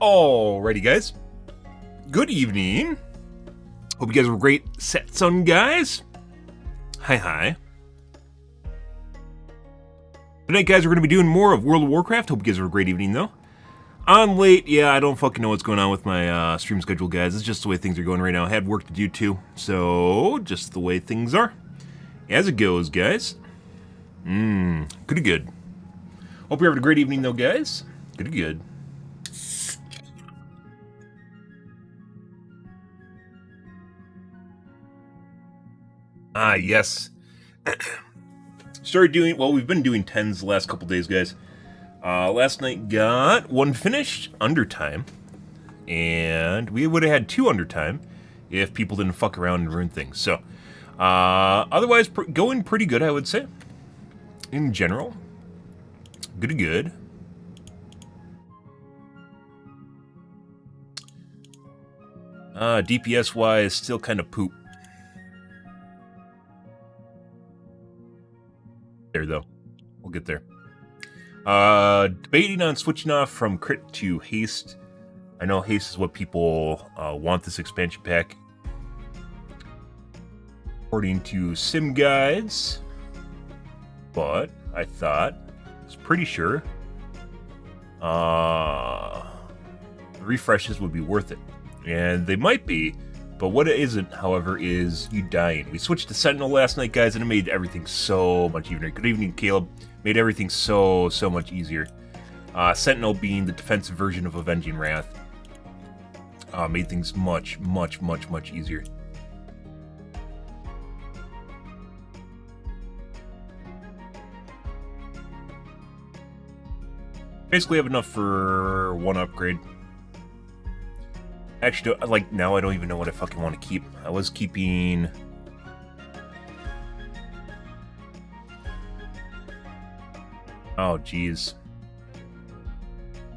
Alrighty, guys. Good evening. Hope you guys were great set sun, guys. Hi. Tonight, guys, we're going to be doing more of World of Warcraft. Hope you guys have a great evening, though. I'm late. Yeah, I don't fucking know what's going on with my stream schedule, guys. It's just the way things are going right now. I had work to do, too. So, just the way things are. As it goes, guys. Good. Hope you're having a great evening, though, guys. Good. Yes. Started doing, well, we've been doing 10s the last couple days, guys. Last night got one finished under time, and we would have had 2 under time if people didn't fuck around and ruin things. So, otherwise, going pretty good, I would say. In general. Good. DPS-wise, still kind of poop. There, though. We'll get there. Debating on switching off from crit to haste. I know haste is what people want this expansion pack. According to sim guides. But I was pretty sure refreshes would be worth it. And they might be. But what it isn't, however, is you dying. We switched to Sentinel last night, guys, and it made everything so much easier. Good evening, Caleb. Made everything so much easier. Sentinel being the defensive version of Avenging Wrath. Made things much easier. Basically have enough for 1 upgrade. Actually, now I don't even know what I fucking want to keep. I was keeping... Oh, jeez.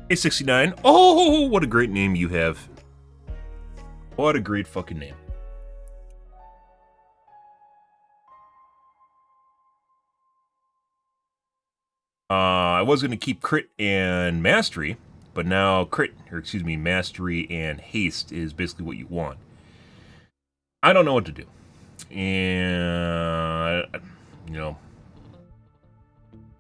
A69. Oh, what a great name you have. What a great fucking name. I was going to keep crit and mastery. But now mastery and haste is basically what you want. I don't know what to do. And,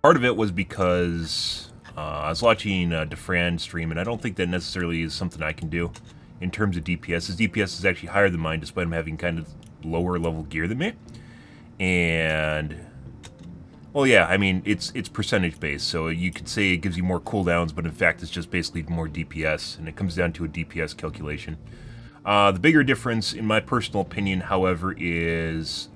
part of it was because I was watching DeFran stream, and I don't think that necessarily is something I can do in terms of DPS. His DPS is actually higher than mine, despite him having kind of lower level gear than me. And... well, yeah, I mean, it's percentage-based, so you could say it gives you more cooldowns, but in fact it's just basically more DPS, and it comes down to a DPS calculation. The bigger difference, in my personal opinion, however, is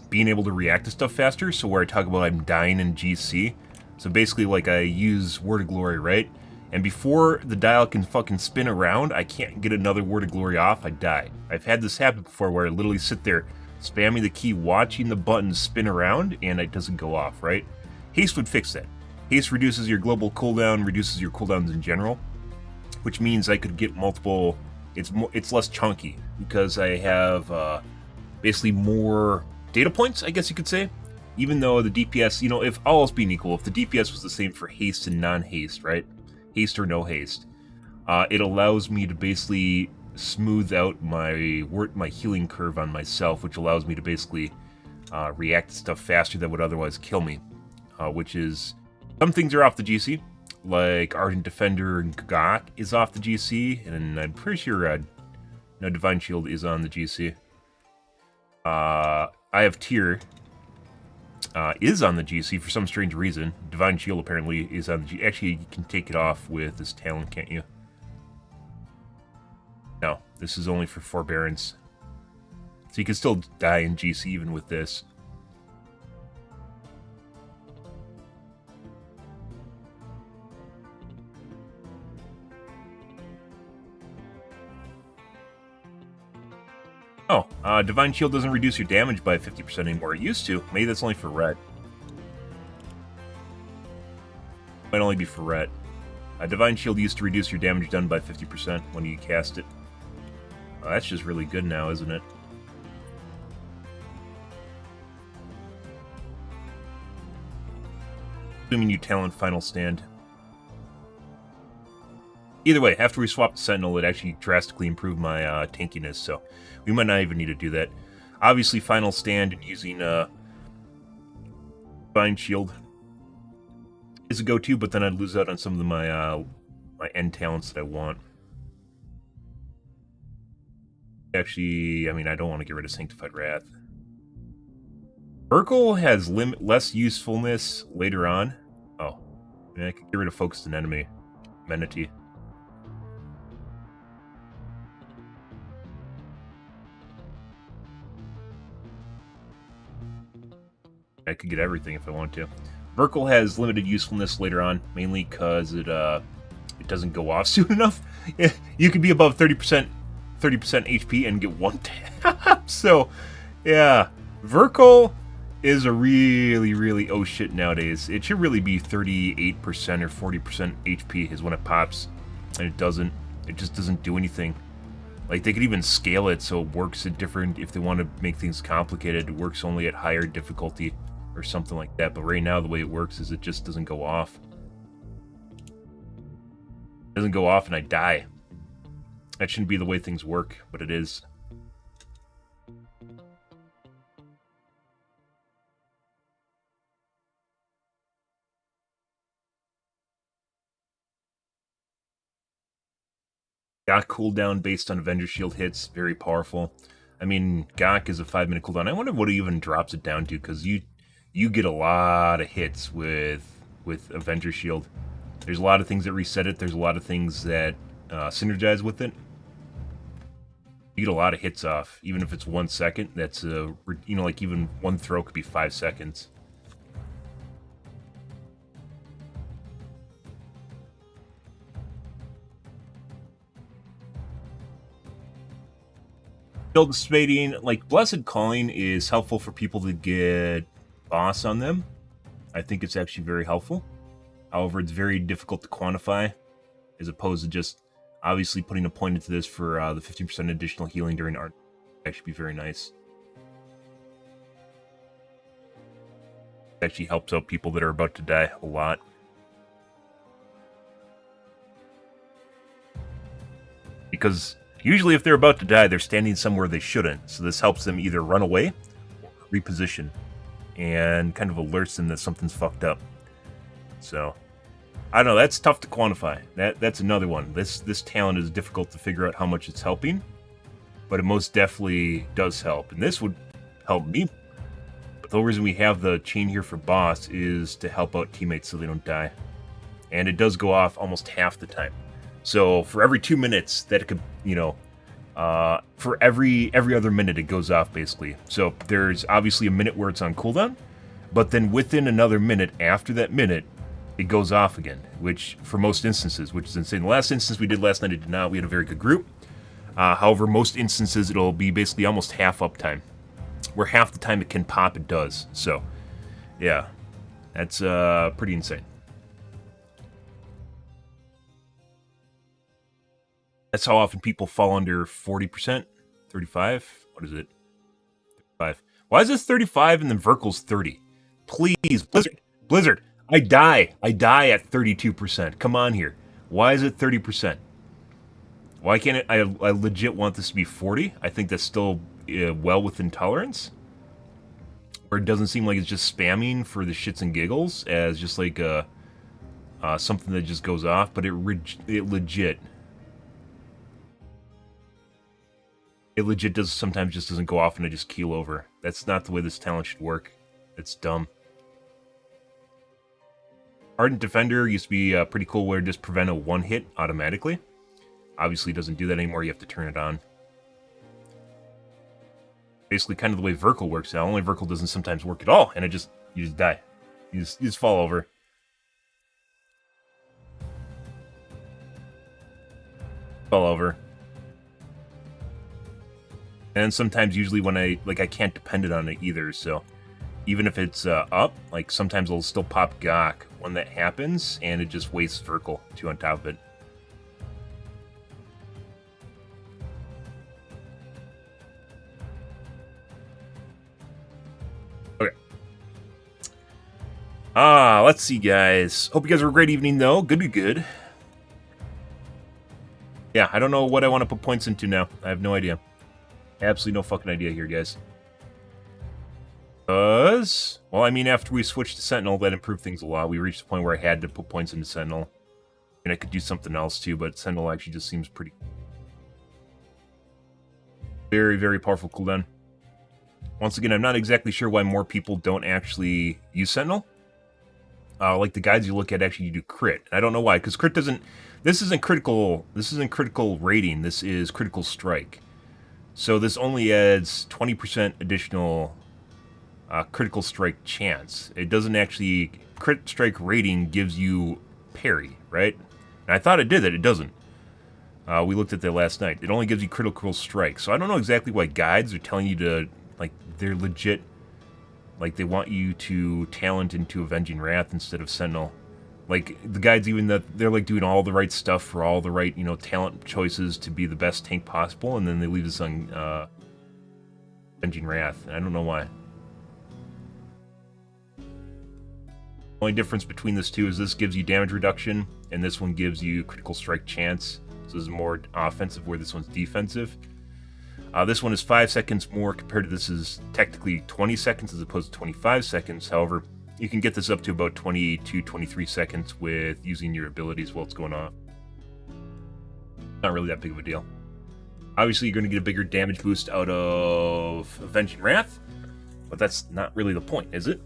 being able to react to stuff faster, so where I talk about I'm dying in GC. So basically, like, I use Word of Glory, right? And before the dial can fucking spin around, I can't get another Word of Glory off, I die. I've had this happen before where I literally sit there spamming the key, watching the button spin around, and it doesn't go off, right? Haste would fix that. Haste reduces your global cooldown, reduces your cooldowns in general, which means I could get multiple... It's less chunky, because I have basically more data points, I guess you could say. Even though the DPS, if all else being equal, if the DPS was the same for haste and non-haste, right? Haste or no haste. It allows me to basically smooth out my healing curve on myself, which allows me to basically react to stuff faster that would otherwise kill me. Which is... some things are off the GC, like Ardent Defender and Gok is off the GC, and I'm pretty sure Divine Shield is on the GC. I have Tyr is on the GC for some strange reason. Divine Shield apparently is on the GC. Actually, you can take it off with this talent, can't you? No, this is only for Forbearance. So you can still die in GC even with this. Oh, Divine Shield doesn't reduce your damage by 50% anymore. It used to. Maybe that's only for red. Might only be for red. Divine Shield used to reduce your damage done by 50% when you cast it. That's just really good now, isn't it? Assuming you talent Final Stand. Either way, after we swap the Sentinel, it actually drastically improved my tankiness, so we might not even need to do that. Obviously, Final Stand and using Divine Shield is a go-to, but then I'd lose out on some of my my end talents that I want. Actually, I mean, I don't want to get rid of Sanctified Wrath. Urkel has less usefulness later on. Oh, I mean, I could get rid of Focused on Enemy. Amenity. I could get everything if I want to. Verkle has limited usefulness later on, mainly because it doesn't go off soon enough. You could be above 30% HP and get one tap. So, yeah, Verkle is a really oh shit nowadays. It should really be 38% or 40% HP is when it pops, and it doesn't. It just doesn't do anything. Like, they could even scale it so it works at different, if they want to make things complicated, it works only at higher difficulty or something like that. But right now, the way it works is it just doesn't go off. It doesn't go off and I die. That shouldn't be the way things work, but it is. Gok cooldown based on Avenger Shield hits, very powerful. I mean, Gok is a 5-minute cooldown. I wonder what it even drops it down to, because you get a lot of hits with Avenger Shield. There's a lot of things that reset it. There's a lot of things that synergize with it. You get a lot of hits off, even if it's 1 second. That's like even one throw could be 5 seconds. Build spading, like Blessed Calling, is helpful for people to get boss on them. I think it's actually very helpful. However, it's very difficult to quantify, as opposed to just obviously putting a point into this for the 15% additional healing during art. Actually be very nice. It actually helps out people that are about to die a lot. Because usually if they're about to die, they're standing somewhere they shouldn't. So this helps them either run away or reposition, and kind of alerts them that something's fucked up. So, I don't know, that's tough to quantify. That's another one. This talent is difficult to figure out how much it's helping, but it most definitely does help. And this would help me. But the whole reason we have the chain here for boss is to help out teammates so they don't die. And it does go off almost half the time. So for every 2 minutes that it could, for every other minute it goes off, basically. So there's obviously a minute where it's on cooldown, but then within another minute after that minute, it goes off again, which for most instances, which is insane. The last instance we did last night, it did not. We had a very good group. However, most instances it'll be basically almost half uptime, where half the time it can pop, it does. So, yeah, that's pretty insane. That's how often people fall under 40%, 35. What is it? 35. Why is this 35 and then Verkle's 30? Please, Blizzard. I die at 32%. Come on here. Why is it 30%? Why can't it? I legit want this to be 40. I think that's still well within tolerance. Or it doesn't seem like it's just spamming for the shits and giggles as just like something that just goes off. But it legit does sometimes just doesn't go off and I just keel over. That's not the way this talent should work. It's dumb. Ardent Defender used to be pretty cool where it just prevent a one hit automatically. Obviously doesn't do that anymore, you have to turn it on. Basically kind of the way Verkle works now, only Verkle doesn't sometimes work at all, and you just die. You just fall over. Fall over. And sometimes usually when I can't depend it on it either, so even if it's up, like sometimes it'll still pop Gok when that happens, and it just wastes Verkle too on top of it. Okay. Let's see, guys. Hope you guys have a great evening, though. Good. I don't know what I want to put points into now. I have no idea. Absolutely no fucking idea here, guys. Well, I mean, after we switched to Sentinel, that improved things a lot. We reached the point where I had to put points into Sentinel. And I could do something else too, but Sentinel actually just seems pretty... Very, very powerful cooldown. Once again, I'm not exactly sure why more people don't actually use Sentinel. Like the guides you look at actually do crit. I don't know why, because crit doesn't... This isn't critical rating, this is critical strike. So this only adds 20% additional critical strike chance. It doesn't actually... Crit strike rating gives you parry, right? And I thought it did that, it doesn't. We looked at that last night. It only gives you critical strike. So I don't know exactly why guides are telling you to... Like, they're legit... Like, they want you to talent into Avenging Wrath instead of Sentinel. Like, the guides even that they're like doing all the right stuff for all the right, you know, talent choices to be the best tank possible, and then they leave us on Avenging Wrath. I don't know why. Only difference between this two is this gives you damage reduction, and this one gives you critical strike chance. So this is more offensive, where this one's defensive. This one is 5 seconds more compared to this is technically 20 seconds as opposed to 25 seconds. However, you can get this up to about 22, 23 seconds with using your abilities while it's going on. Not really that big of a deal. Obviously, you're going to get a bigger damage boost out of Avenging Wrath, but that's not really the point, is it?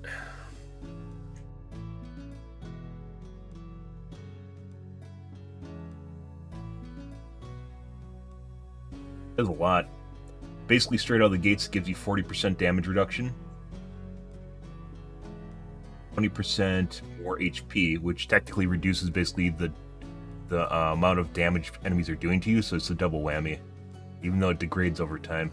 There's a lot. Basically, straight out of the gates, it gives you 40% damage reduction. 20% more HP, which technically reduces basically the amount of damage enemies are doing to you, so it's a double whammy, even though it degrades over time.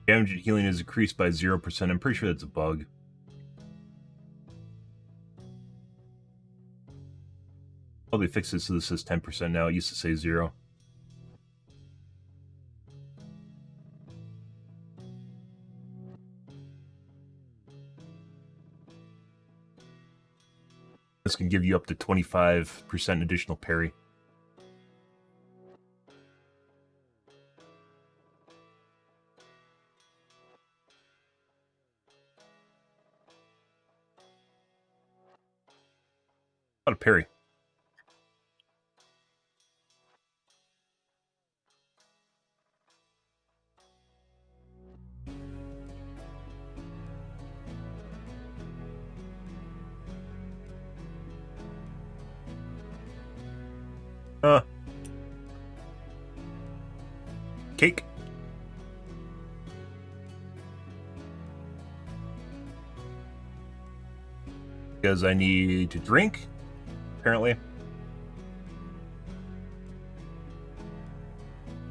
Damage and healing is increased by 0%. I'm pretty sure that's a bug. Probably fix this so this says 10% now. It used to say 0. This can give you up to 25% additional parry. A lot of parry. Cake. Because I need to drink, apparently.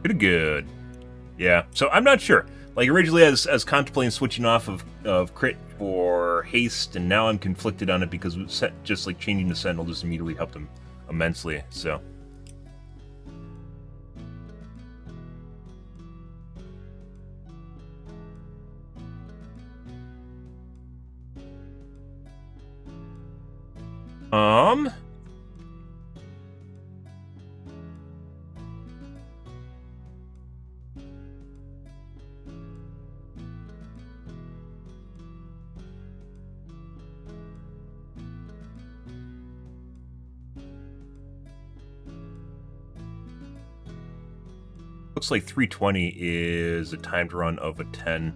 Pretty good. Yeah, so I'm not sure. Like, originally I was contemplating switching off of crit for haste, and now I'm conflicted on it because just like changing the Sentinel just immediately helped him immensely, so... Looks like 320 is a timed run of a 10.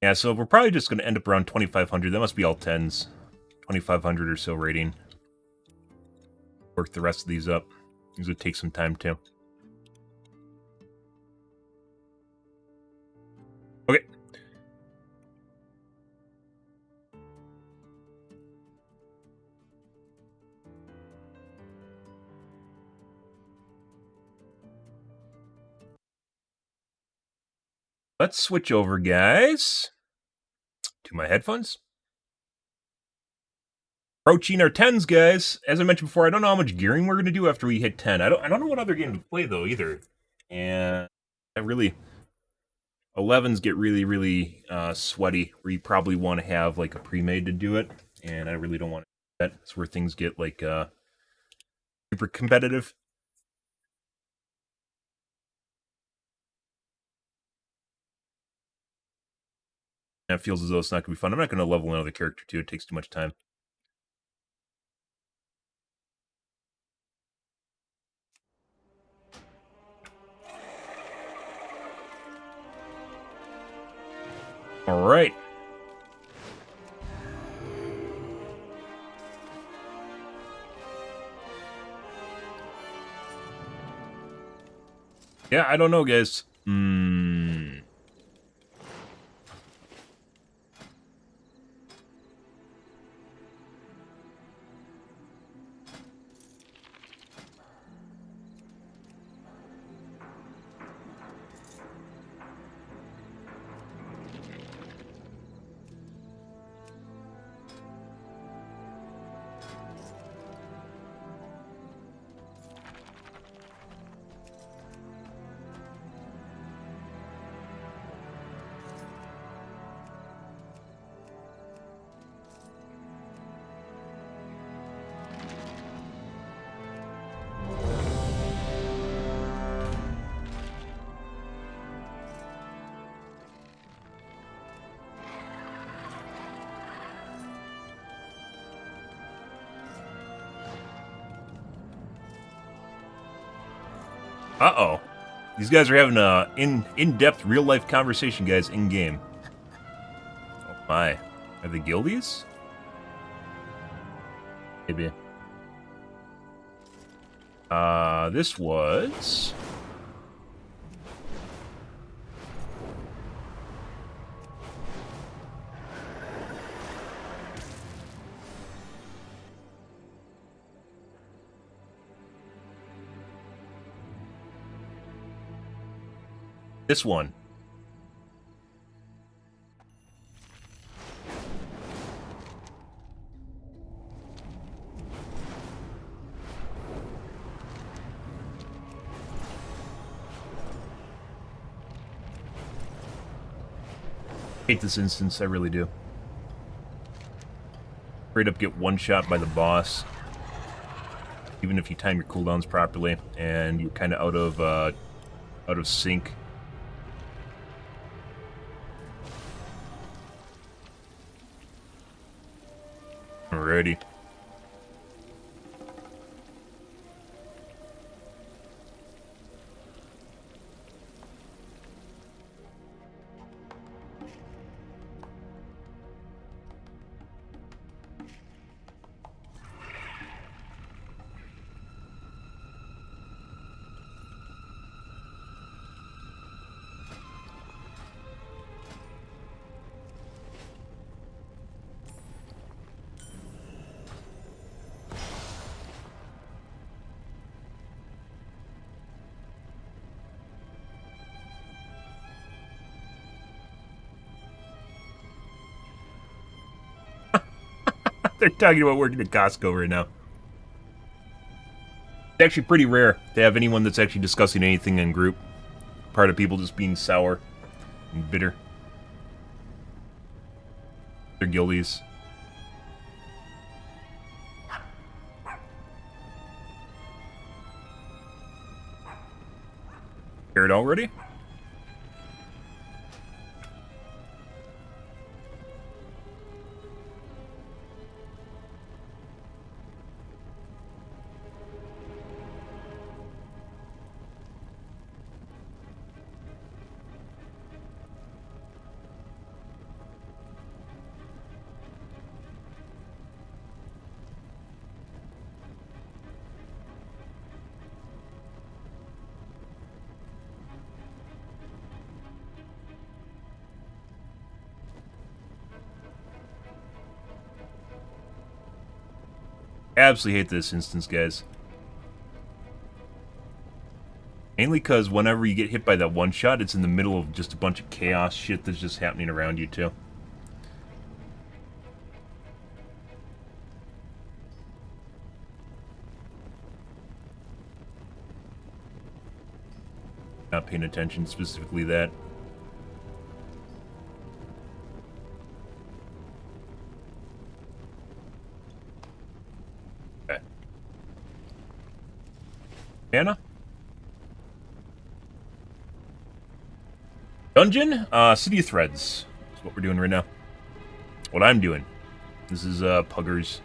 Yeah, so we're probably just going to end up around 2,500. That must be all 10s. 2,500 or so rating. Work the rest of these up. These would take some time, too. Okay. Let's switch over, guys, to my headphones. Approaching our 10s, guys. As I mentioned before, I don't know how much gearing we're gonna do after we hit 10. I don't know what other game to play though either. And I really 11s get really sweaty. Where you probably want to have like a pre-made to do it, and I really don't want to do that. It's where things get like super competitive. And it feels as though it's not gonna be fun. I'm not gonna level another character too. It takes too much time. All right. Yeah, I don't know, guys. Uh-oh. These guys are having a in-depth real-life conversation, guys, in-game. Oh my. Are they guildies? Maybe. This was... this one. I hate this instance, I really do. Straight up get one shot by the boss. Even if you time your cooldowns properly, and you're kind of out of sync. Alrighty. They're talking about working at Costco right now. It's actually pretty rare to have anyone that's actually discussing anything in group. Part of people just being sour and bitter. They're guildies. Scared already? Absolutely hate this instance, guys. Mainly because whenever you get hit by that one shot, it's in the middle of just a bunch of chaos shit that's just happening around you, too. Not paying attention, specifically that. Okay. Anna? Dungeon? City of Threads. That's what we're doing right now. What I'm doing. This is, Puggers.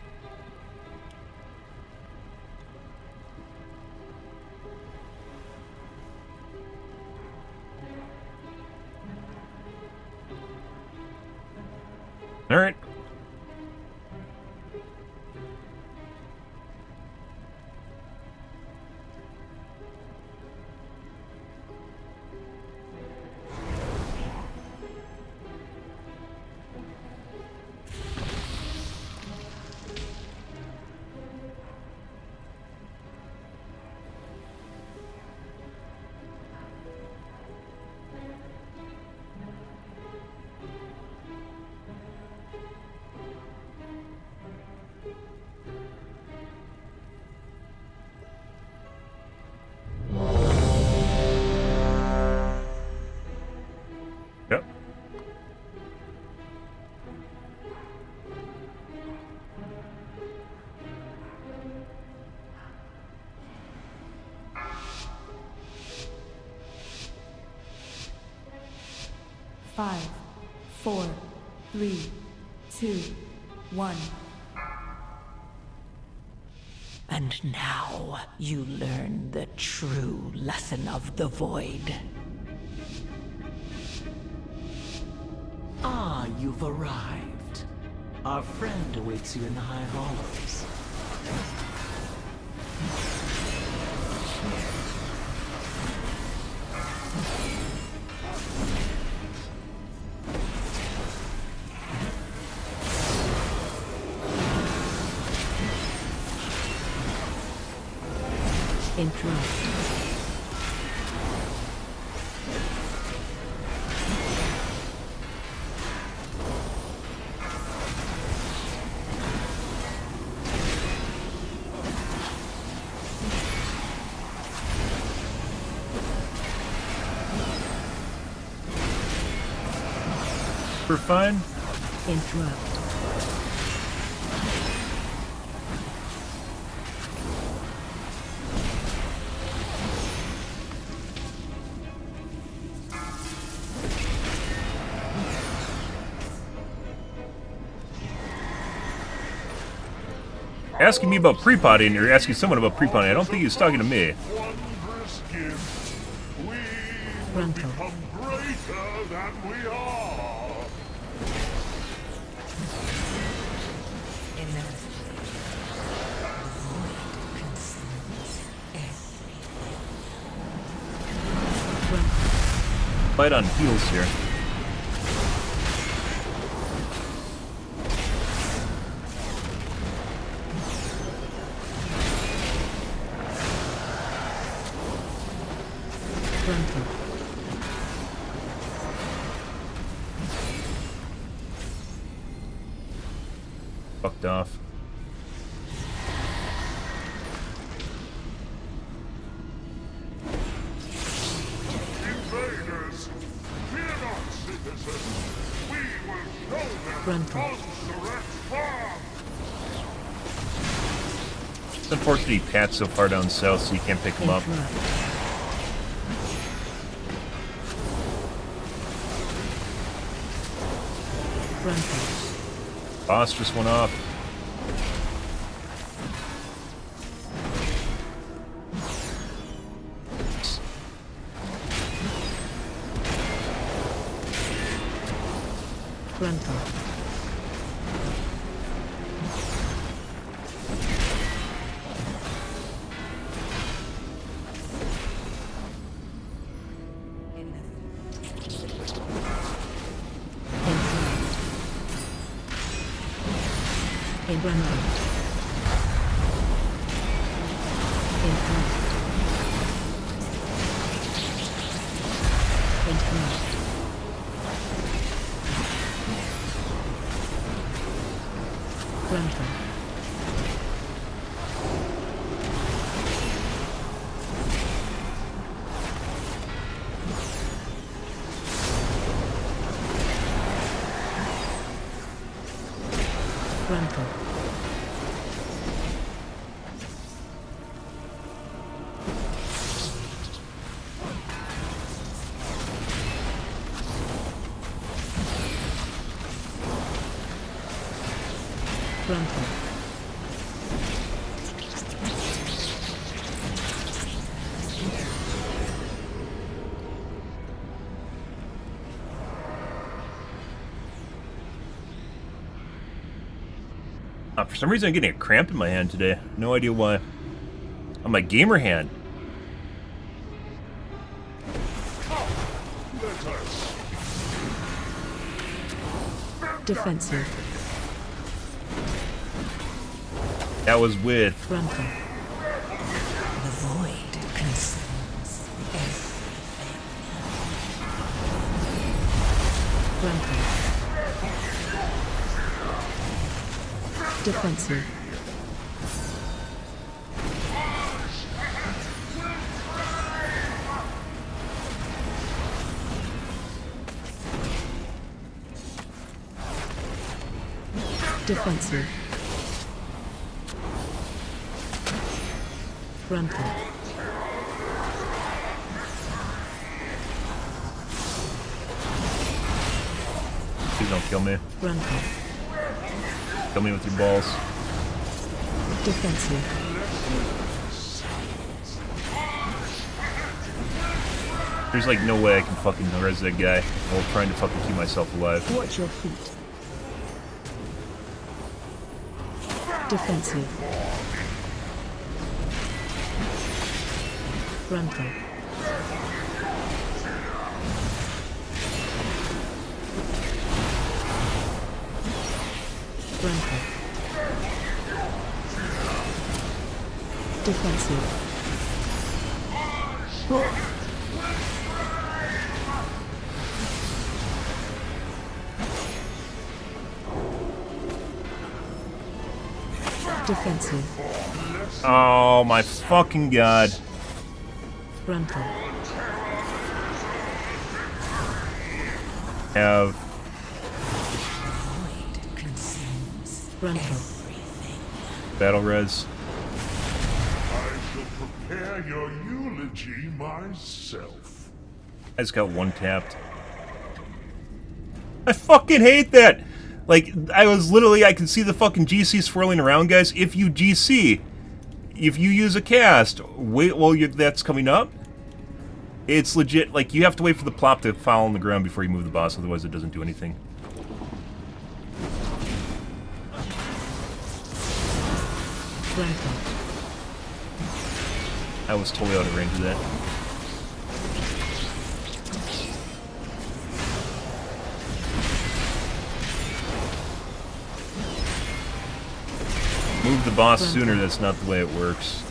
Alright. Yep. Five, 4, 3, 2, 1. And now you learn the true lesson of the Void. Ah, you've arrived. Our friend awaits you in the High Hollows. Interrupt. We're fine. Interrupt. Asking me about pre-potting, or asking someone about pre-potting. I don't think he was talking to me. Frontal. Greater than we are. Fight on heels here. Frontal. Fucked off. Invaders, fear not, citizens. We will show them Frontal. Monsterette Farm. It's unfortunate he pats so far down south so you can't pick him up. Interrupt. Frontal. Boss just went off. Frontal. Interrupt. Frontal. Frontal. Frontal. For some reason I'm getting a cramp in my hand today. No idea why. On my gamer hand. Let us. Defensive. That was with... Frontal. The void consumes everything. Frontal. Defensive. Defensive. Frontal. Please don't kill me. Frontal. Kill me with your balls. Defensive. There's like no way I can fucking res that guy while trying to fucking keep myself alive. Watch your feet. Defensive. Frontal. Frontal. Defensive. Defensive. Oh my fucking god. Frontal. Have Void consumes Frontal. everything. battle res. I shall prepare your eulogy myself. I just got one tapped. I fucking hate that! Like, I can see the fucking GC swirling around, guys. If you GC, if you use a cast, wait while that's coming up. It's legit, like, you have to wait for the plop to fall on the ground before you move the boss, otherwise it doesn't do anything. Frontal. I was totally out of range of that. Move the boss sooner, that's not the way it works.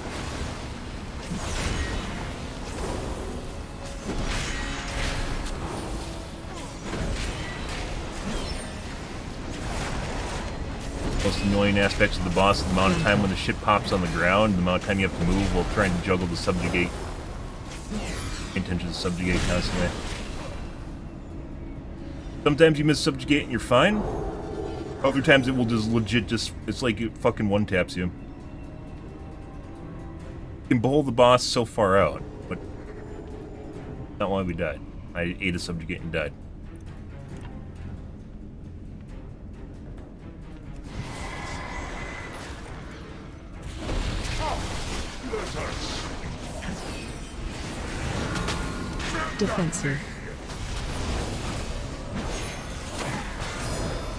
Most annoying aspects of the boss is the amount of time when the shit pops on the ground, the amount of time you have to move while trying to juggle the subjugate. Intention to subjugate constantly. Sometimes you miss subjugate and you're fine. Other times it will just legit it's like it fucking one taps you. You can bowl the boss so far out, but not why we died. I ate a subjugate and died. Let us. Defensive.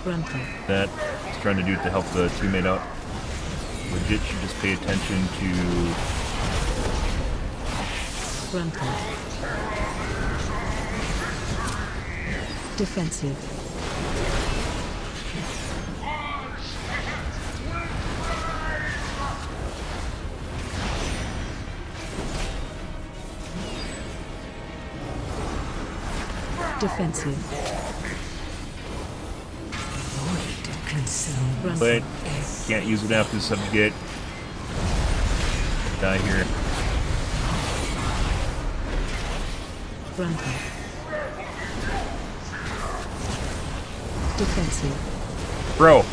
Frontal. That is trying to do it to help the teammate out. Legit should just pay attention to Frontal. Defensive. Defensive. Void consumed. But can't use it after the subjugate. Die here. Frontal. Defensive. Bro.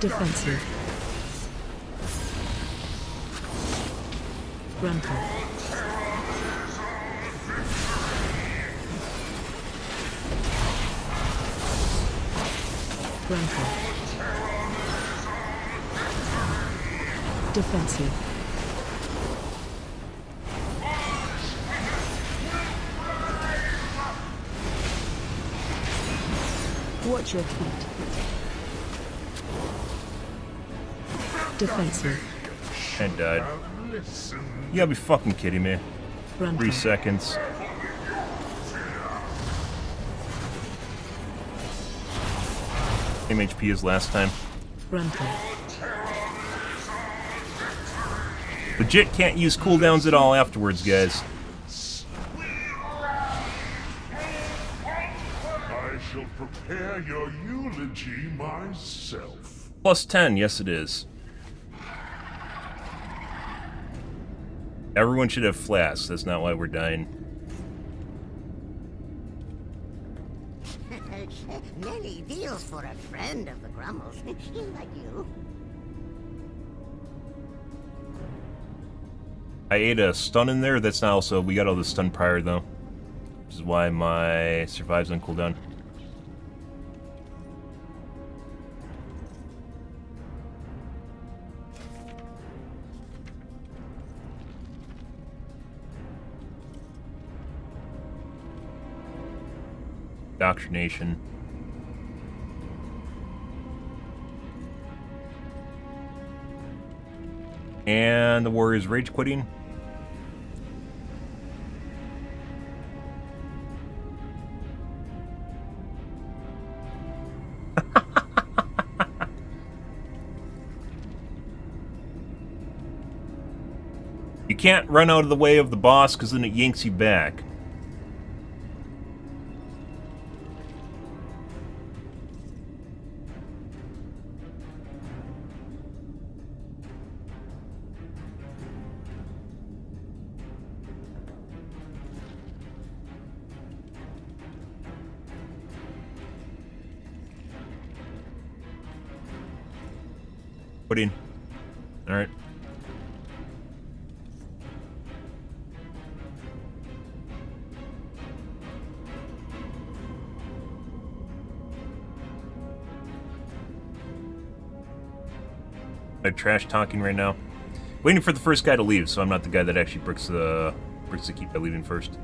Defensive. Frontal. Frontal. Defensive. Watch your feet. Defensive. And died. Listen. You gotta be fucking kidding me. Frontal. 3 seconds. Same HP as last time. Frontal. Legit can't use cooldowns at all afterwards, guys. I shall prepare your eulogy myself. Plus 10, yes it is. Everyone should have flasks, that's not why we're dying. Many deals for a friend of the Grummles, like you. I ate a stun in there, that's not also, we got all the stun prior though. Which is why my survives on cooldown. Indoctrination. And the warrior's rage quitting. You can't run out of the way of the boss because then it yanks you back. Put in. Alright. I'm trash talking right now. Waiting for the first guy to leave, so I'm not the guy that actually bricks the keep by leaving first.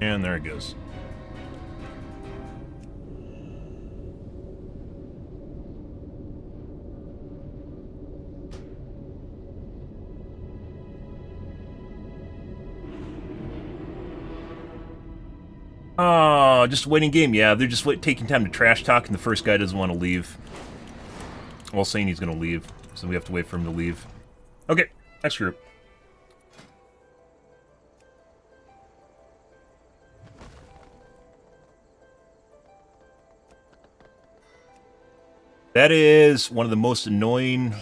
And there it goes. Oh, just a waiting game. Yeah, they're just taking time to trash talk, and the first guy doesn't want to leave. Well, saying he's going to leave, so we have to wait for him to leave. Okay, next group. That is one of the most annoying,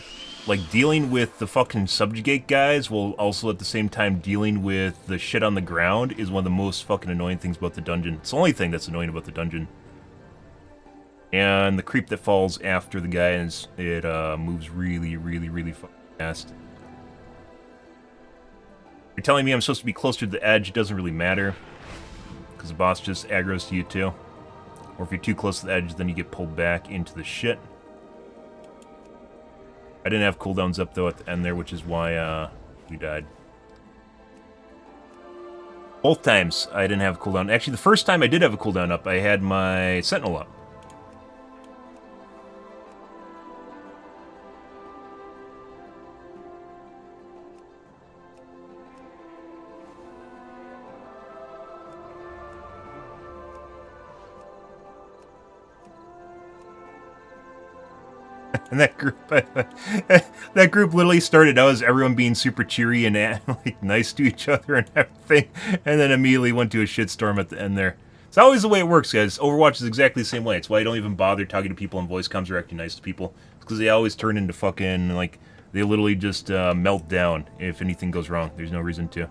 like, dealing with the fucking subjugate guys while also at the same time dealing with the shit on the ground is one of the most fucking annoying things about the dungeon. It's the only thing that's annoying about the dungeon. And the creep that falls after the guy, and it moves really, really, really fucking fast. You're telling me I'm supposed to be closer to the edge, it doesn't really matter. Because the boss just aggroes to you too. Or if you're too close to the edge, then you get pulled back into the shit. I didn't have cooldowns up, though, at the end there, which is why we died. Both times I didn't have a cooldown. Actually, the first time I did have a cooldown up, I had my Sentinel up. And that group, that group literally started out as everyone being super cheery and like nice to each other and everything, and then immediately went to a shitstorm at the end there. It's always the way it works, guys. Overwatch is exactly the same way. It's why I don't even bother talking to people on voice comms or acting nice to people. It's because they always turn into fucking, like, they literally just melt down if anything goes wrong. There's no reason to.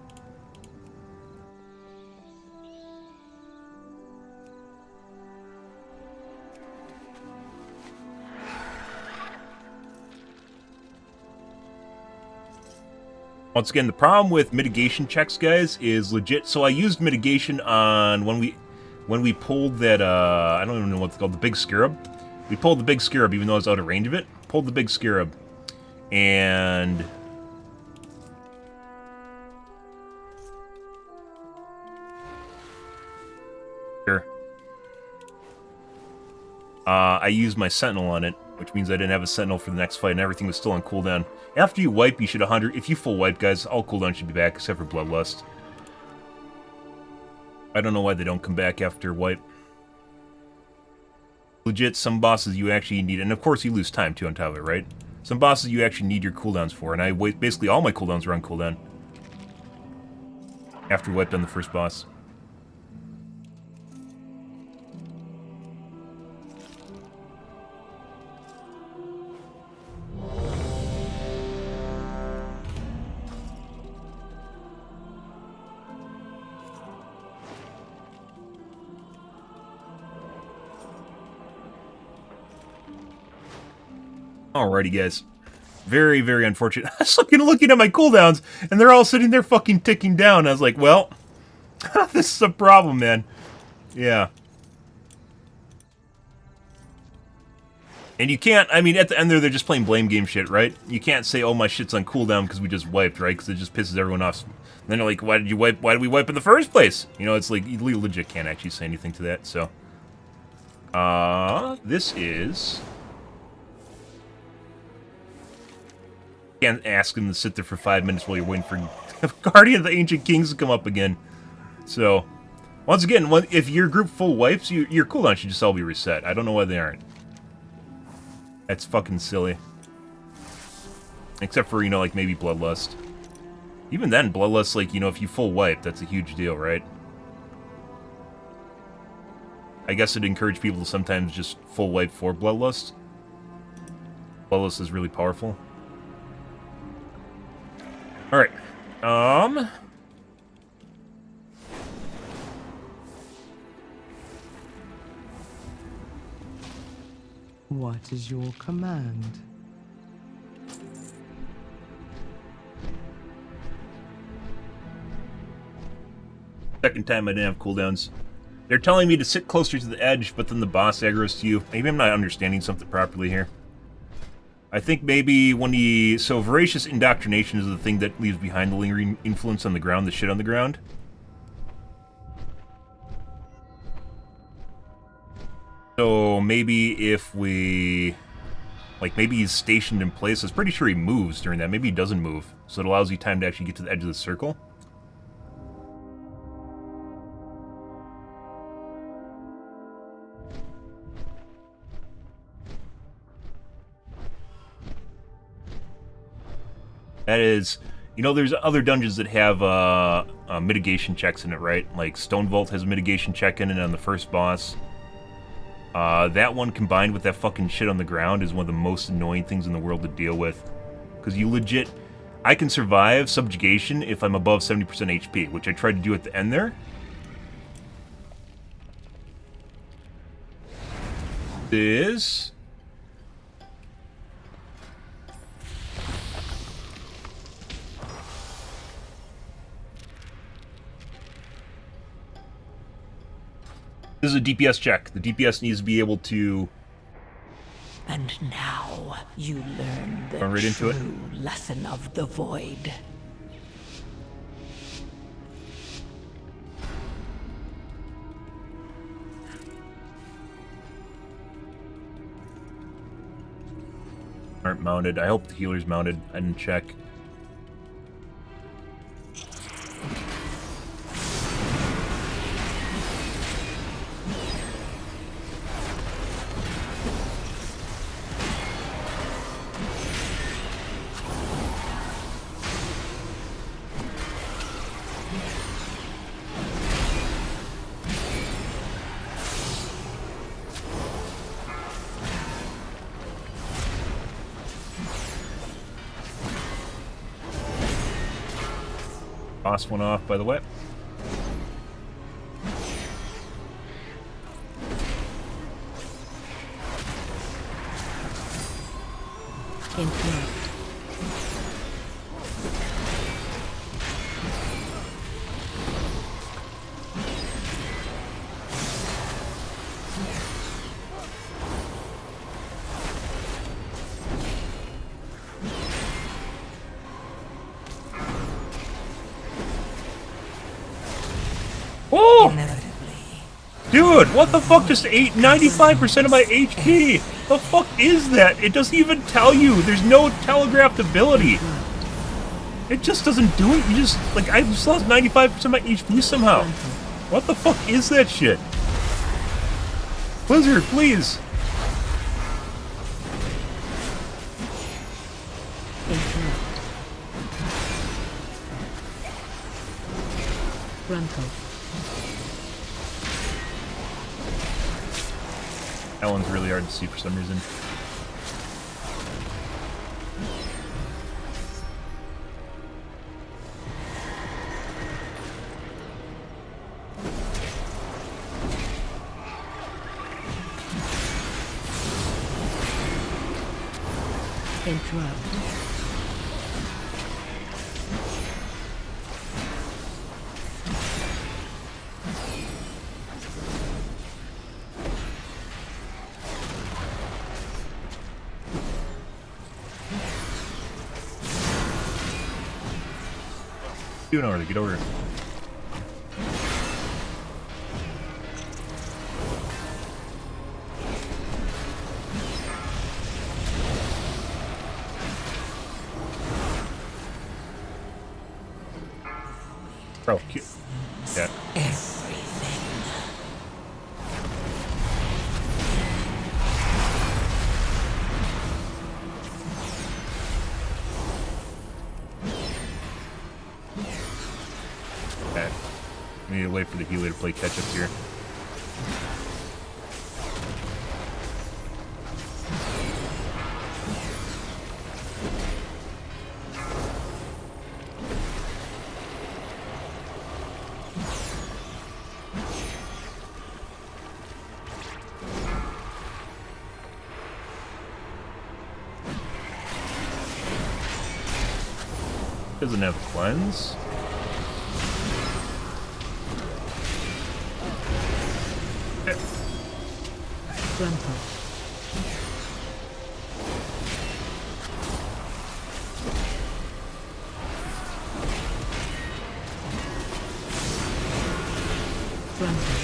Once again, the problem with mitigation checks, guys, is legit. So I used mitigation on when we pulled that, I don't even know what's called, the big scarab. We pulled the big scarab even though I was out of range of it. Pulled the big scarab. And here, I used my sentinel on it, which means I didn't have a sentinel for the next fight, and everything was still on cooldown. After you wipe, you should 100. If you full wipe, guys, all cooldown should be back except for Bloodlust. I don't know why they don't come back after wipe. Legit, some bosses you actually need, and of course you lose time too on top of it, right? Some bosses you actually need your cooldowns for, and I basically all my cooldowns were on cooldown after wiped on the first boss. Alrighty, guys. Very, very unfortunate. I was looking at my cooldowns, and they're all sitting there fucking ticking down. I was like, well, this is a problem, man. Yeah. And you can't, I mean, at the end there, they're just playing blame game shit, right? You can't say, oh, my shit's on cooldown because we just wiped, right? Because it just pisses everyone off. And then they're like, why did you wipe? Why did we wipe in the first place? You know, it's like, you legit can't actually say anything to that, so. This is... Can't ask them to sit there for 5 minutes while you're waiting for Guardian of the Ancient Kings to come up again. So, once again, if your group full wipes, your cooldown should just all be reset. I don't know why they aren't. That's fucking silly. Except for, you know, like, maybe Bloodlust. Even then, Bloodlust, like, you know, if you full wipe, that's a huge deal, right? I guess it'd encourage people to sometimes just full wipe for Bloodlust. Bloodlust is really powerful. Alright. What is your command? Second time I didn't have cooldowns. They're telling me to sit closer to the edge, but then the boss aggroes to you. Maybe I'm not understanding something properly here. I think maybe so voracious indoctrination is the thing that leaves behind the lingering influence on the ground, the shit on the ground. So maybe if we, like maybe he's stationed in place. I was pretty sure he moves during that. Maybe he doesn't move, so it allows you time to actually get to the edge of the circle. That is, you know, there's other dungeons that have mitigation checks in it, right? Like Stone Vault has a mitigation check in it on the first boss. That one combined with that fucking shit on the ground is one of the most annoying things in the world to deal with. Because you legit, I can survive subjugation if I'm above 70% HP, which I tried to do at the end there. This... This is a DPS check. The DPS needs to be able to... And now you learn the Run right into it. true lesson of the void. Aren't mounted. I hope the healer's mounted. I didn't check. toss one off by the way. Interrupt. Oh! Inevitably. Dude, what the fuck just ate 95% of my HP? The fuck is that? It doesn't even tell you. There's no telegraphed ability. It just doesn't do it. You just, like, I just lost 95% of my HP somehow. What the fuck is that shit? Blizzard, please. Interrupt. Frontal. That one's really hard to see for some reason. Interrupt. You know where to get over it. Bro, cute. Yeah. Everything. Okay. We need to wait for the healer to play catch up here. Doesn't have cleanse. Frontal. Frontal.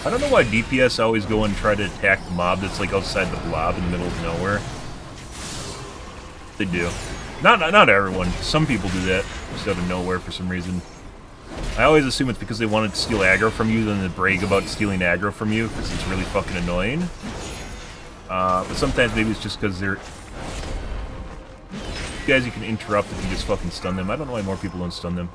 I don't know why DPS always go and try to attack the mob that's like outside the blob in the middle of nowhere. They do. Not everyone. Some people do that just out of nowhere for some reason. I always assume it's because they wanted to steal aggro from you, then they brag about stealing aggro from you because it's really fucking annoying. But sometimes maybe it's just because they're guys you can interrupt if you just fucking stun them. I don't know why more people don't stun them.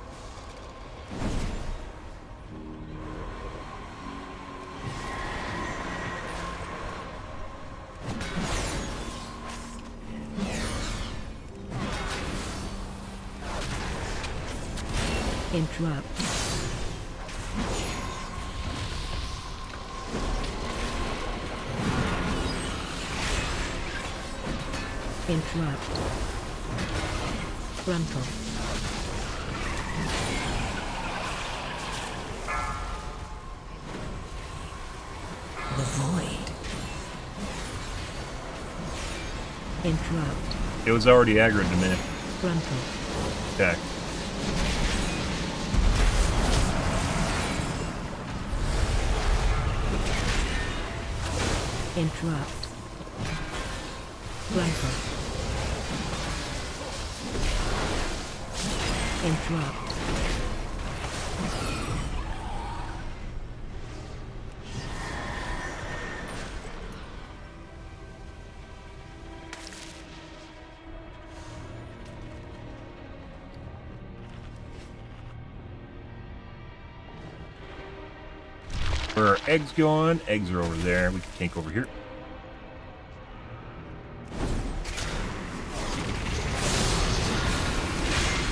Interrupt. Interrupt. Frontal. The void. Interrupt. It was already aggroed to me. Frontal. Attack. Interrupt. Frontal. Interrupt. Where are eggs going? Eggs are over there. We can tank over here.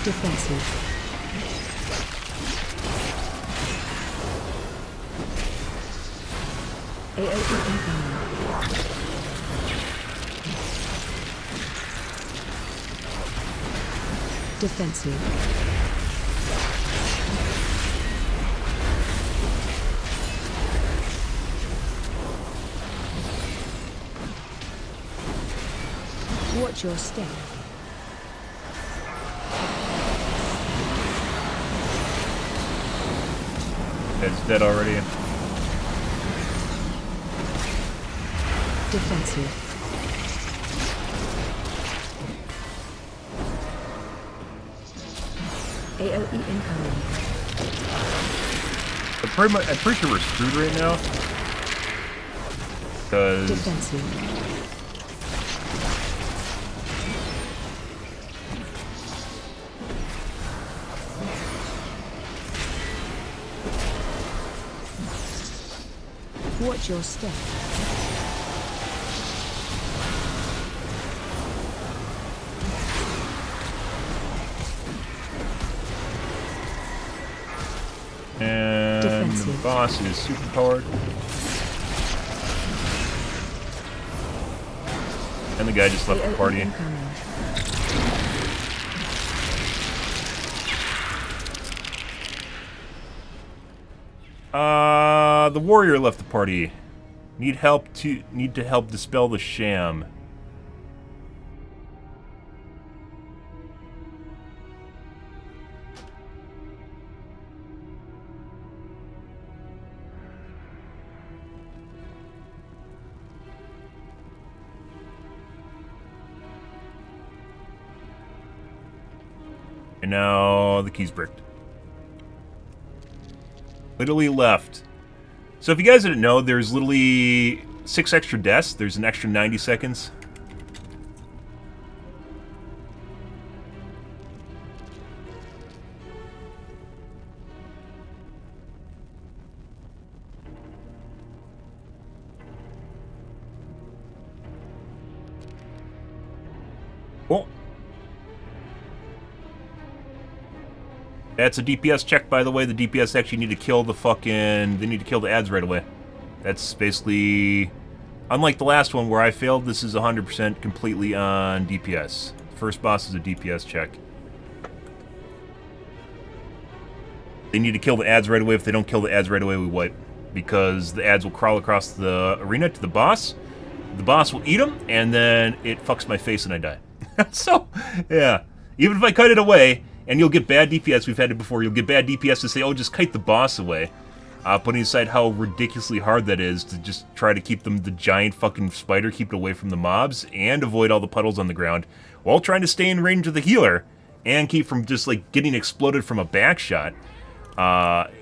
Defensive. AOE incoming. Defensive. Watch your step. It's dead already. Defensive. AOE incoming. I'm pretty sure we're screwed right now. Because Defensive. Watch your step. and Defensive. the boss is super powered. And the guy just left the party. Incoming. The warrior left the party. Need to help dispel the sham. And now the key's bricked. Literally left. So if you guys didn't know, there's literally 6 extra deaths. There's an extra 90 seconds. Oh. That's a DPS check, by the way. The DPS actually need to kill the fucking... They need to kill the ads right away. That's basically... Unlike the last one where I failed, this is 100% completely on DPS. First boss is a DPS check. They need to kill the ads right away. If they don't kill the ads right away, we wipe. Because the ads will crawl across the arena to the boss. The boss will eat them, and then it fucks my face and I die. So, yeah. Even if I cut it away... And you'll get bad DPS, we've had it before, you'll get bad DPS to say, oh, just kite the boss away. Putting aside how ridiculously hard that is to just try to keep the giant fucking spider, keep it away from the mobs, and avoid all the puddles on the ground, while trying to stay in range of the healer, and keep from just, like, getting exploded from a back shot.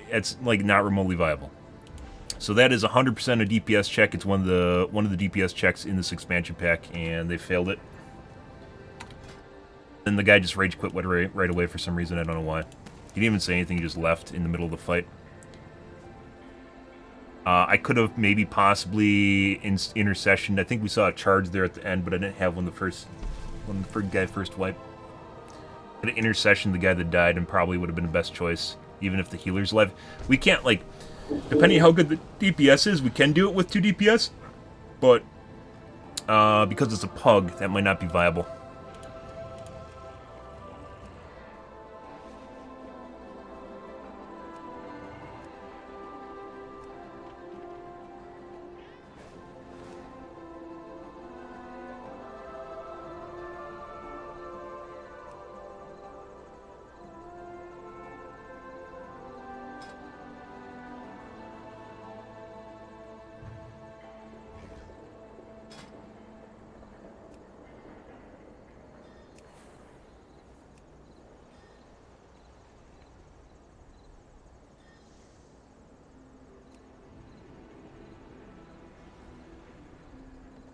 It's, like, not remotely viable. So that is 100% a DPS check. It's one of the DPS checks in this expansion pack, and they failed it. Then the guy just rage quit right away for some reason. I don't know why. He didn't even say anything. He just left in the middle of the fight. I could have maybe possibly intercessioned. I think we saw a charge there at the end, but I didn't have when the guy first wiped. An intercession, the guy that died, and probably would have been the best choice, even if the healer's alive. We can't, like, depending on how good the DPS is, we can do it with 2 DPS, but because it's a pug, that might not be viable.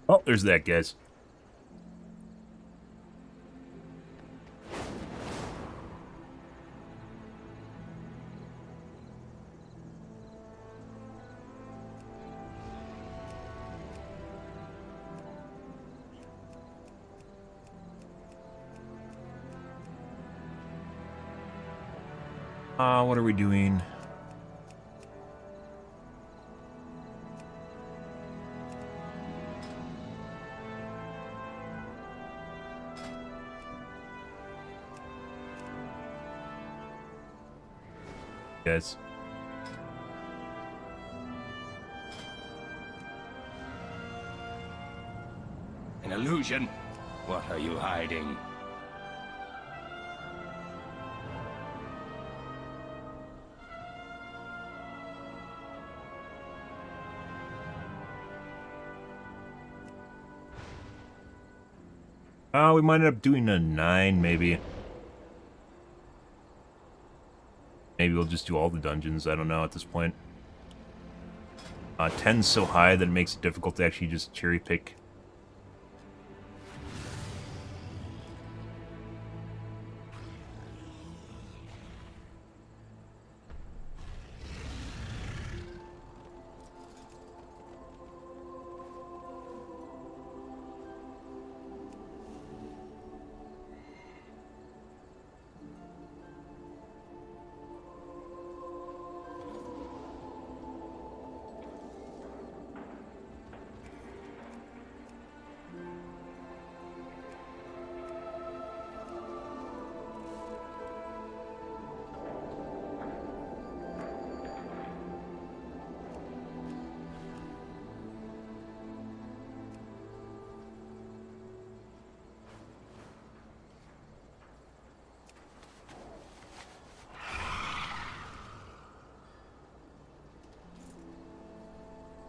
Oh, there's that, guys. What are we doing? Guys. An illusion? What are you hiding? We might end up doing a 9, maybe. Maybe we'll just do all the dungeons. I don't know at this point. 10's so high that it makes it difficult to actually just cherry pick.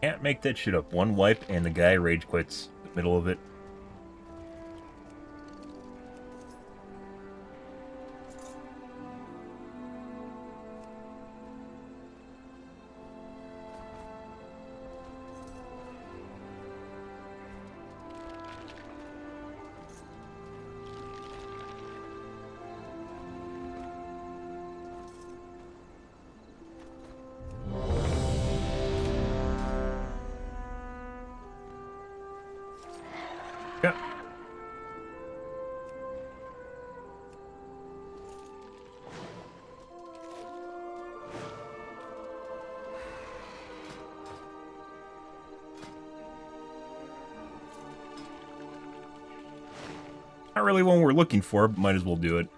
Can't make that shit up. One wipe and the guy rage quits in the middle of it. Yeah. Not really one we're looking for, but might as well do it.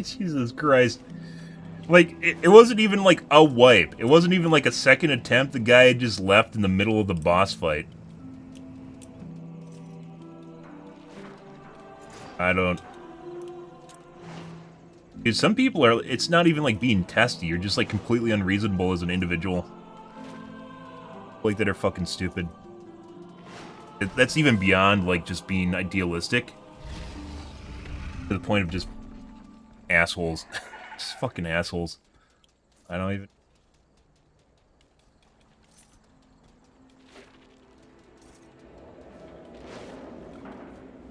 Jesus Christ. Like, it wasn't even like a wipe. It wasn't even like a second attempt. The guy had just left in the middle of the boss fight. I don't... Dude, some people are... It's not even like being testy. You're just like completely unreasonable as an individual. Like that are fucking stupid. That's even beyond like just being idealistic. To the point of just assholes. Just fucking assholes. I don't even...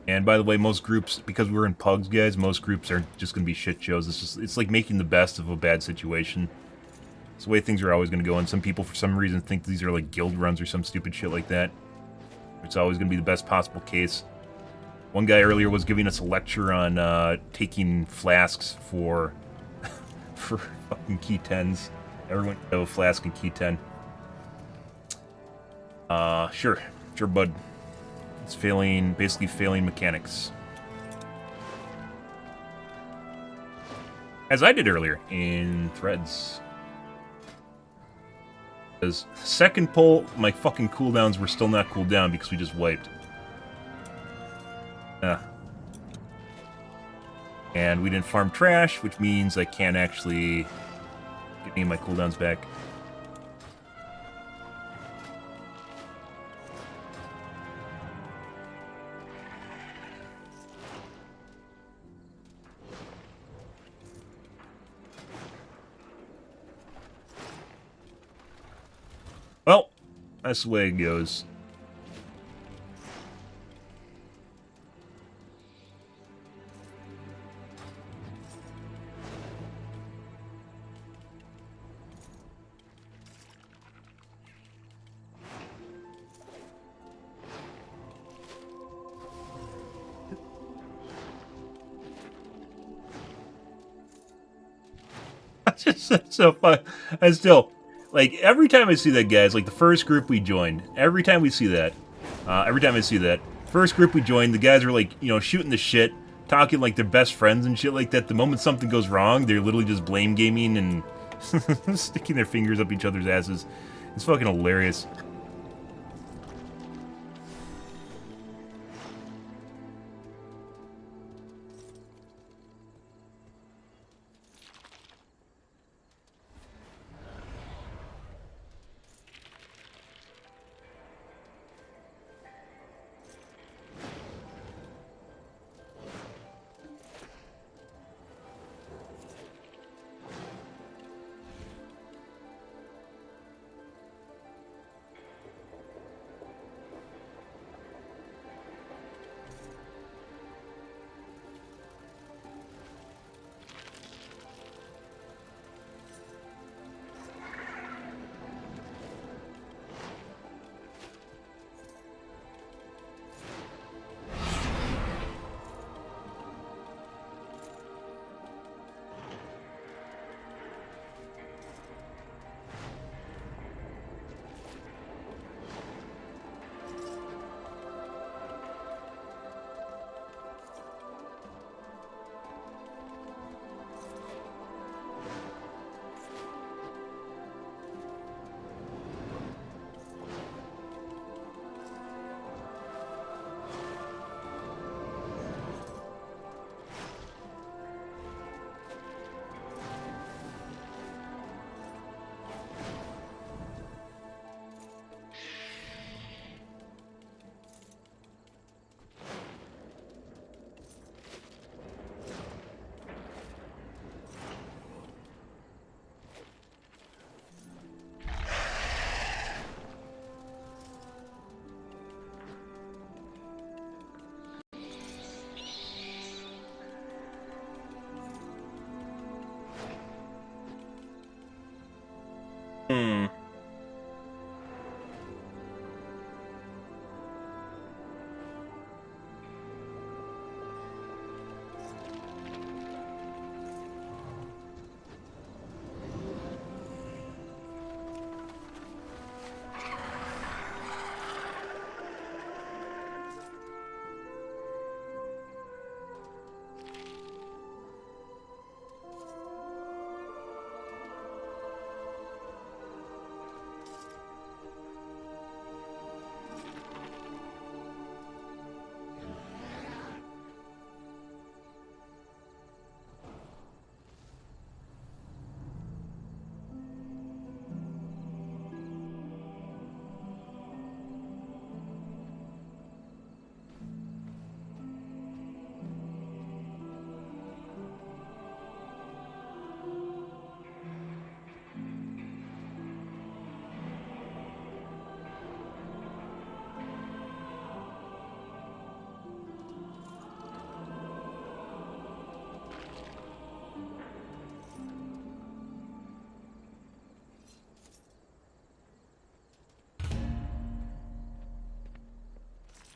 And by the way, most groups, because we're in pugs, guys, most groups are just gonna be shit shows. It's like making the best of a bad situation. It's the way things are always gonna go, and some people for some reason think these are like guild runs or some stupid shit like that. It's always gonna be the best possible case. One guy earlier was giving us a lecture on taking flasks for for fucking key 10s. Everyone have a flask and key 10. Sure, bud. It's failing, basically failing mechanics. As I did earlier in threads. Because second pull, my fucking cooldowns were still not cooled down because we just wiped. And we didn't farm trash, which means I can't actually get any of my cooldowns back. Well, that's the way it goes. just so fun. I still, like, every time I see that, guys, like the first group we joined, every time I see that, first group we joined, the guys are like, you know, shooting the shit, talking like they're best friends and shit like that. The moment something goes wrong, they're literally just blame gaming and sticking their fingers up each other's asses. It's fucking hilarious.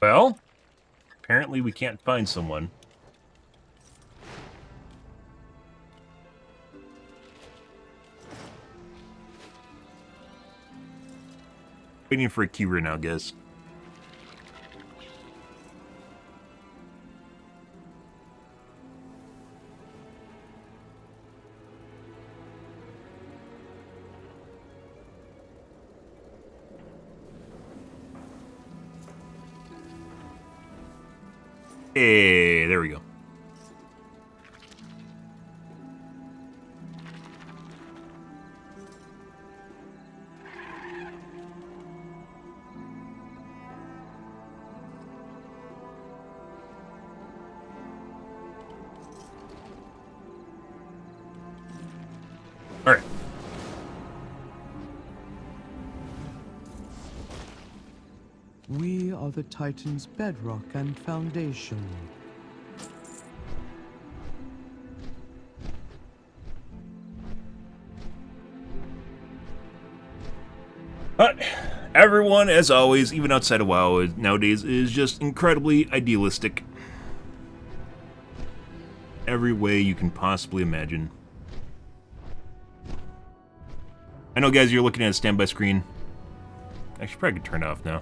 Well, apparently we can't find someone. Waiting for a key right now, guys. Hey, there we go. All right. We are the Titan's bedrock and foundation. But everyone, as always, even outside of WoW nowadays, is just incredibly idealistic. Every way you can possibly imagine. I know, guys, you're looking at a standby screen. I should probably turn it off now.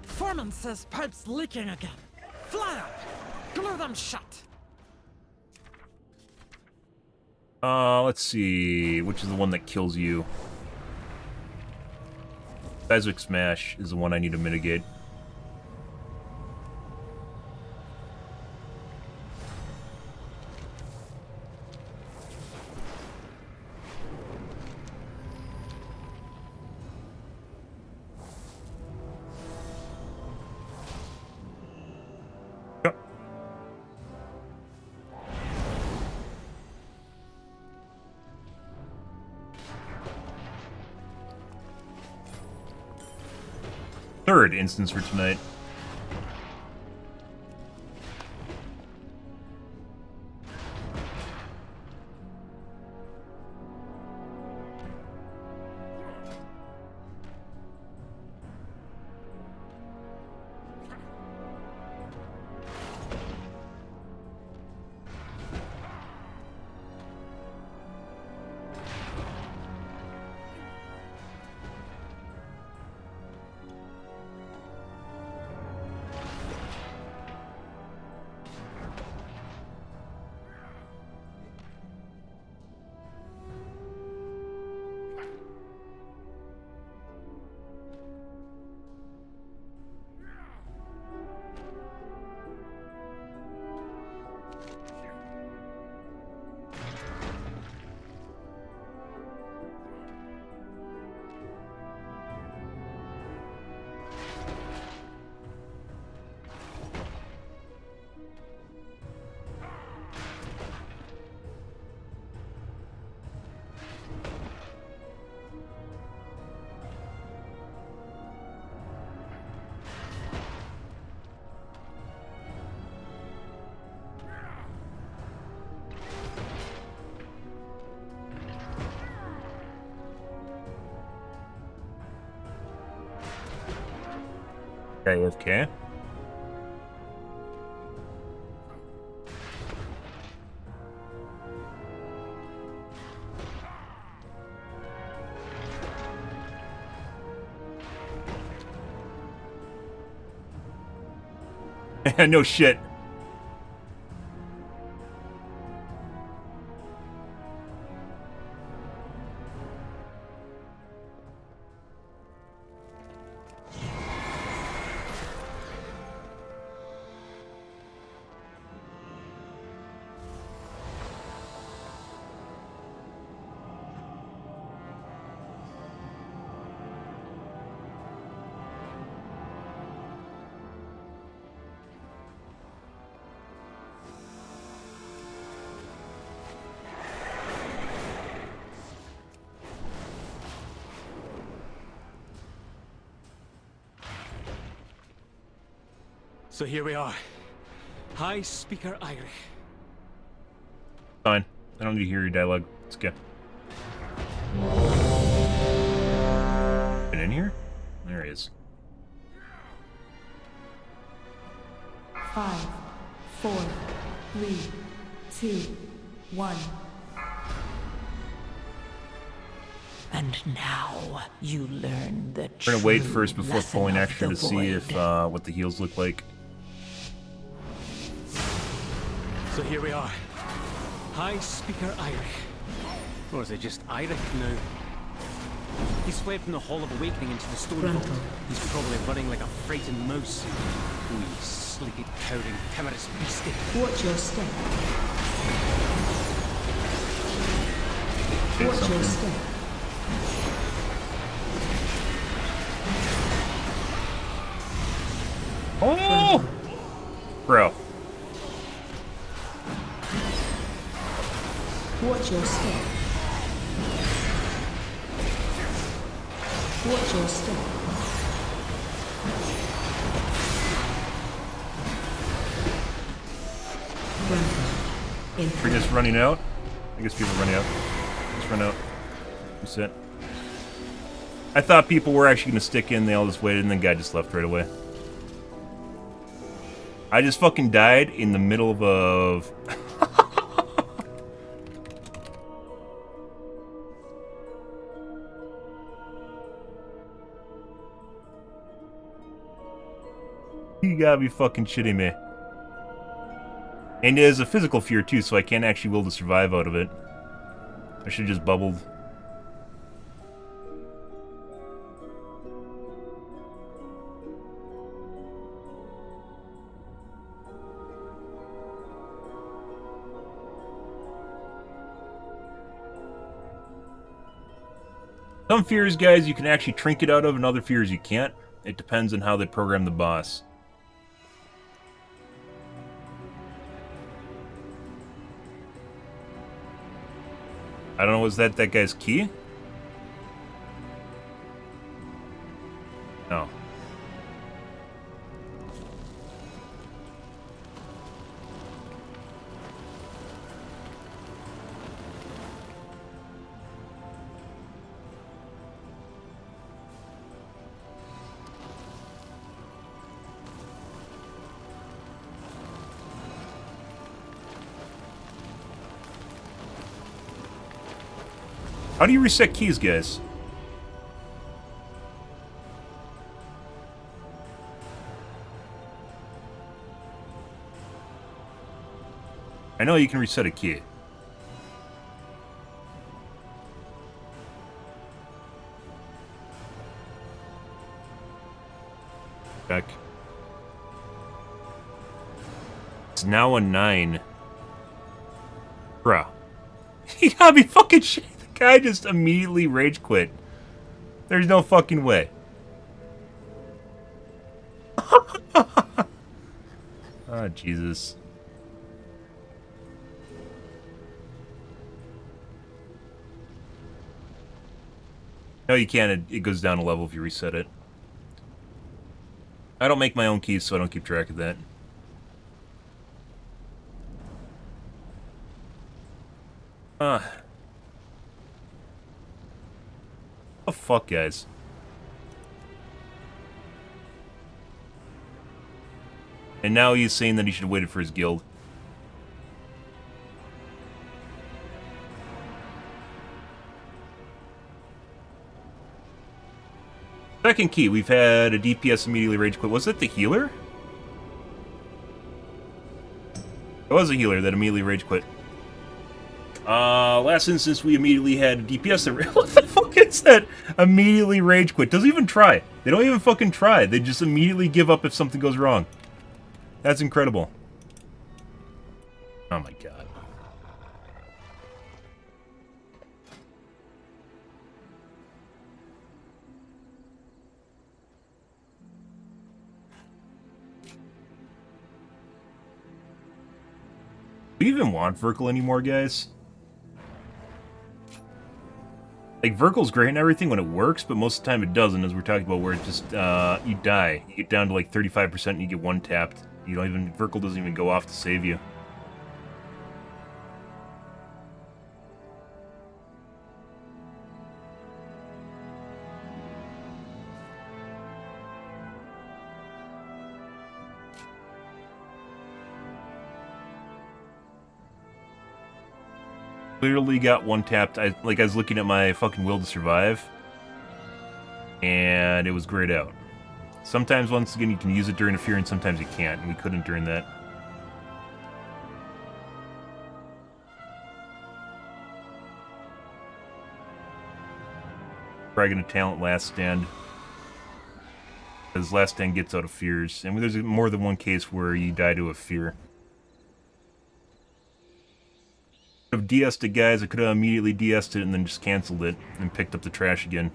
Foreman says pipe's leaking again. Fly up! Glue them shut! Let's see. Which is the one that kills you? Seismic Smash is the one I need to mitigate. Yep. Third instance for tonight. AFK. No shit. So here we are. High Speaker Irish. Fine. I don't need to hear your dialogue. Let's go. Been in here? There he is. 5, 4, 3, 2, 1. And now you learn the We're gonna wait first true before lesson pulling of action the to see if void. what the heals look like. So here we are. High Speaker Irish. Or is it just Irish now? He's fled from the Hall of Awakening into the Stone Vault. Frontal. He's probably running like a frightened mouse. Wee, sleepy, cowering, timorous beastie. Watch your step. Did Watch your something. step. Oh! Bro. Watch your step. Watch your step. We're just running out? I guess people are running out. Just run out. Reset. I thought people were actually going to stick in, they all just waited, and then guy just left right away. I just fucking died in the middle of... You gotta be fucking shitting me. And it is a physical fear too, so I can't actually will to survive out of it. I should have just bubbled. Some fears, guys, you can actually trinket out of, and other fears you can't. It depends on how they program the boss. I don't know, was that guy's key? No. How do you reset keys, guys? I know you can reset a key. Check. It's now a 9. Bruh. You gotta be fucking shit. The guy just immediately rage quit. There's no fucking way. Oh, Jesus. No, you can't. It goes down a level if you reset it. I don't make my own keys, so I don't keep track of that. Oh, fuck, guys. And now he's saying that he should have waited for his guild. Second key, we've had a DPS immediately rage quit. Was it the healer? It was a healer that immediately rage quit. Last instance we immediately had a DPS that... What the fuck is that? Immediately rage quit. Doesn't even try. They don't even fucking try. They just immediately give up if something goes wrong. That's incredible. Oh my god. Do you even want Verkle anymore, guys? Like, Verkle's great and everything when it works, but most of the time it doesn't, as we're talking about, where it just, you die. You get down to like 35% and you get one tapped. You don't even, Verkle doesn't even go off to save you. Clearly got one tapped. I was looking at my fucking will to survive, and it was grayed out. Sometimes, once again, you can use it during a fear, and sometimes you can't, and we couldn't during that. Probably gonna talent last stand, because last stand gets out of fears, and there's more than one case where you die to a fear. Have DS'd it, guys. I could have immediately DS'd it and then just canceled it and picked up the trash again.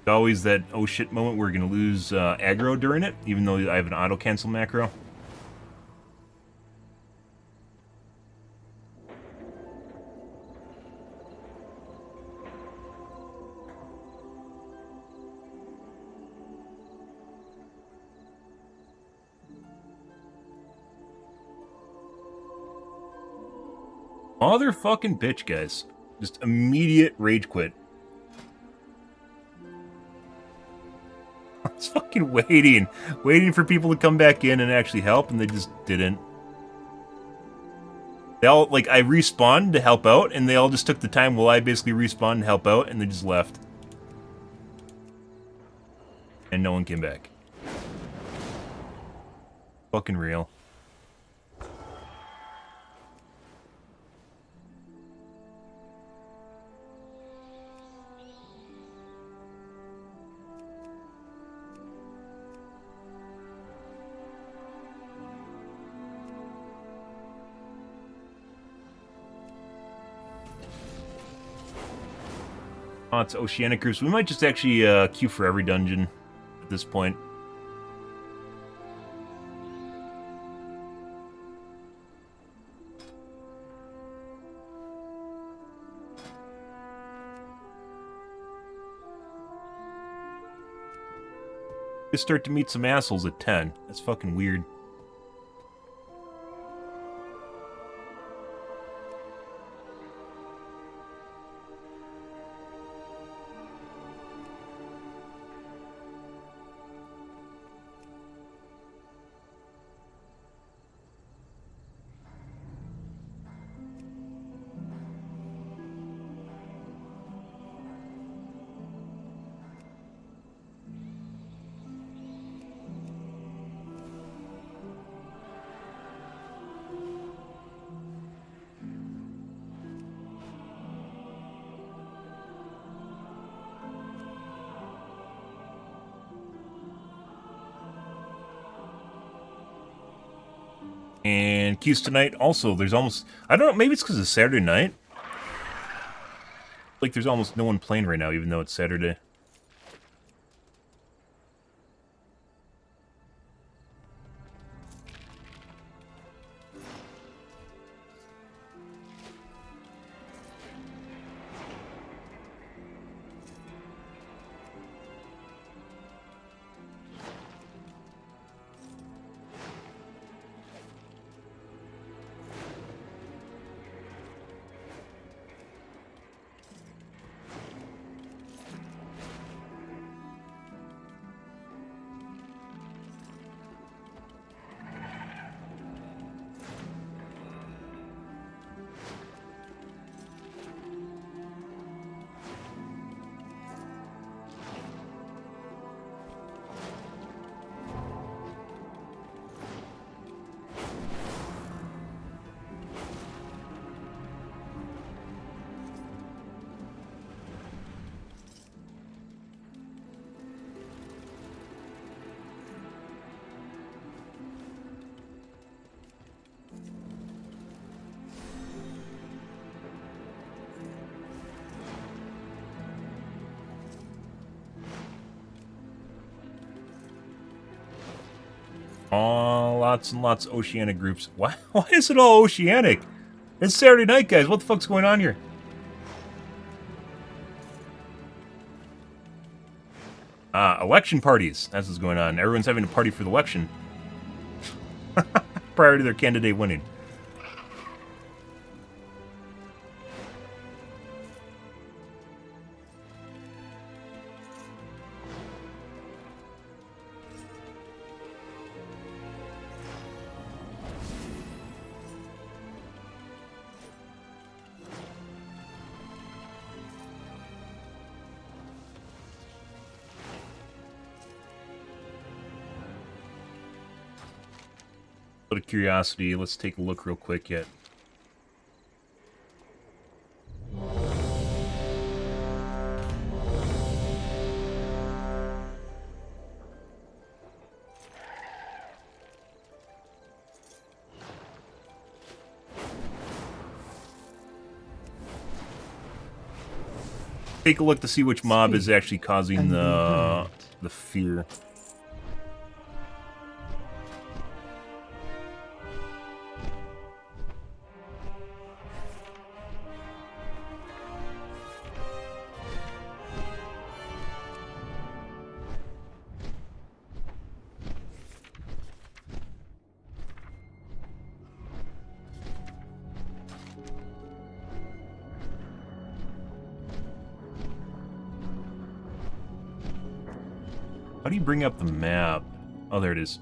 Always that oh shit moment where we're gonna lose aggro during it, even though I have an auto cancel macro. Motherfucking bitch, guys. Just immediate rage quit. I was fucking waiting for people to come back in and actually help, and they just didn't. They all, like, I respawned to help out, and they all just took the time while I basically respawned and help out, and they just left. And no one came back. Fucking real. Oh, it's Oceanic groups. We might just actually queue for every dungeon at this point. You start to meet some assholes at 10. That's fucking weird. And queues tonight also, there's almost, I don't know, maybe it's because it's Saturday night. Like there's almost no one playing right now, even though it's Saturday. Oh, lots and lots of Oceanic groups. Why is it all Oceanic? It's Saturday night, guys. What the fuck's going on here? Election parties. That's what's going on. Everyone's having a party for the election. Prior to their candidate winning. Out of curiosity, let's take a look real quick yet. take a look to see which mob is actually causing And the behind. fear. How do you bring up the map? Oh, there it is.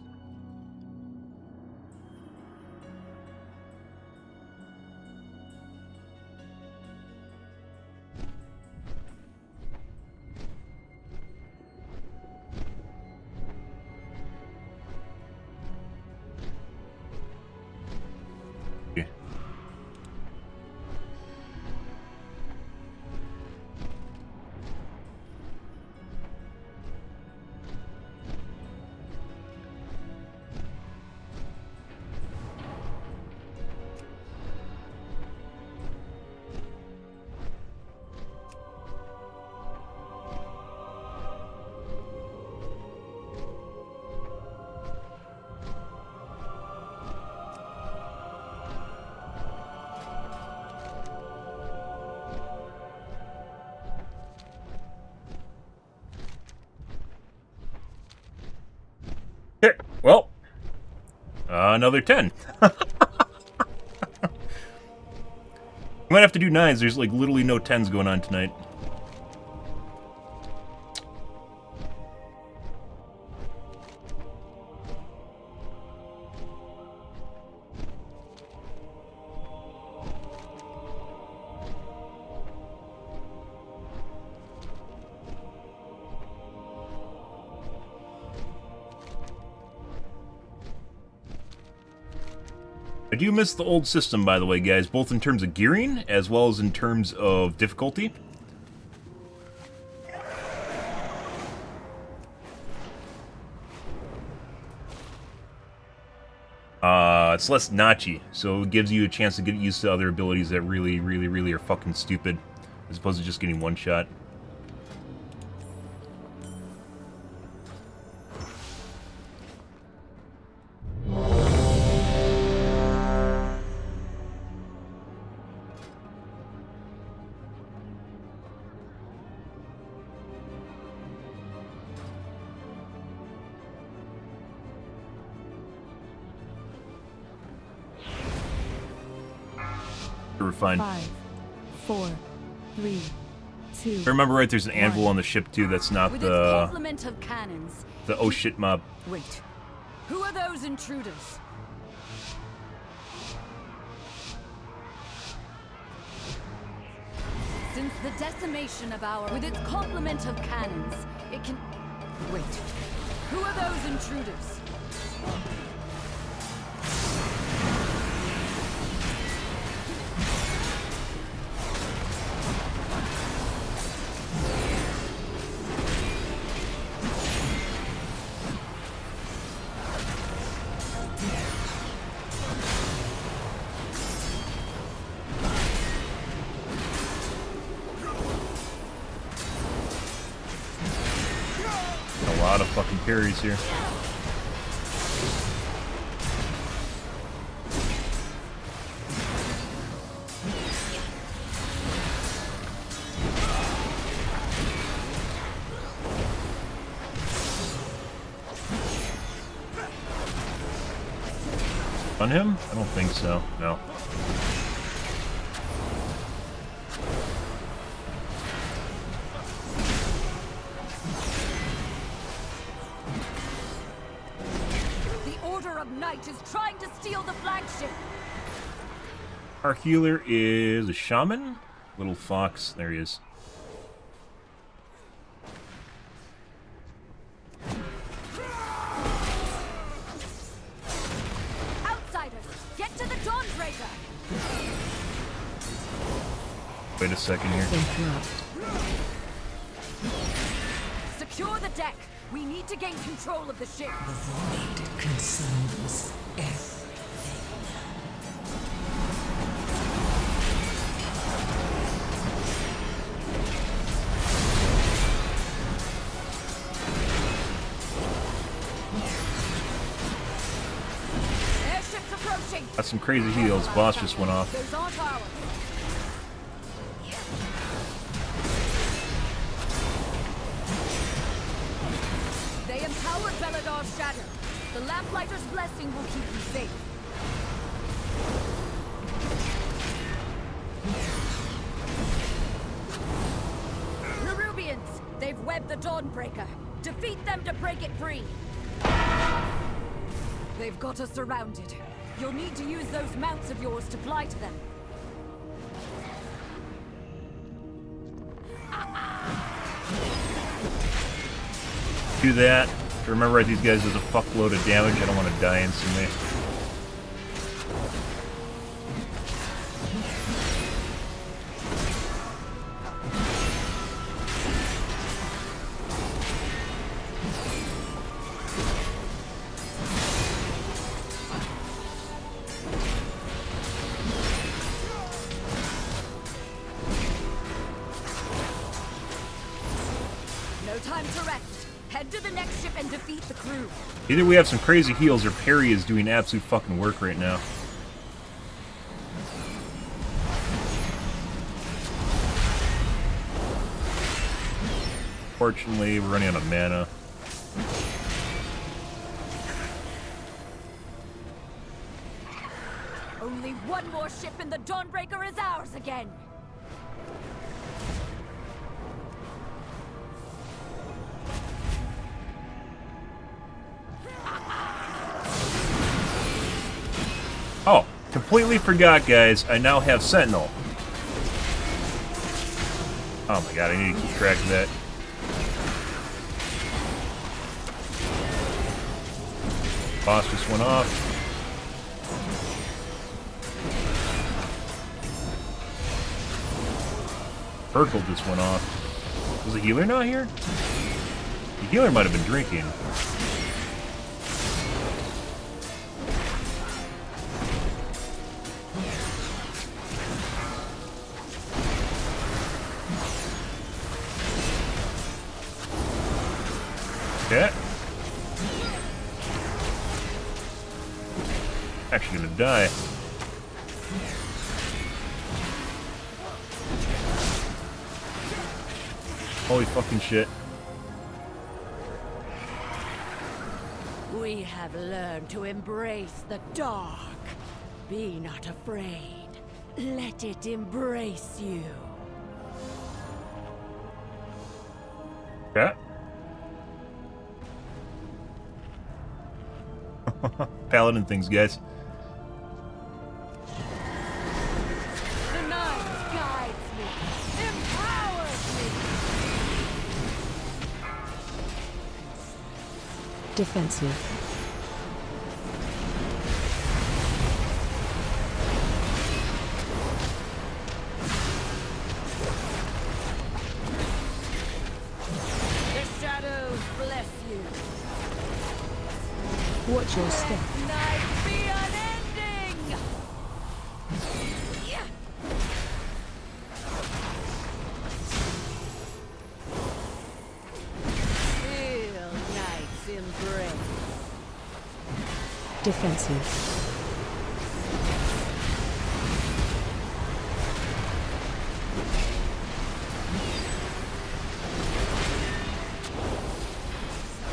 Okay. Okay, well, another 10. You might have to do 9s. There's like literally no 10s going on tonight. I do miss the old system, by the way, guys, both in terms of gearing as well as in terms of difficulty. It's less notchy, so it gives you a chance to get used to other abilities that really, really, really are fucking stupid, as opposed to just getting one shot. We're fine. 5, 4, 3, 2. If I remember right, there's an anvil on the ship too. That's not With its the complement of cannons. oh shit mob. Wait. Who are those intruders? Since the decimation of our... With its complement of cannons, it can... Wait. Who are those intruders? A lot of fucking parries here. On him? I don't think so. No. The Order of Night is trying to steal the flagship. Our healer is a shaman. Little fox. There he is. Outsiders, get to the Dawnbreaker. Wait a second here. Interrupt. Secure the deck. We need to gain control of the ship. The void consumes everything. Got some crazy heals. Boss just went off. Those aren't ours. They empowered Beladar's shadow. The Lamplighter's blessing will keep you safe. Nerubians! They've webbed the Dawnbreaker. Defeat them to break it free. They've got us surrounded. You'll need to use those mounts of yours to fly to them. Do that. Remember, these guys does a fuckload of damage. I don't want to die instantly. No time to rest. Head to the next ship and defeat the crew. Either we have some crazy heals or Perry is doing absolute fucking work right now. Fortunately, we're running out of mana. Only one more ship and the Dawnbreaker is ours again. Oh, completely forgot, guys. I now have Sentinel. Oh my god, I need to keep track of that. Boss just went off. Urkel just went off. Was the healer not here? The healer might have been drinking. Okay. Actually gonna die. Holy fucking shit. We have learned to embrace the dark. Be not afraid. Let it embrace you. Yeah. Paladin things, guys. The night guides me, empowers me. Defensive. The shadows bless you. Watch your step. Night be unending. Feel night's embrace. Defensive.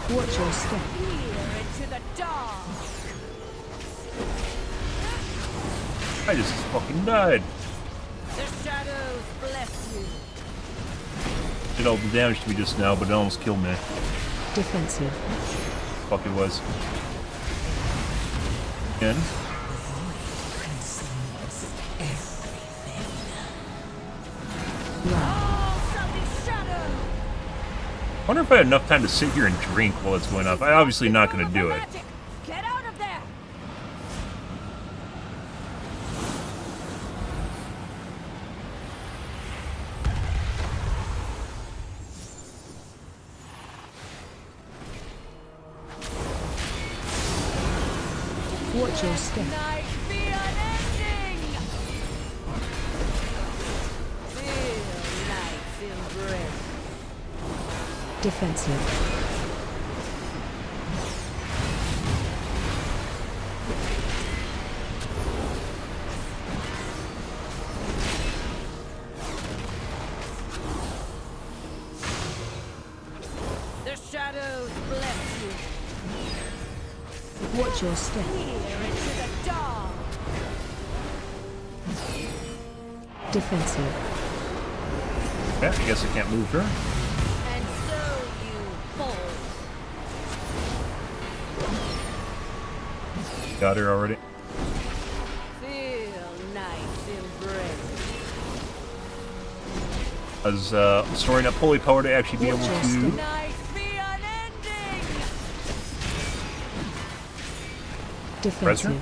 Watch your step. Peer into the dark. I just fucking died. The shadows bless you. Did all the damage to me just now, but it almost killed me. Defensive. Fuck it was. Again. Oh, Sully shadow. I wonder if I had enough time to sit here and drink while it's going up. I'm obviously not going to do it. Magic. Get out of there. Watch your step. Night be unending. Feel night's embrace. Defensive. shadows bless you. Watch your step. Here into the dark. Defensive. Okay, I guess I can't move her. And so you fall. Got her already. Feel nice embrace. I was storing up holy power to actually be able Watch your to. step. Night be unending. Defensive.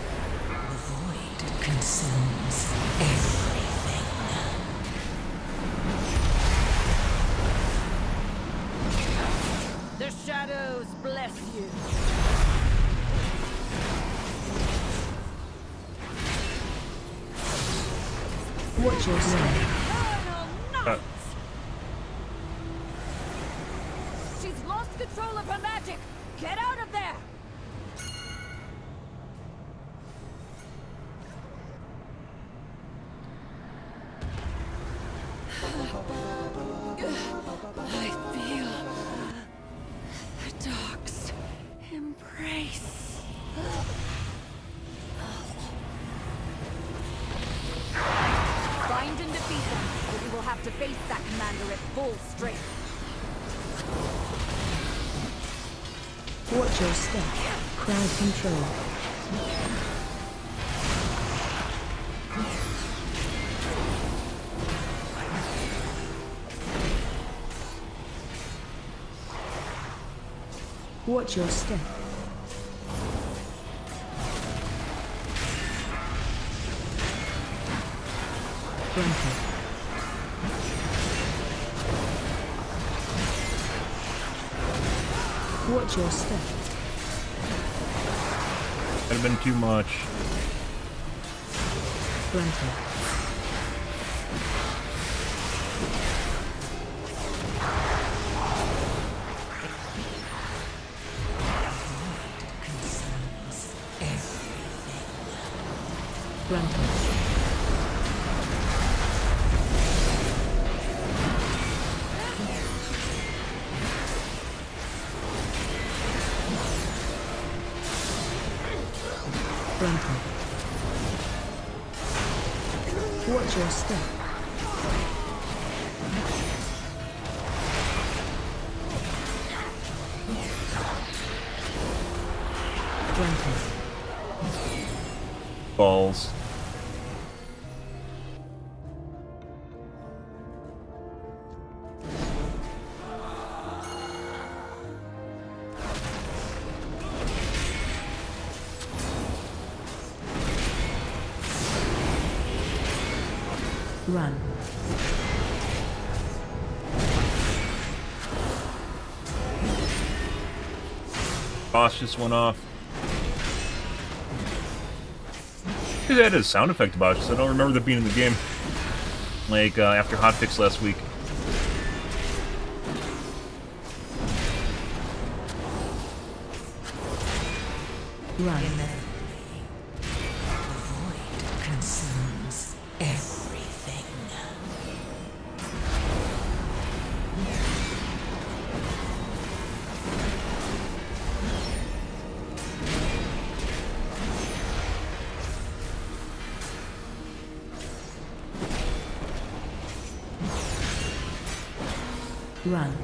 The shadows bless you. Watch your step. Eternal night. She's lost control of her magic! Get out of there! I feel the dark's embrace. Find and defeat them, or we will have to face that commander at full strength. Watch your step. Crowd control. Watch your step. Granted. Watch your step. Might have been too much. Granted. Granted. Granted. Watch your step. Granted. Balls. Run. Boss just went off. Because it had a sound effect about it, so I don't remember that being in the game. Like, after hotfix last week. Run. Consumes everything. Run.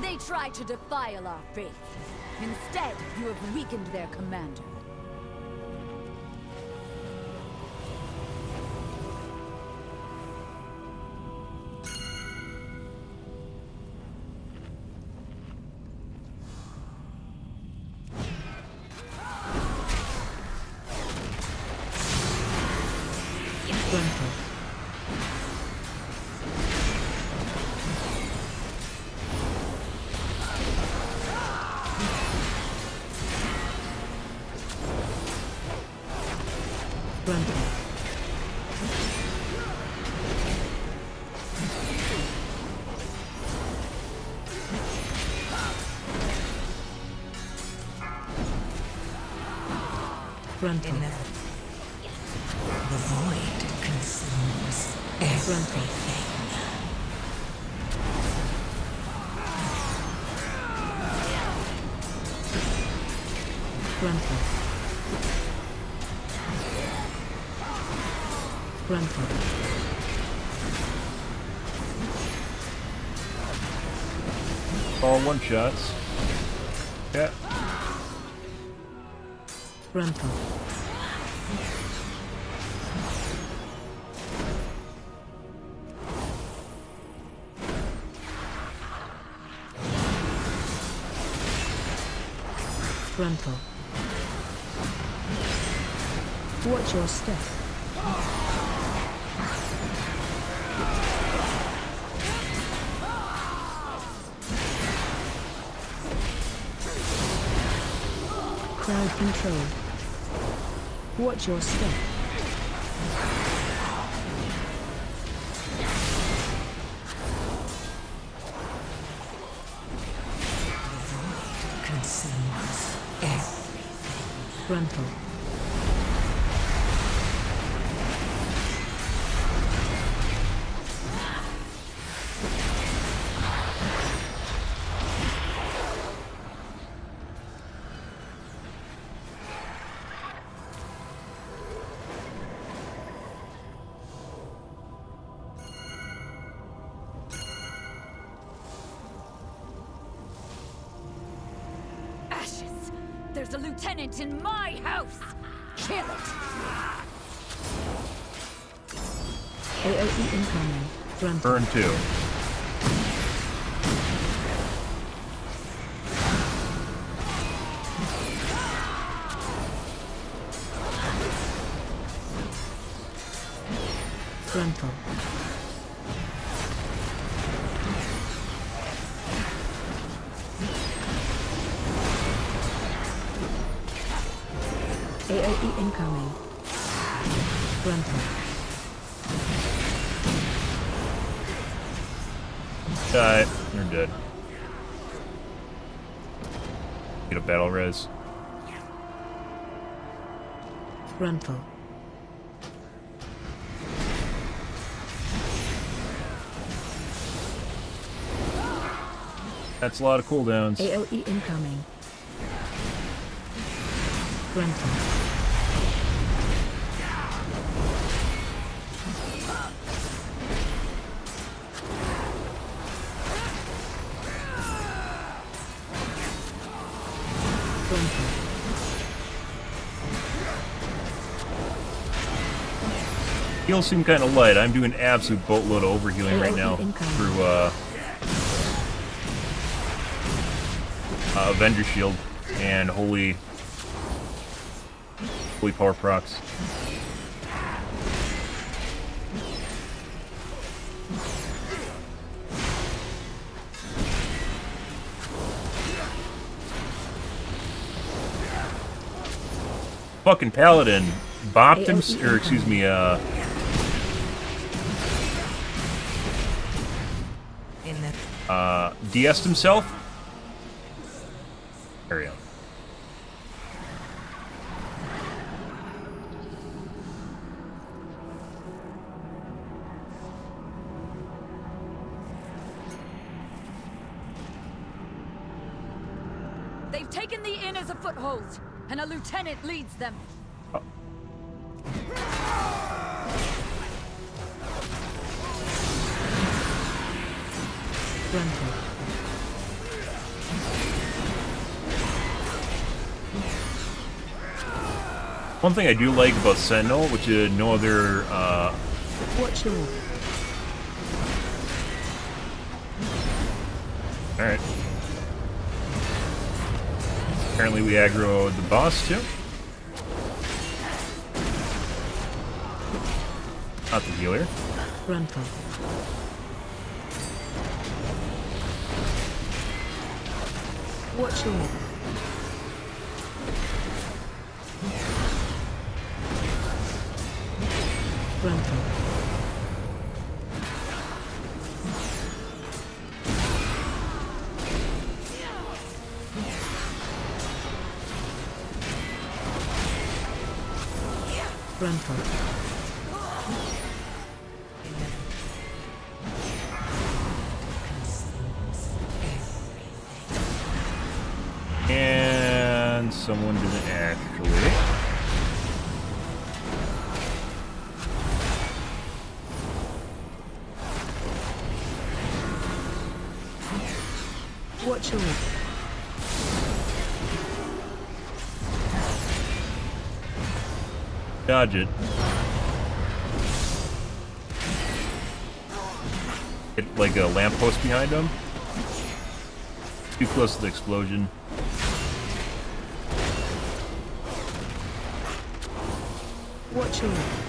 They try to defile our faith. Instead, you have weakened their commander. Granted. Granted. Frontal. The void consumes everything. Frontal. Frontal. All one shots. Yeah. Frontal. Frontal. Watch your step. Crowd control. Watch your step. Consumes everything. Frontal. Ashes! There's a lieutenant in my house! Kill it! AOE incoming. Frontal. Burn 2. Frontal. AOE incoming. Frontal. Die. You're dead. Get a battle res. Frontal. That's a lot of cooldowns. AOE incoming. Frontal. Frontal. Heals seem kind of light. I'm doing an absolute boatload of overhealing right now incoming. through Avenger Shield and Holy Power Procs. Fucking Paladin bopped him, or excuse me, de-essed himself. There we go. They've taken the inn as a foothold, and a lieutenant leads them. Frontal. One thing I do like about Sentinel, which no other Watch your. Alright. Apparently we aggroed the boss too. Not the healer. Frontal. Watch your. Frontal. Grandpa. And someone didn't actually. Watch your left. Dodge it. Hit like a lamppost behind him. Too close to the explosion. Watch your left.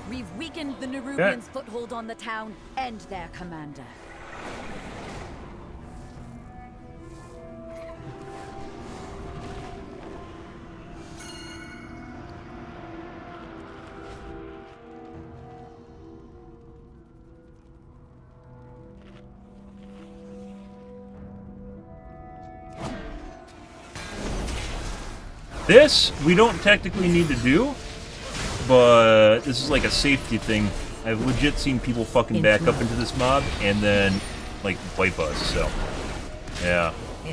We've weakened the Nerubians' foothold on the town and their commander. This, we don't technically need to do, but this is like a safety thing. I've legit seen people fucking back up into this mob and then, like, wipe us, so. Yeah. We're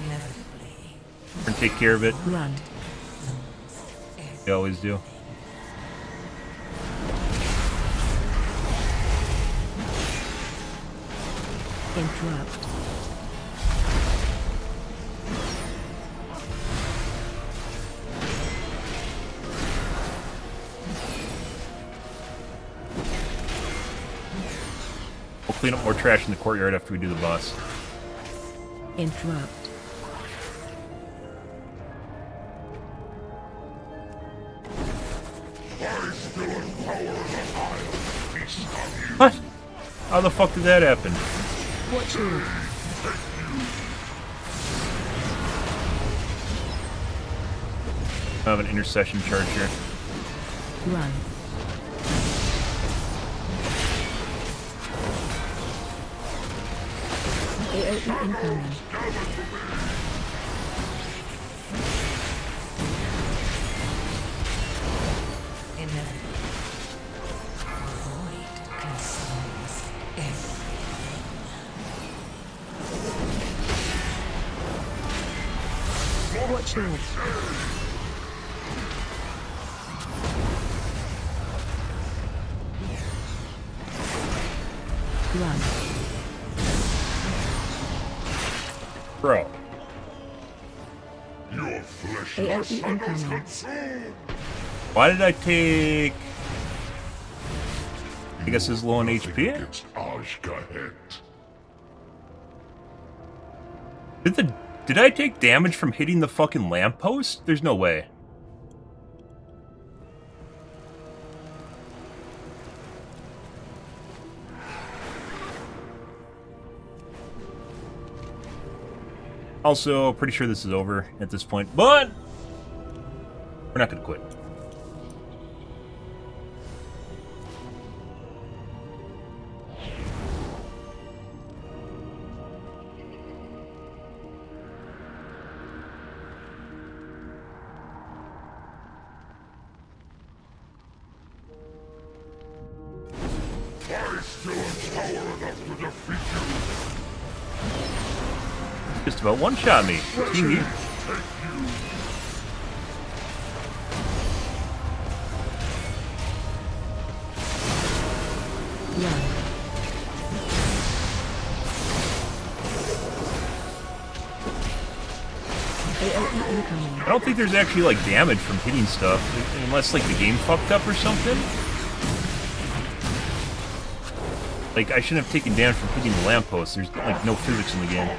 gonna take care of it. Run. We always do. Interrupt. We'll clean up more trash in the courtyard after we do the boss. Interrupt. What? How the fuck did that happen? Watch your left. I have an intercession charge here. Run. AOE incoming. Watch your left. Run. Bro. Your flesh AOE incoming. Why did I take... I guess it's low on HP? Did I take damage from hitting the fucking lamppost? There's no way. Also, pretty sure this is over at this point, but we're not gonna quit. Just about one-shot me. Team. AOE incoming. I don't think there's actually like damage from hitting stuff, unless like the game fucked up or something. Like I shouldn't have taken damage from hitting the lamppost. There's like no physics in the game.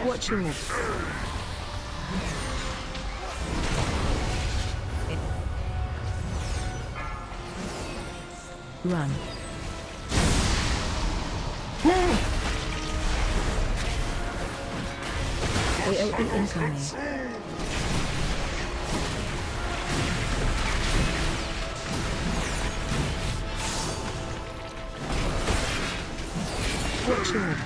Watch your left. Run. AOE incoming. Watch your left.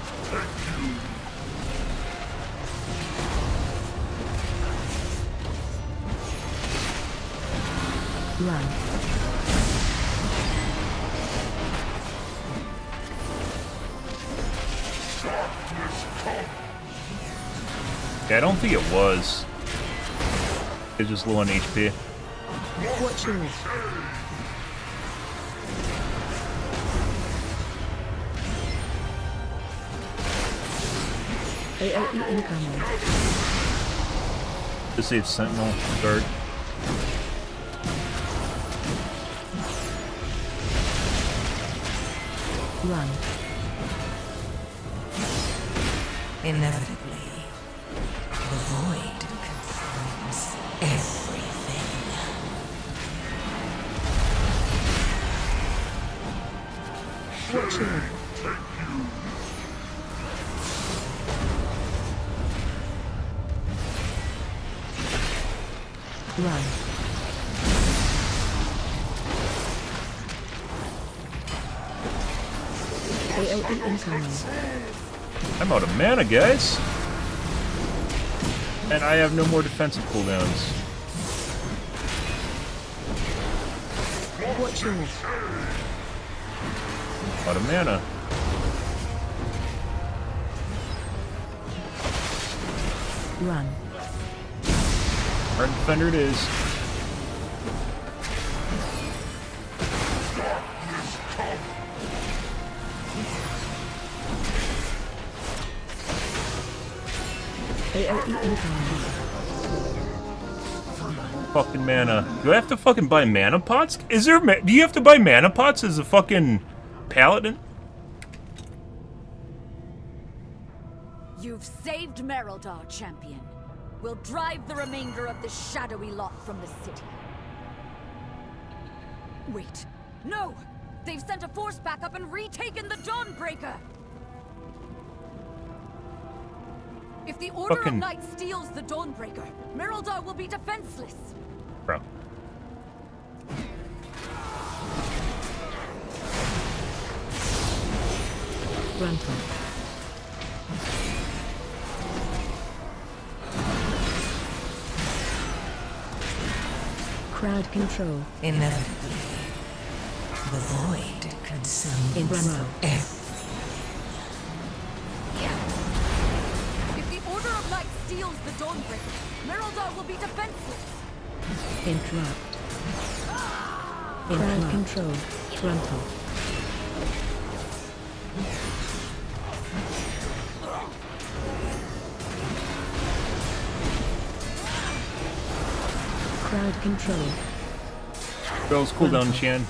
Run. Yeah, I don't think it was. It's just low on HP. Watch your lip. AOE incoming. This saves Sentinel Guard. Run. Inevitably, the void consumes everything. Watch your lip. Run. AOE incoming. I'm out of mana, guys. And I have no more defensive cooldowns. Watch your lip. Out of mana. Run. Hard defender it is. AOE incoming. Fucking mana. Do I have to fucking buy mana pots? Is there? Do you have to buy mana pots as a fucking paladin? You've saved Merildar, champion. We'll drive the remainder of this shadowy lot from the city. Wait. No! They've sent a force backup and retaken the Dawnbreaker! If the Order of Knights steals the Dawnbreaker, Merildar will be defenseless. Bro. Run from. Crowd control. Inevitably, the void consumes everything. If the Order of Knights steals the Dawnbreaker, Merildar will be defenseless. Interrupt. Crowd control. Frontal. Crowd control. Girls, cool down, Chan.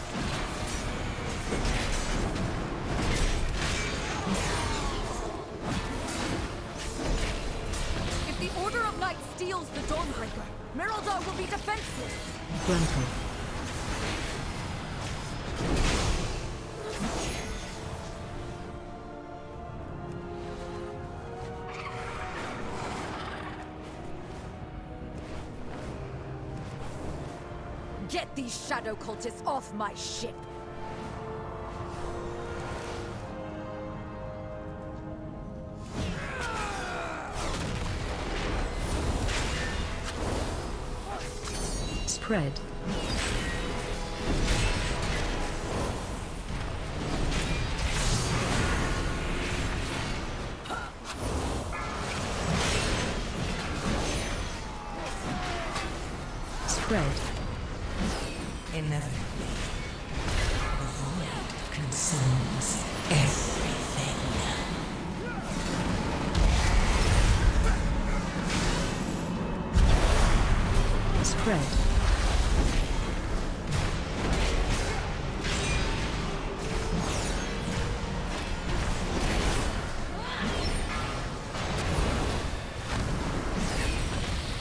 If the Order of Knights steals the Dawnbreaker, Merildar will be defenseless. Frontal. Get these shadow cultists off my ship! Spread. Spread. Inevitably, the void consumes everything. Spread.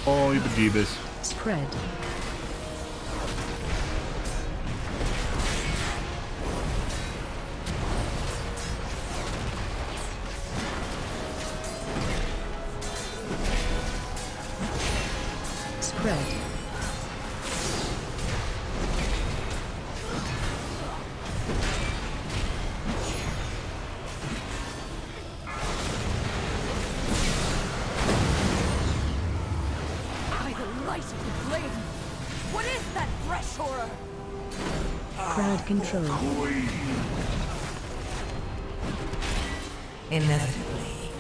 Holy bejeebus. Spread. Spread. By the light of the flame! What is that fresh horror? Crowd control. Inevitably,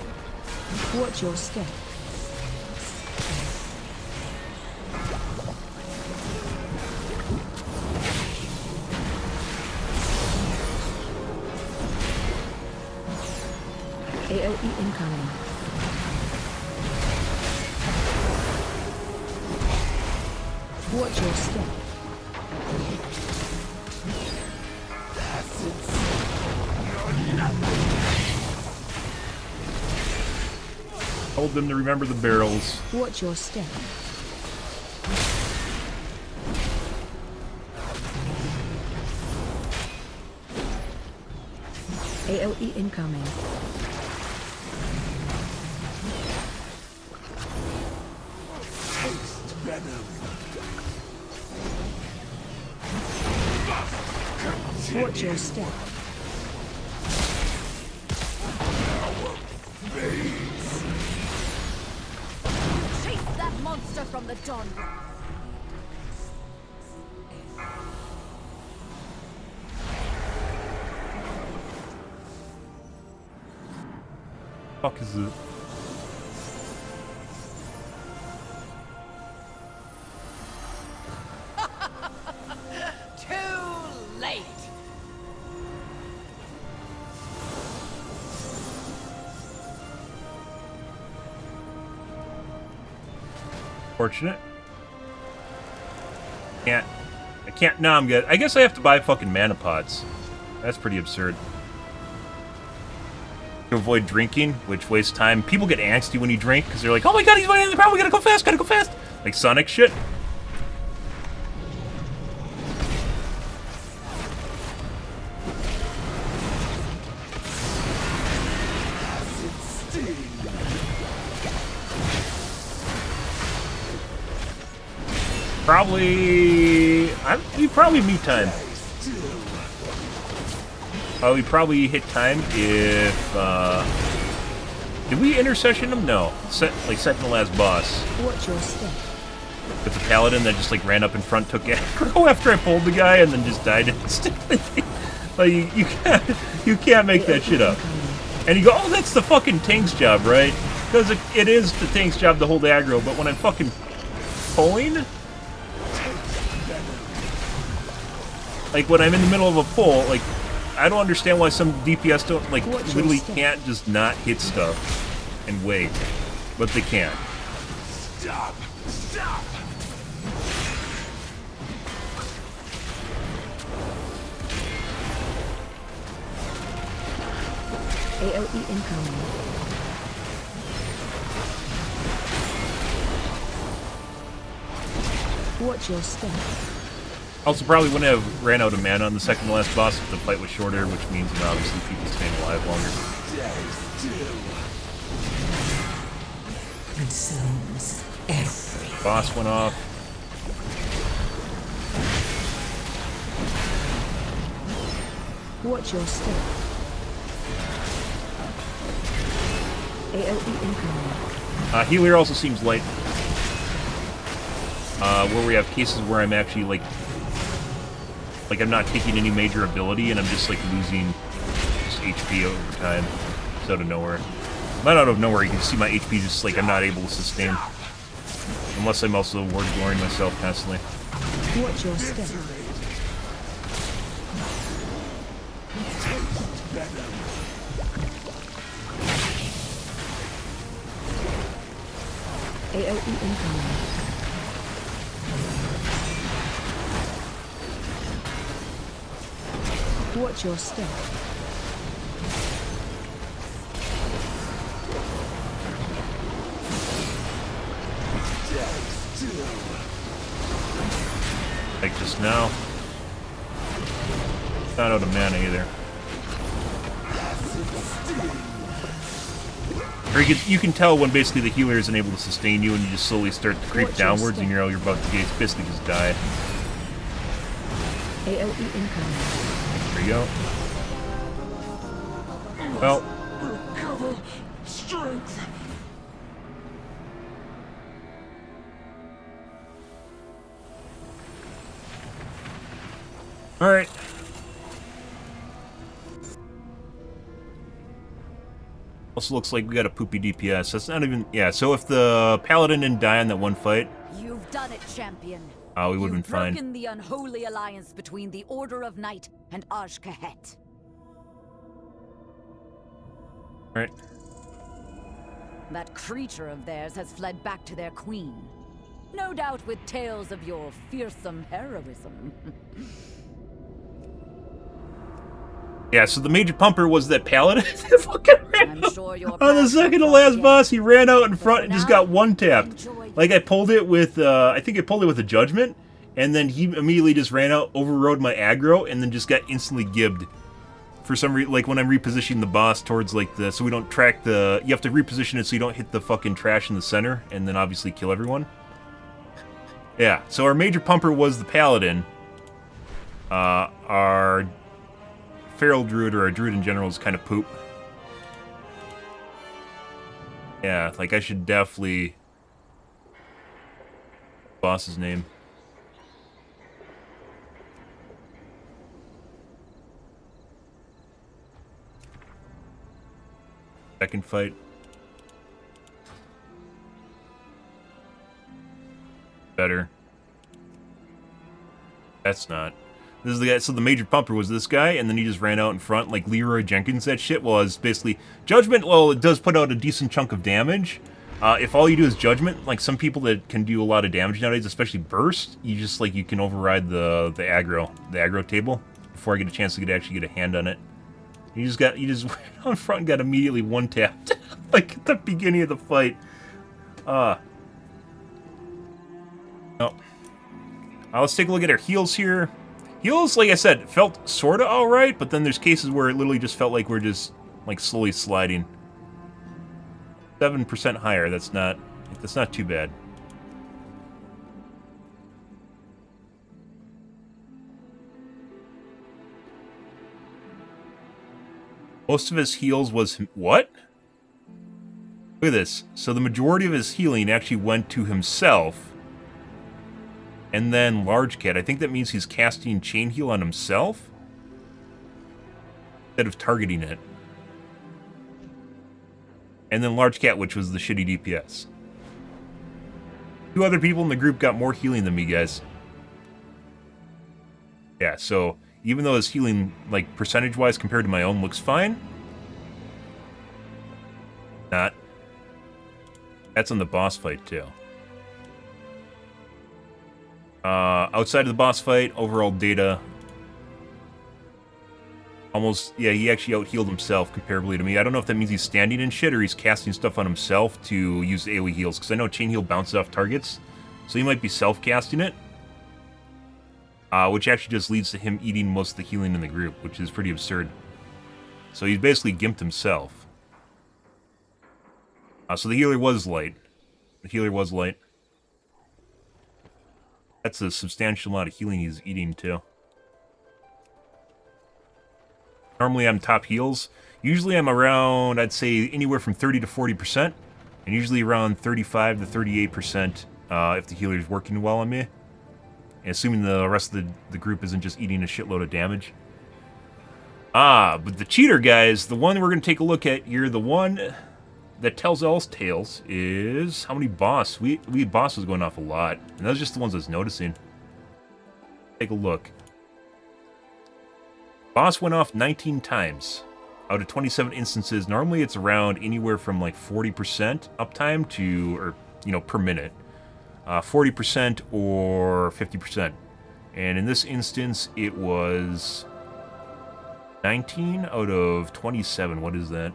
Watch your step. AOE incoming. Watch your step. Told them to remember the barrels. Watch your step. AOE incoming. Watch your step. Chase that monster from the dawn. Fuck is it? Too late. Fortunate. I can't. No, I'm good. I guess I have to buy fucking mana pots. That's pretty absurd. To avoid drinking, which wastes time. People get angsty when you drink because they're like, "Oh my god, he's running in the power. We gotta go fast. Gotta go fast." Like Sonic shit. We probably meet time. We probably hit time if, did we intercession him? No. Second to last boss. Watch your step. With the paladin that just, like, ran up in front, took aggro after I pulled the guy, and then just died instantly. Like, you can't make that shit up. And you go, oh, that's the fucking tank's job, right? Because it is the tank's job to hold aggro, but when I'm fucking pulling... Like, when I'm in the middle of a pull, like, I don't understand why some DPS don't, like, literally can't just not hit stuff and wait. But they can. Stop! Stop! AOE incoming. Watch your step. Also, probably wouldn't have ran out of mana on the second to last boss if the fight was shorter, which means, you know, obviously people staying alive longer. consumes everything. Boss went off. Watch your step. AOE incoming. Healer also seems light. Where we have cases where I'm actually, like I'm not taking any major ability, and I'm just, like, losing just HP over time. Just out of nowhere. Not out of nowhere, you can see my HP just, like, I'm not able to sustain. Unless I'm also word glorying myself constantly. Watch your step. AOE incoming. Watch your step. Like just now. Not out of mana either. Or you can tell when basically the healer isn't able to sustain you and you just slowly start to creep downwards and you're about to basically just die. AOE incoming. There you go. Well. Recover strength. Alright. Also looks like we got a poopy DPS. That's not even... Yeah, so if the Paladin didn't die in that one fight... You've done it, champion. We would have been You've fine. broken the unholy alliance between the Order of Night and Aj-Kahet. Alright. That creature of theirs has fled back to their queen. No doubt with tales of your fearsome heroism. Yeah, so the major pumper was that Paladin that fucking ran I'm out. sure you're On the proud second to of last your boss, he ran out in front for and just now, got one-tapped. enjoy Like, I pulled it with, I think I pulled it with a Judgment, and then he immediately just ran out, overrode my aggro, and then just got instantly gibbed. For some reason, like when I'm repositioning the boss towards like the, so we don't track the, you have to reposition it so you don't hit the fucking trash in the center, and then obviously kill everyone. Yeah, so our major pumper was the Paladin. Our Feral Druid, or our Druid in general, is kind of poop. Yeah, like I should definitely... Boss's name. Second fight. Better. That's not. This is the guy. So the major pumper was this guy, and then he just ran out in front like Leroy Jenkins. That shit was basically Judgment. Well, it does put out a decent chunk of damage. If all you do is Judgment, like some people that can do a lot of damage nowadays, especially burst, you just like you can override the aggro table before I get a chance to actually get a hand on it. You just went out in front and got immediately one-tapped like at the beginning of the fight. No. Let's take a look at our heals here. Heals, like I said, felt sorta alright, but then there's cases where it literally just felt like we're just like slowly sliding. 7% higher, that's not too bad. Most of his heals was... What? Look at this. So the majority of his healing actually went to himself. And then Large Cat. I think that means he's casting Chain Heal on himself instead of targeting it. And then Large Cat, which was the shitty DPS. 2 other people in the group got more healing than me, guys. Yeah, so even though his healing, like, percentage-wise compared to my own looks fine, not. That's on the boss fight, too. Outside of the boss fight, overall data, almost, yeah, he actually out-healed himself comparably to me. I don't know if that means he's standing in shit or he's casting stuff on himself to use AoE heals, because I know Chain Heal bounces off targets, so he might be self-casting it, which actually just leads to him eating most of the healing in the group, which is pretty absurd. So he's basically gimped himself. So the healer was light. The healer was light. That's a substantial amount of healing he's eating, too. Normally I'm top heals. Usually I'm around, I'd say, anywhere from 30 to 40%. And usually around 35 to 38% if the healer's working well on me. And assuming the rest of the group isn't just eating a shitload of damage. But the cheater, guys, the one we're going to take a look at here, the one that tells all tales is how many boss. We had bosses going off a lot. And those are just the ones I was noticing. Take a look. Boss went off 19 times out of 27 instances. Normally it's around anywhere from like 40% uptime to, or, you know, per minute. 40% or 50%. And in this instance, it was 19 out of 27. What is that?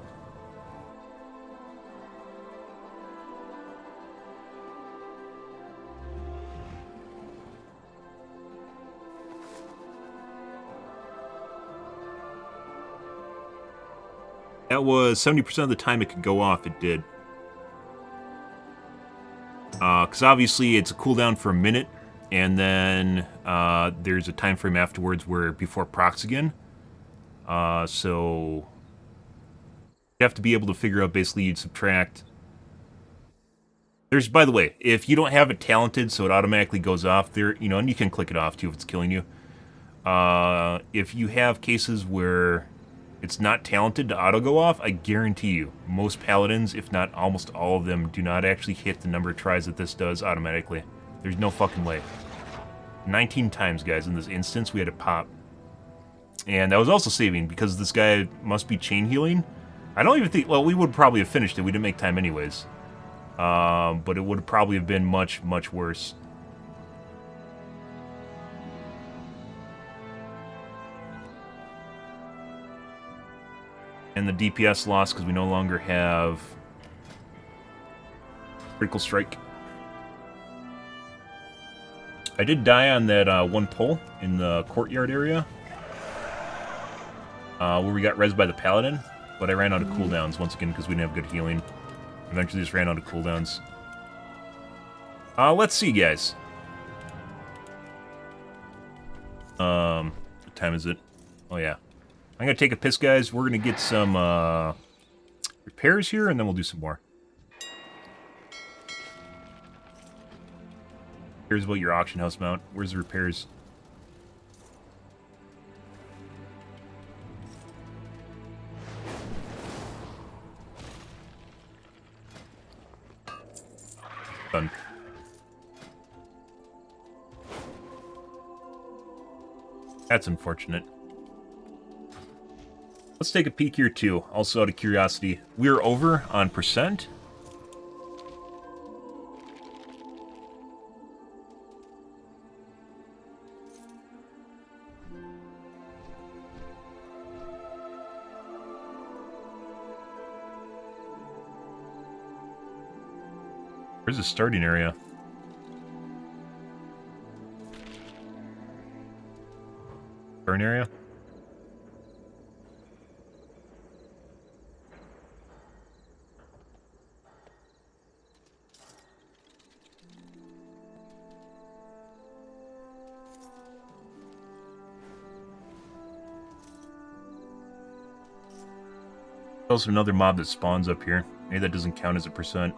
That was 70% of the time it could go off, it did. Because obviously it's a cooldown for a minute, and then there's a time frame afterwards where before procs again. So you have to be able to figure out, basically you'd subtract. There's, by the way, if you don't have it talented so it automatically goes off there, you know, and you can click it off too if it's killing you. If you have cases where it's not talented to auto go off, I guarantee you, most paladins, if not almost all of them, do not actually hit the number of tries that this does automatically. There's no fucking way. 19 times, guys, in this instance, we had to pop. And that was also saving, because this guy must be chain healing. I don't even think... Well, we would probably have finished it. We didn't make time anyways. But it would probably have been much, much worse. And the DPS loss, because we no longer have... Critical Strike. I did die on that one pole in the courtyard area. Where we got rezzed by the paladin. But I ran out of cooldowns once again because we didn't have good healing. Eventually just ran out of cooldowns. Let's see, guys. What time is it? Oh, yeah. I'm going to take a piss, guys. We're going to get some repairs here, and then we'll do some more. Here's about your auction house mount. Where's the repairs? Done. That's unfortunate. Let's take a peek here, too. Also, out of curiosity, we're over on percent. Where's the starting area? Starting area? There's also another mob that spawns up here. Maybe that doesn't count as a percent.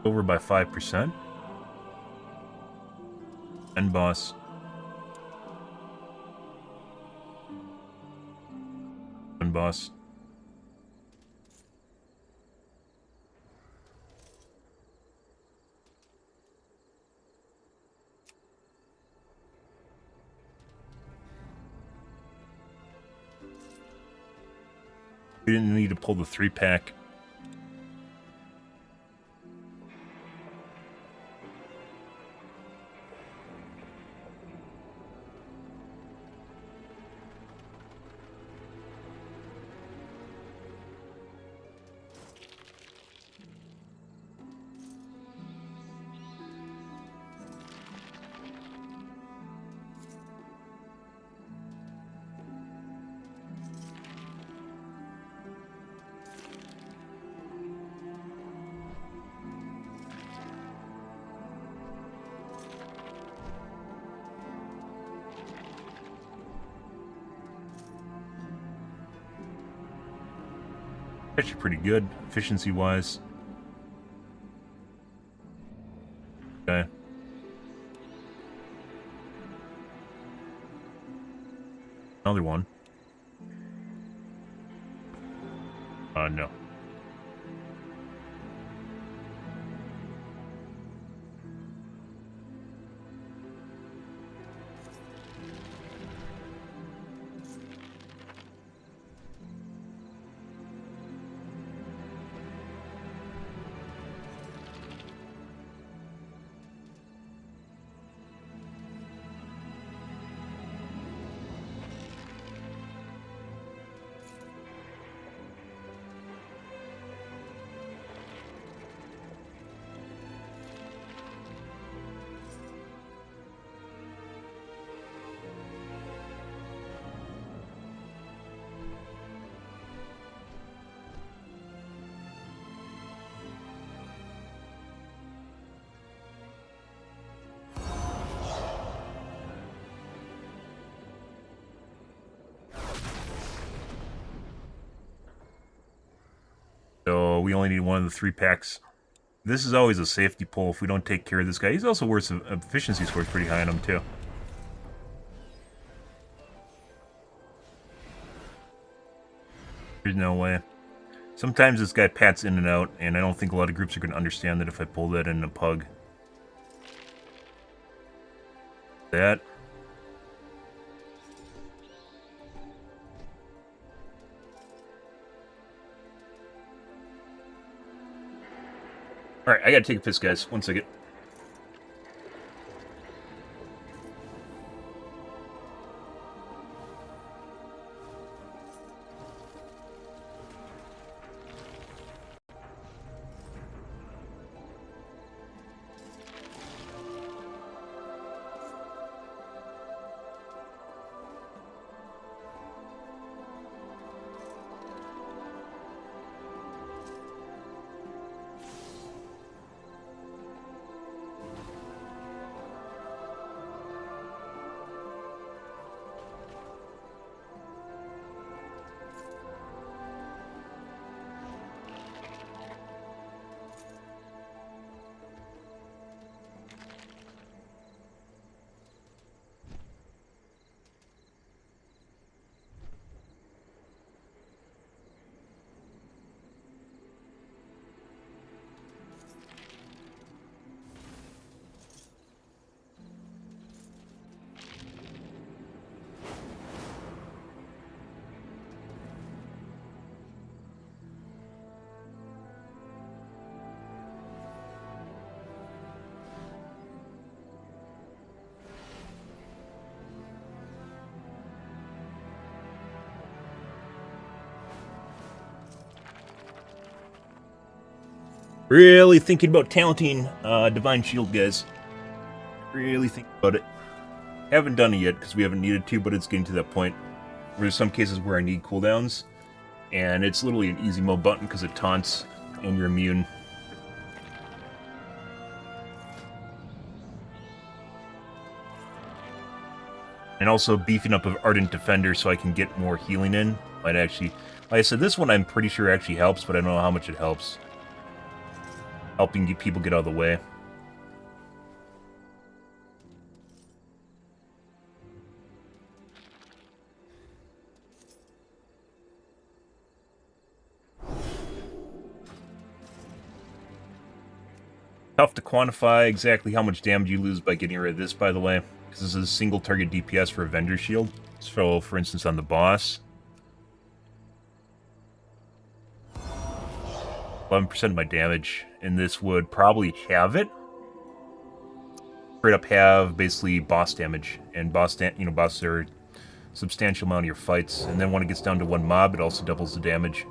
Over by 5%. End boss. End boss. We didn't need to pull the 3-pack. Actually pretty good, efficiency-wise. Okay. Another one. No. So we only need one of the 3 packs. This is always a safety pull if we don't take care of this guy. He's also worth some efficiency scores pretty high on him too. There's no way. Sometimes this guy pats in and out, and I don't think a lot of groups are going to understand that if I pull that in a pug. That. Alright, I gotta take a piss, guys. 1 second. Really thinking about talenting Divine Shield, guys. Really thinking about it. Haven't done it yet because we haven't needed to, but it's getting to that point where there's some cases where I need cooldowns, and it's literally an easy mode button because it taunts and you're immune. And also beefing up of Ardent Defender so I can get more healing in. Might actually, like I said, this one I'm pretty sure actually helps, but I don't know how much it helps. Helping people get out of the way. Tough to quantify exactly how much damage you lose by getting rid of this, by the way, because this is a single target DPS for a vendor shield. So, for instance, on the boss, 11% of my damage, and this would probably have it. Straight up have basically boss damage, and bosses are a substantial amount of your fights, and then when it gets down to 1 mob, it also doubles the damage.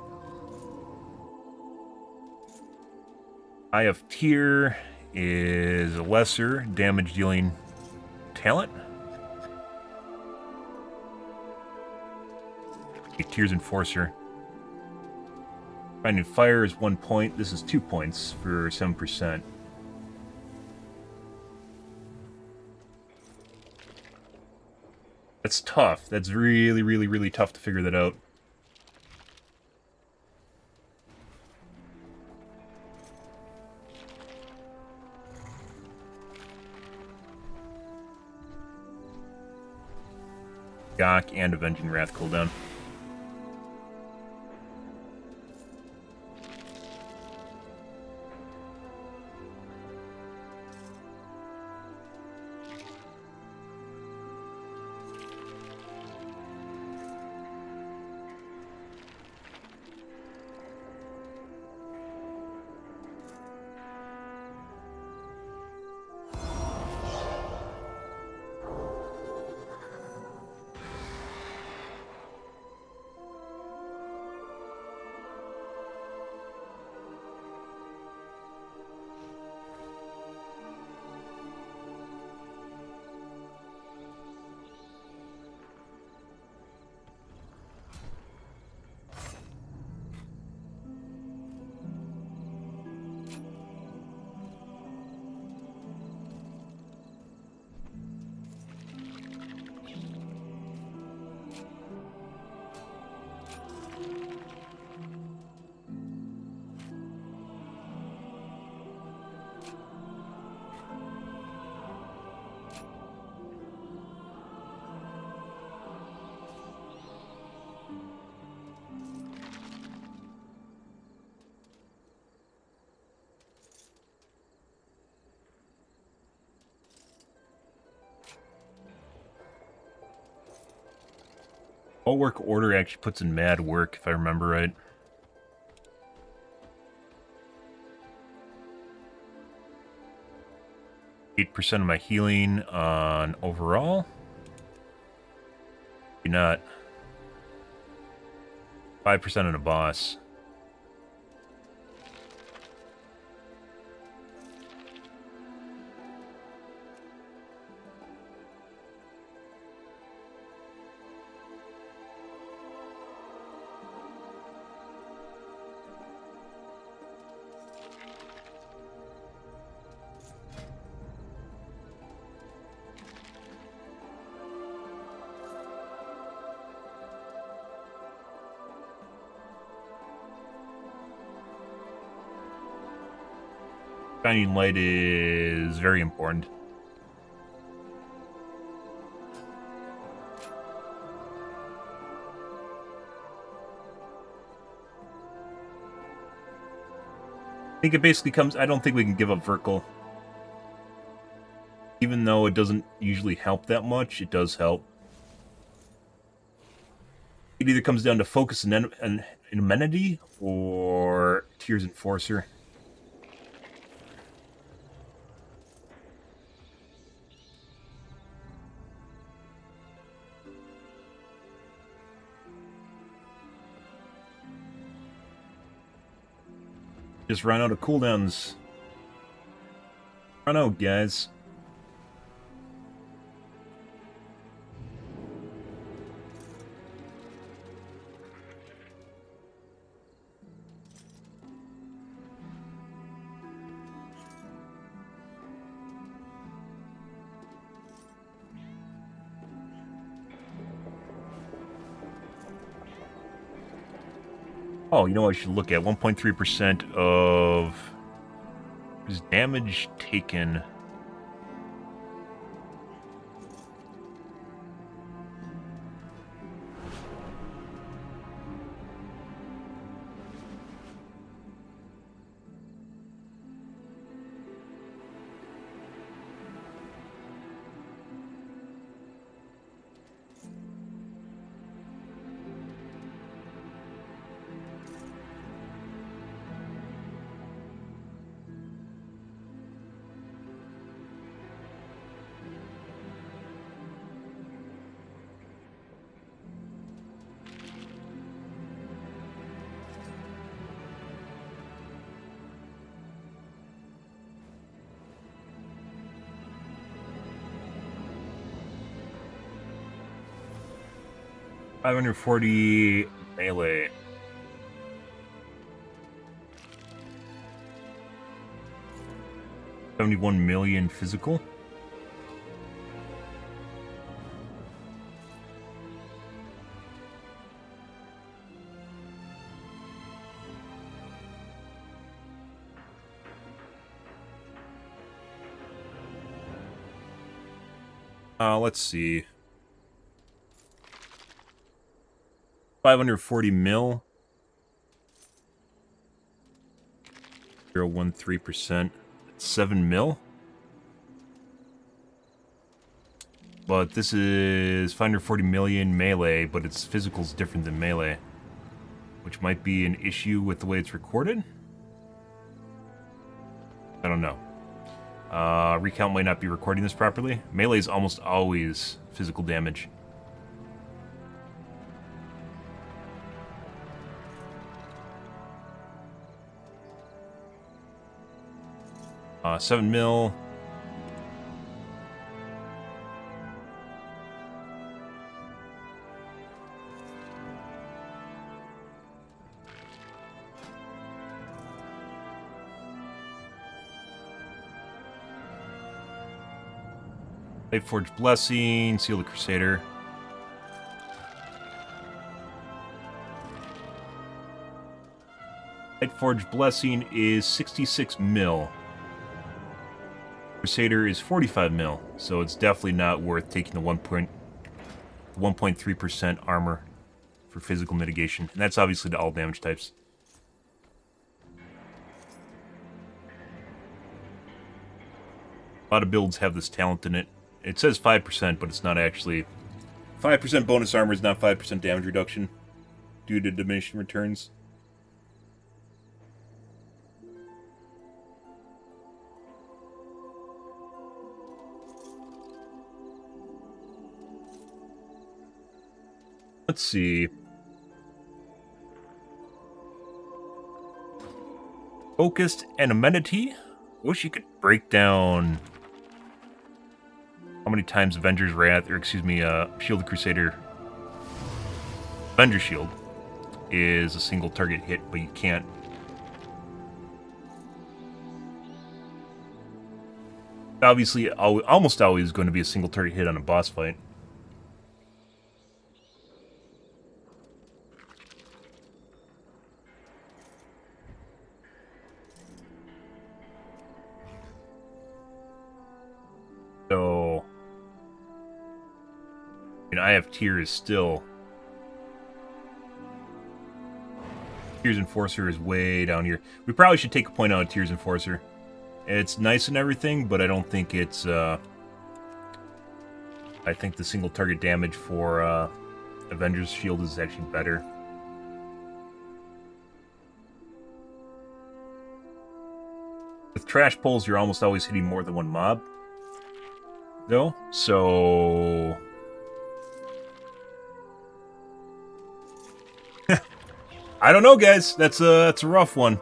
Eye of Tear is a lesser damage dealing talent. Tear's Enforcer. Finding Fire is 1 point. This is 2 points for 7%. That's tough. That's really, really, really tough to figure that out. Gok and Avenging Wrath cooldown. Bulwark Order actually puts in mad work, if I remember right. %8 of my healing on overall. Maybe not. 5% on a boss. Shining light is very important. I think it basically comes... I don't think we can give up vertical. Even though it doesn't usually help that much, it does help. It either comes down to focus and amenity or Tears Enforcer. Just run out of cooldowns. Run out, guys. Oh, you know what I should look at? 1.3% of his damage taken. $540 melee. $71 million physical. Let's see. 540 mil. 0.13%. 7 mil. But this is 540 million melee, but its physical's different than melee, which might be an issue with the way it's recorded. I don't know. Recount might not be recording this properly. Melee is almost always physical damage. Uh, 7 mil. Lightforged Blessing, Seal the Crusader. Lightforged Blessing is 66 mil. Crusader is 45 mil, so it's definitely not worth taking the 1.3% armor for physical mitigation. And that's obviously to all damage types. A lot of builds have this talent in it. It says 5%, but it's not actually 5% bonus armor is not 5% damage reduction due to diminishing returns. Let's see. Focused and amenity. Wish you could break down how many times Avengers Wrath, or excuse me, Shield Crusader, Avenger Shield is a single target hit, but you can't. Obviously, almost always going to be a single target hit on a boss fight. So, I have Tears still. Tears Enforcer is way down here. We probably should take a point out of Tears Enforcer. It's nice and everything, but I don't think it's, I think the single target damage for, Avengers Shield is actually better. With Trash Pulls, you're almost always hitting more than one mob. No, so I don't know, guys. That's a rough one.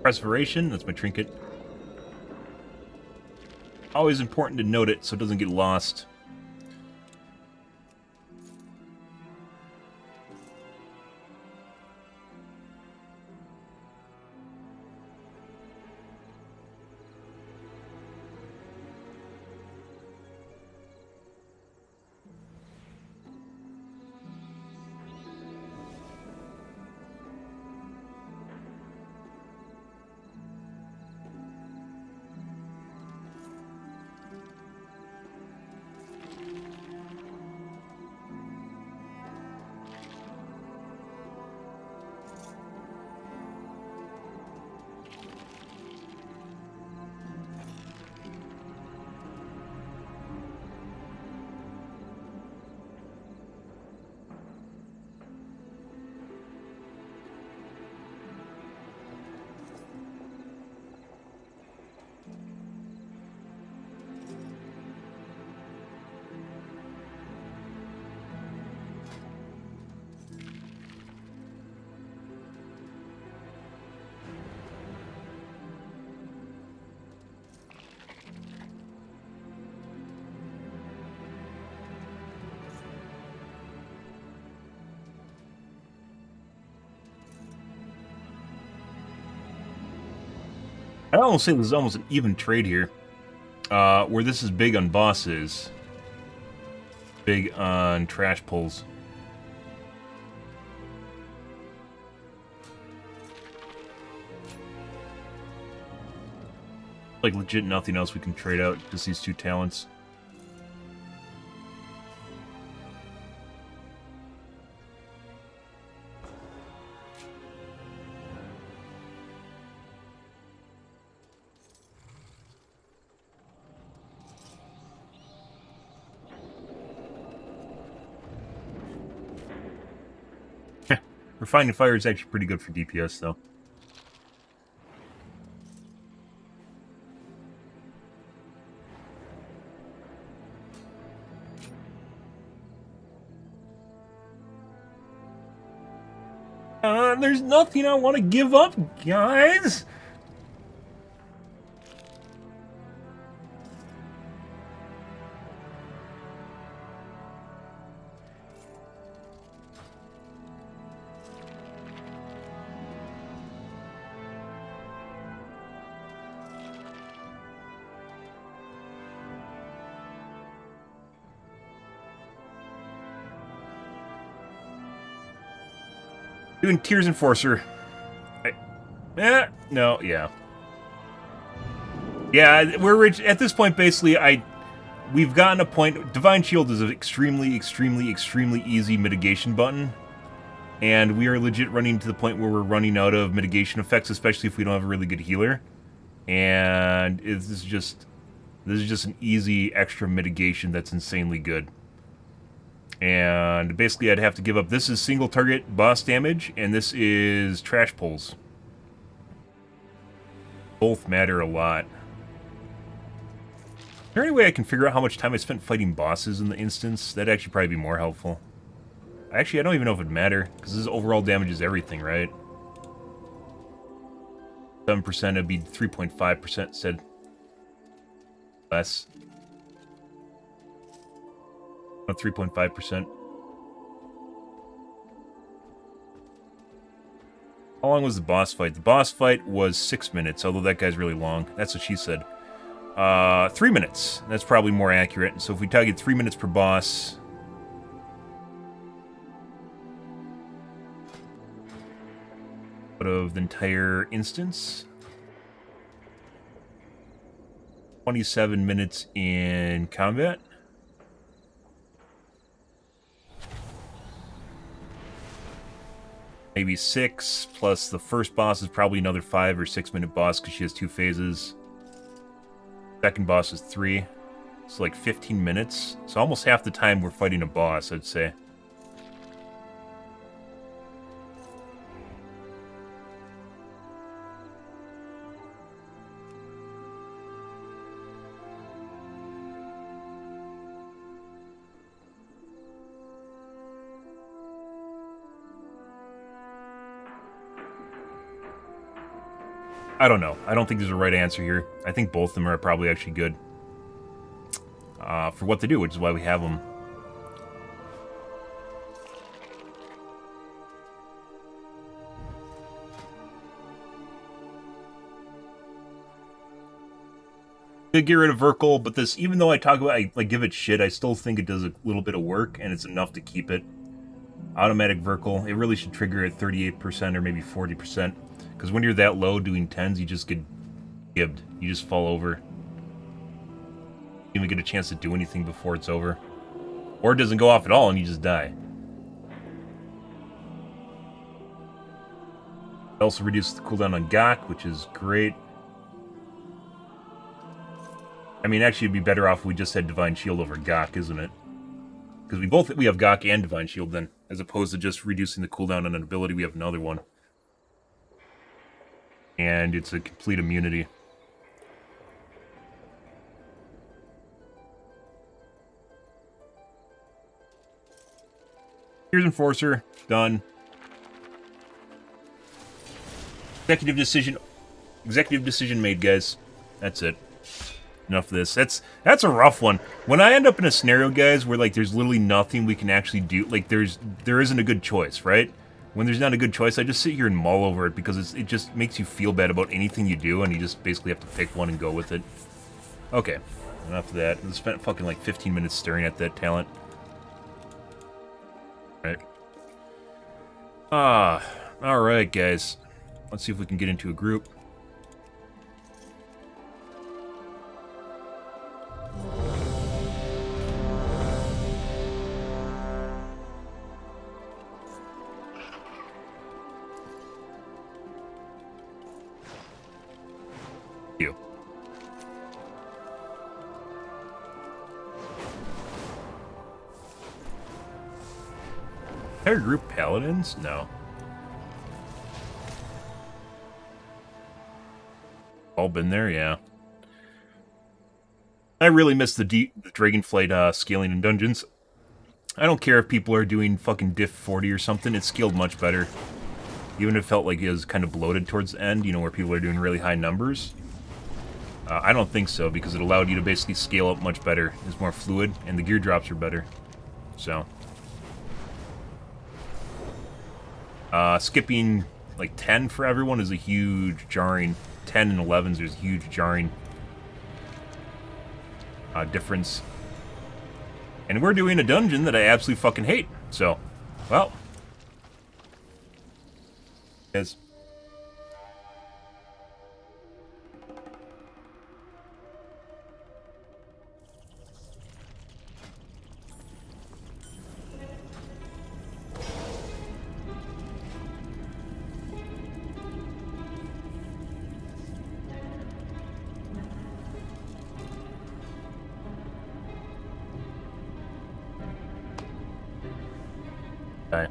Preservation, that's my trinket. Always important to note it so it doesn't get lost. I almost say this is almost an even trade here. Where this is big on bosses, big on trash pulls. Like legit nothing else we can trade out, just these two talents. Refining Fire is actually pretty good for DPS, though. There's nothing I want to give up, guys. Doing Tears Enforcer. No, yeah. Yeah, we're at this point, basically, we've gotten a point. Divine Shield is an extremely, extremely, extremely easy mitigation button. And we are legit running to the point where we're running out of mitigation effects, especially if we don't have a really good healer. And this is just an easy extra mitigation that's insanely good. And basically I'd have to give up. This is single target boss damage, and this is trash pulls. Both matter a lot. Is there any way I can figure out how much time I spent fighting bosses in the instance? That'd actually probably be more helpful. Actually, I don't even know if it'd matter, because this overall damage is everything, right? 7%, it'd be 3.5% instead. Less. 3.5%. How long was the boss fight? The boss fight was 6 minutes, although that guy's really long. That's what she said. 3 minutes. That's probably more accurate. So if we target 3 minutes per boss... out of the entire instance... 27 minutes in combat. Maybe 6, plus the first boss is probably another 5 or 6 minute boss because she has 2 phases. Second boss is 3. So like 15 minutes. So almost half the time we're fighting a boss, I'd say. I don't know. I don't think there's a right answer here. I think both of them are probably actually good. For what they do, which is why we have them. Could get rid of Verkle, but this, even though I talk about, I give it shit, I still think it does a little bit of work, and it's enough to keep it. Automatic Verkle, it really should trigger at 38% or maybe 40%. Because when you're that low doing 10s, you just get gibbed. You just fall over. You don't even get a chance to do anything before it's over. Or it doesn't go off at all and you just die. It also reduces the cooldown on Gok, which is great. I mean, actually it'd be better off if we just had Divine Shield over Gok, isn't it? Because we have Gok and Divine Shield then, as opposed to just reducing the cooldown on an ability, we have another one. And it's a complete immunity. Here's Enforcer. Done. Executive decision made, guys. That's it. Enough of this. That's a rough one. When I end up in a scenario, guys, where like there's literally nothing we can actually do, like there isn't a good choice, right? When there's not a good choice, I just sit here and mull over it because it just makes you feel bad about anything you do, and you just basically have to pick one and go with it. Okay, enough of that. I spent fucking like 15 minutes staring at that talent. Right. Alright, guys. Let's see if we can get into a group. You. Entire group paladins? No. All been there, yeah. I really miss the Dragonflight scaling in dungeons. I don't care if people are doing fucking diff 40 or something, it's scaled much better. Even if it felt like it was kind of bloated towards the end, you know, where people are doing really high numbers. I don't think so, because it allowed you to basically scale up much better. It's more fluid, and the gear drops are better. So. Skipping, like, 10 for everyone is a huge jarring. 10 and 11s, there's a huge jarring difference. And we're doing a dungeon that I absolutely fucking hate. So, well. Yes. Okay.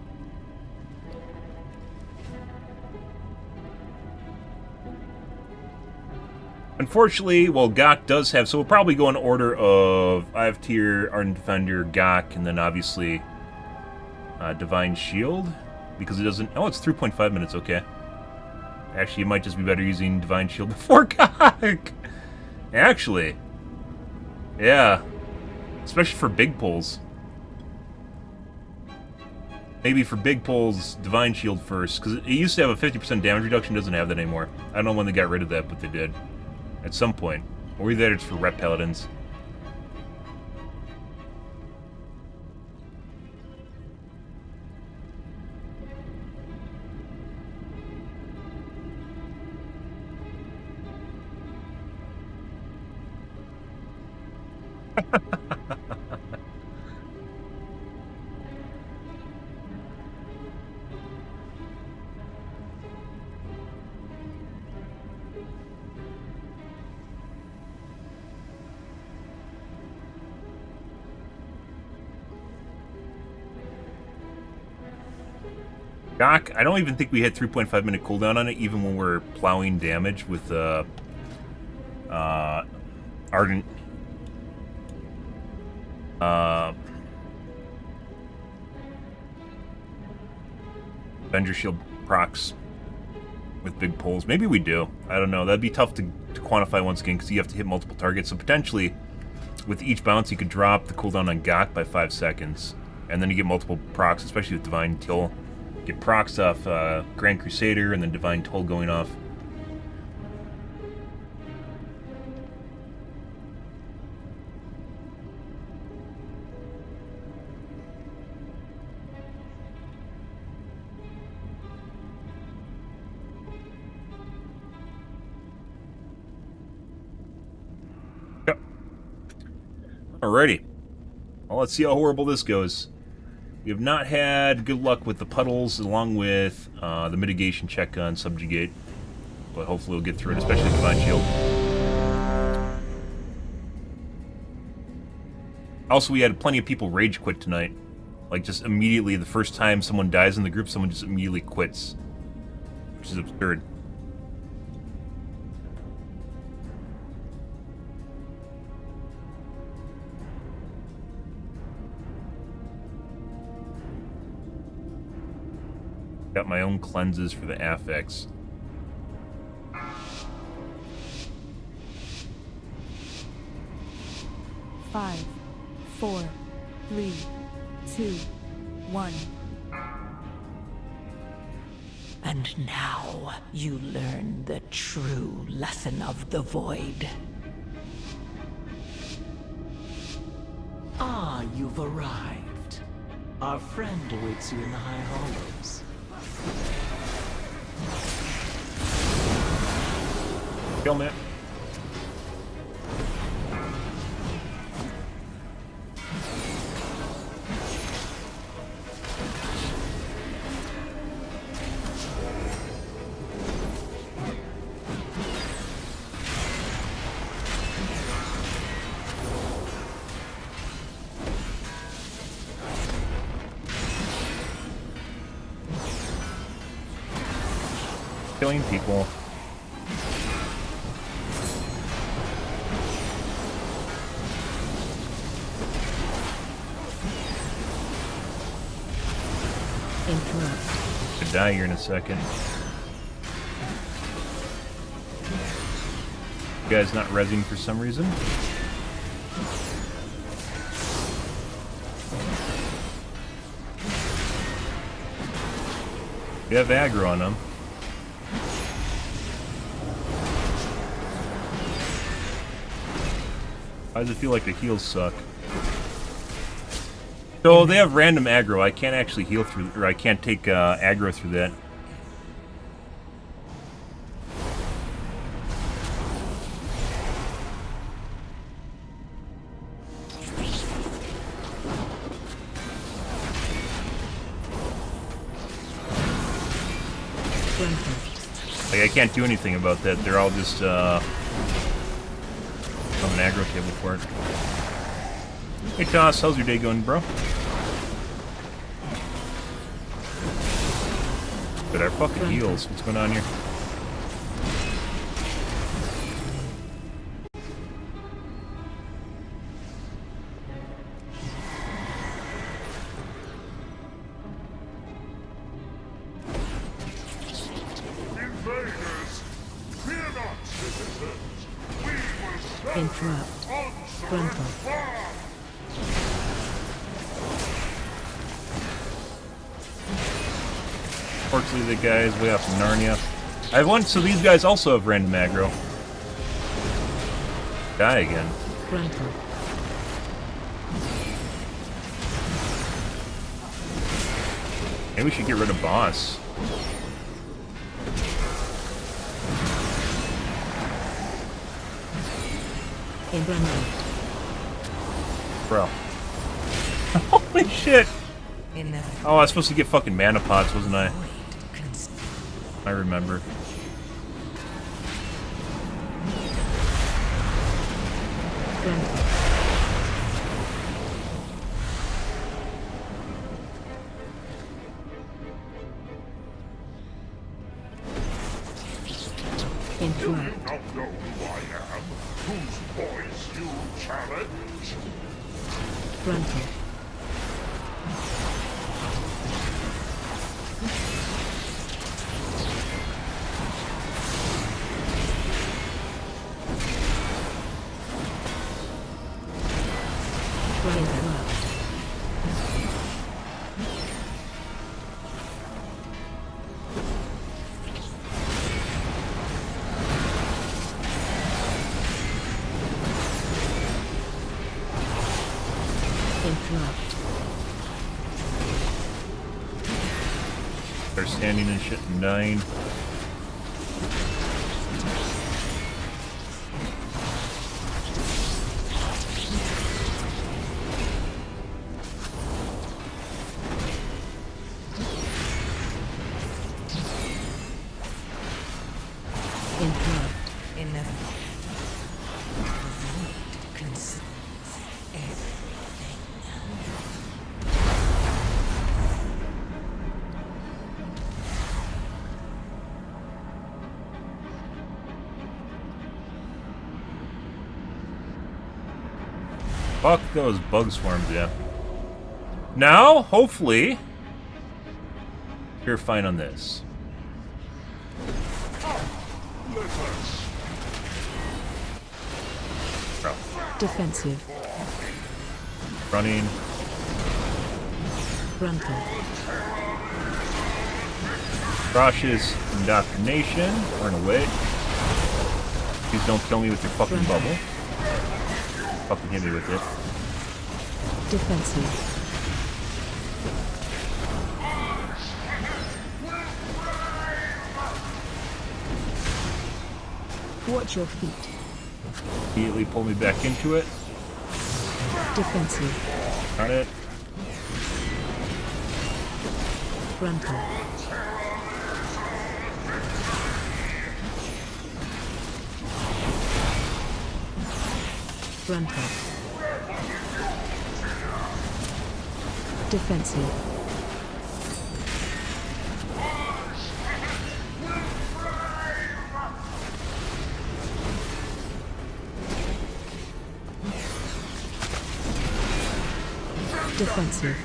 Unfortunately, well, Gok does have, so we'll probably go in order of I have tier, Ardent Defender, Gok, and then obviously Divine Shield, because it doesn't, oh, it's 3.5 minutes, okay. Actually, it might just be better using Divine Shield before Gok. Actually. Yeah. Especially for big pulls. Maybe for big pulls, Divine Shield first, because it used to have a 50% damage reduction, doesn't have that anymore. I don't know when they got rid of that, but they did. At some point. Or either it's for rep paladins. Gok, I don't even think we had 3.5 minute cooldown on it, even when we're plowing damage with Ardent. Avenger Shield procs with big pulls. Maybe we do. I don't know. That'd be tough to quantify once again, because you have to hit multiple targets. So potentially, with each bounce, you could drop the cooldown on Gok by 5 seconds. And then you get multiple procs, especially with Divine Till. Get procs off Grand Crusader, and then Divine Toll going off. Yep. Alrighty. Well, let's see how horrible this goes. We have not had good luck with the puddles, along with the mitigation check on Subjugate. But hopefully we'll get through it, especially with Divine Shield. Also, we had plenty of people rage quit tonight. Like, just immediately, the first time someone dies in the group, someone just immediately quits. Which is absurd. Got my own cleanses for the affects. Five, 4, 3, 2, 1. And now you learn the true lesson of the void. Ah, you've arrived. Our friend awaits you in the High Hollows. Kill me. Killing people. Interrupt. Could die here in a second. You guys not rezzing for some reason? You have aggro on them. Why does it feel like the heals suck? So they have random aggro. I can't actually heal through, or I can't take aggro through that. Like, I can't do anything about that. They're all just on an aggro table for it. Hey Toss, how's your day going, bro? But our fucking heals. What's going on here? Invaders, fear not, citizens. We will serve Interrupt. Grandpa. Unfortunately, the guys way off in Narnia. I have one, so these guys also have random aggro. Die again. Grandpa. Maybe we should get rid of boss. Bro. Holy shit! Oh, I was supposed to get fucking mana pots, wasn't I? I remember. Do you not know who I am? Whose voice you challenge? Grandpa. They're standing and shit and dying. Fuck those bug swarms, yeah. Now, hopefully, you're fine on this. Bro. Defensive. Running. Grandpa. Cautious indoctrination. Run away. Please don't kill me with your fucking bubble. Fucking hit me with it. Defensive. Watch your feet. Immediately pull me back into it. Defensive. Got it. Grandpa. Grandpa. Defensive. Defensive.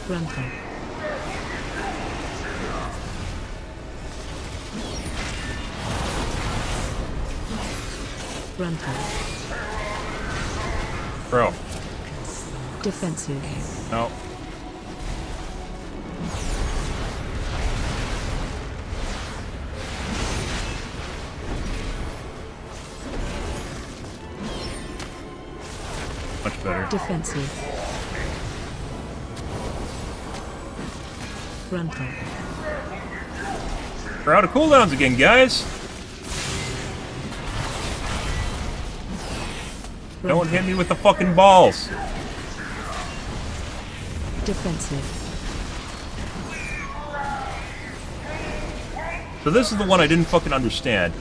Frontal. Frontal. Bro. Defensive. No. Much better. Defensive. Frontal. We're out of cooldowns again, guys. No one hit me with the fucking balls. Defensive. So this is the one I didn't fucking understand.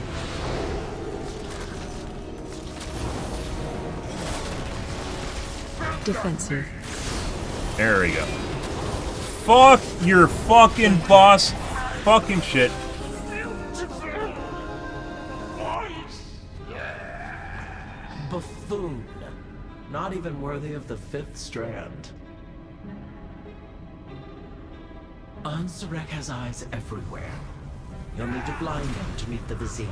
Defensive. There we go. Fuck your fucking boss. Fucking shit. Buffoon. Not even worthy of the 5th strand. Ansurek has eyes everywhere. You'll need to blind them to meet the Vizier.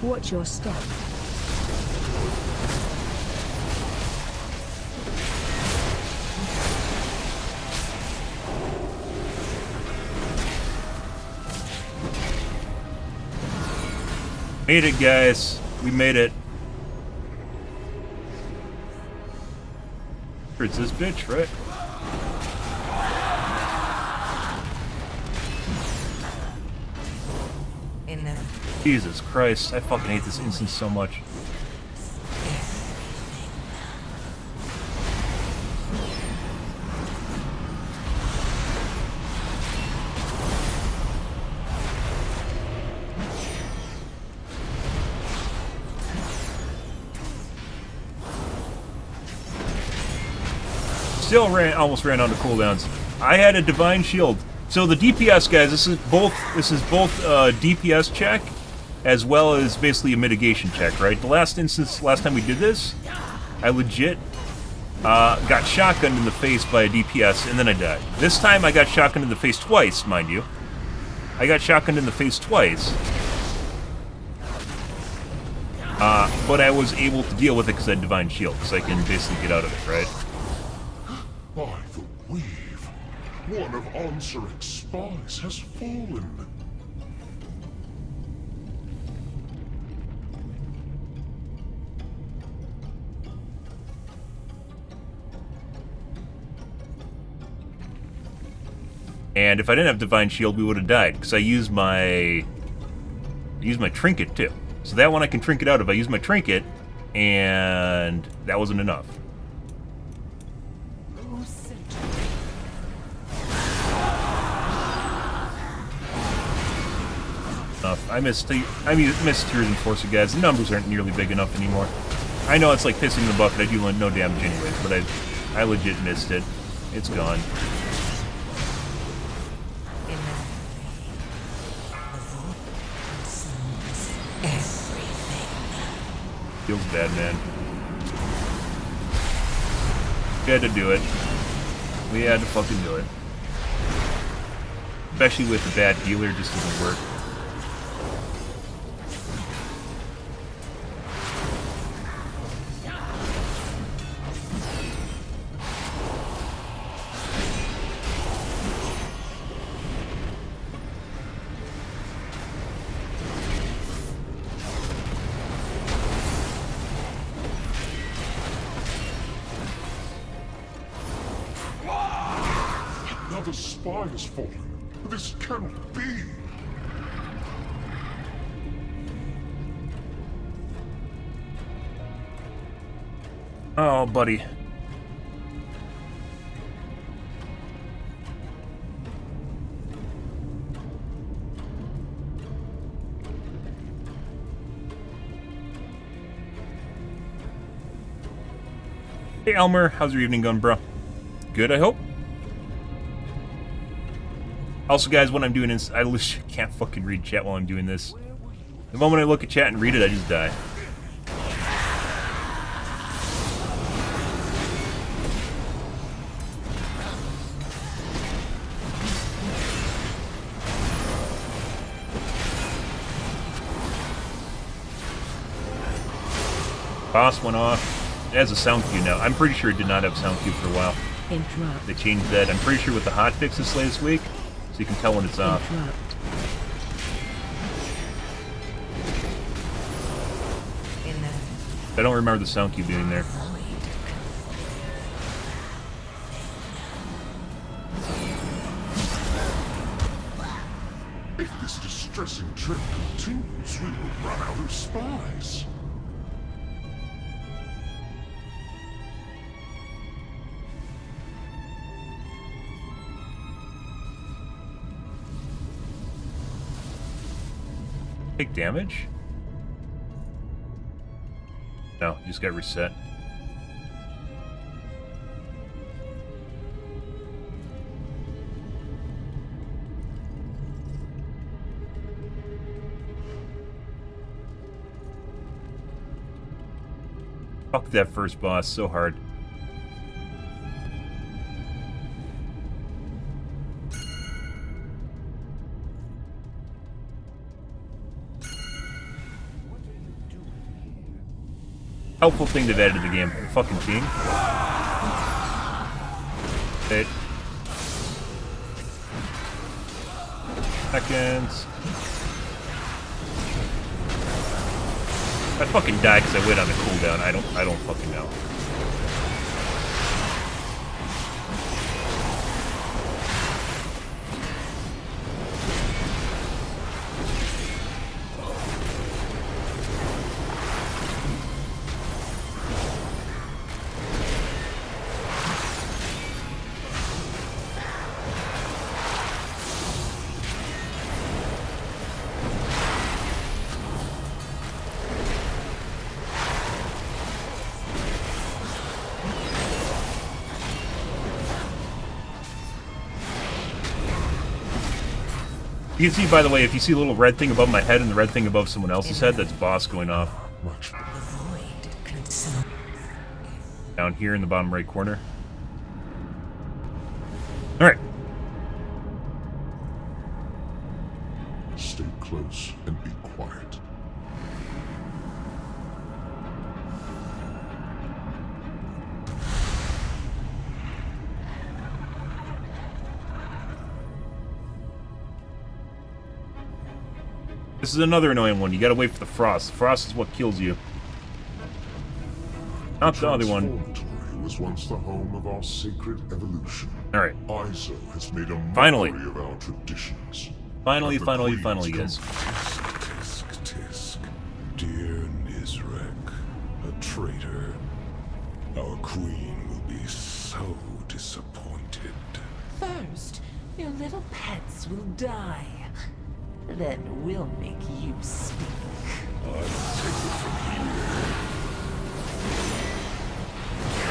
Watch your step. Made it, guys. We made it. It's this bitch, right? Jesus Christ, I fucking hate this instance so much. Still almost ran out of cooldowns. I had a divine shield. So the DPS, guys, this is both DPS check as well as basically a mitigation check, right? The last time we did this, I legit got shotgunned in the face by a DPS and then I died. This time I got shotgunned in the face twice, mind you. I got shotgunned in the face twice. But I was able to deal with it because I had divine shield, because I can basically get out of it, right? By the weave, one of Ansurek's spies has fallen. And if I didn't have divine shield, we would have died, because I used my trinket too. So that one I can trinket out if I use my trinket, and that wasn't enough. I missed Tears Enforcer, guys. The numbers aren't nearly big enough anymore. I know it's like pissing in the bucket. I do no damage anyways, but I legit missed it. It's gone. Feels bad, man. We had to do it. We had to fucking do it. Especially with a bad healer, just doesn't work. Another spy has fallen. This cannot be. Oh, buddy. Hey, Elmer. How's your evening going, bro? Good, I hope? Also, guys, what I'm doing is I literally can't fucking read chat while I'm doing this. The moment I look at chat and read it, I just die. Boss went off. It has a sound cue now. I'm pretty sure it did not have sound cue for a while. Interrupt. They changed that. I'm pretty sure with the hot fixes this week, so you can tell when it's off. Interrupt. I don't remember the sound cue being there. If this distressing trip continues, we will run out of spies. Take damage? No, you just got reset. Fuck that first boss so hard. Helpful thing they've added to the game. Fucking king. Hit. Seconds. I fucking died because I went on a cooldown. I don't fucking know. You can see, by the way, if you see a little red thing above my head and the red thing above someone else's head, that's boss going off. Much better. Down here in the bottom right corner. Alright. Stay close and be quiet. This is another annoying one. You gotta wait for the frost. The frost is what kills you. Not the other one. Transformatory was once the home of our sacred evolution. Alright. Iso has made a Finally. mockery of our traditions. Finally, But the finally, queens finally, guys. Tisk, tisk. Dear Nizrek, a traitor. Our queen will be so disappointed. First, your little pets will die. Then we'll make you speak. I'll take it from here.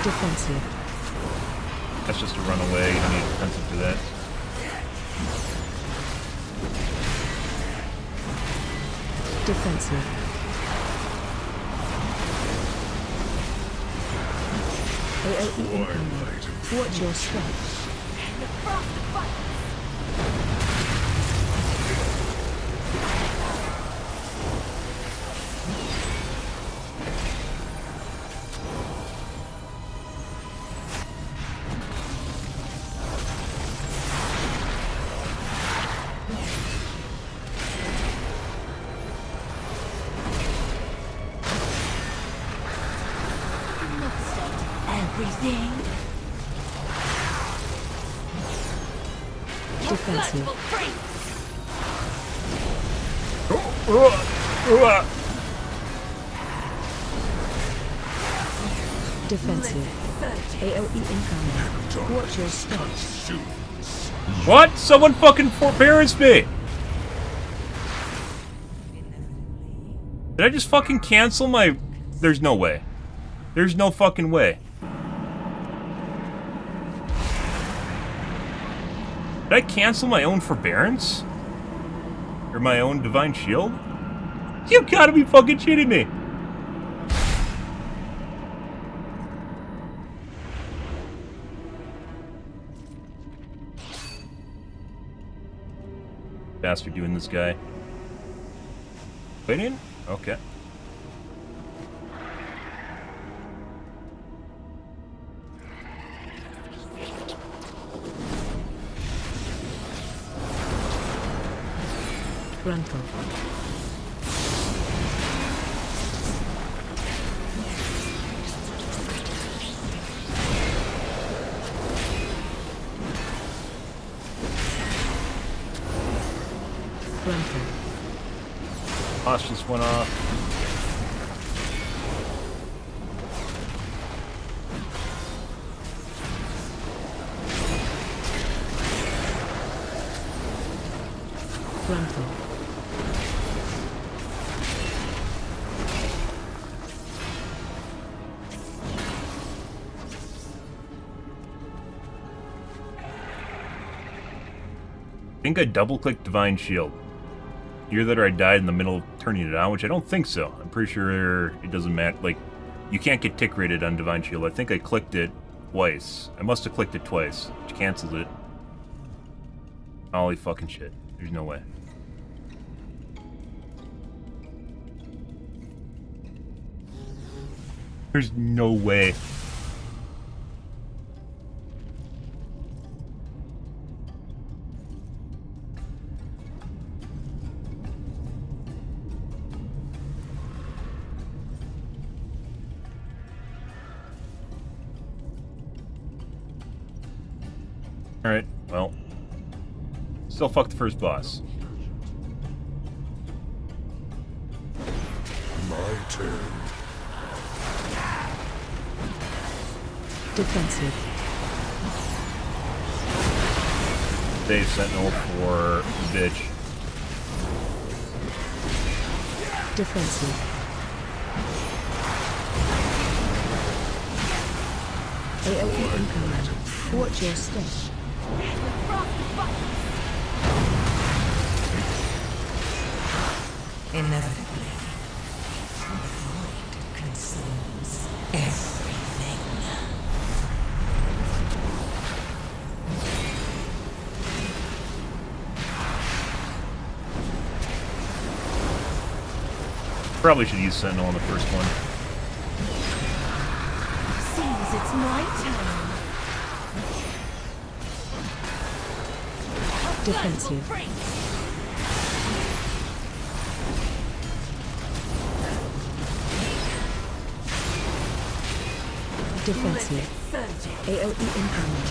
Defensive. That's just a runaway. You don't need defensive for that. Defensive. AOE incoming. Watch your step. Everything. Defensive. Defensive. AOE incoming. Watch your step. What? Someone fucking forbearance me! Did I just fucking cancel my... There's no way. There's no fucking way. Did I cancel my own forbearance? Or my own divine shield? You gotta be fucking shitting me! Bastard doing this guy. Waiting? Okay. Boss just went off. Frontal. I think I double-clicked Divine Shield. Either that or I died in the middle of turning it on, which I don't think so. I'm pretty sure it doesn't matter. Like, you can't get tick rated on Divine Shield. I think I clicked it twice. I must have clicked it twice, which cancels it. Holy fucking shit. There's no way. There's no way. Alright, well. Still fuck the first boss. My turn. Defensive. Save Sentinel for bitch. Defensive. AOE incoming. Watch your step. Inevitably, the void consumes everything. Probably should use Sentinel on the first one. Seems it's my turn. Defensive. Defensive. AOE incoming.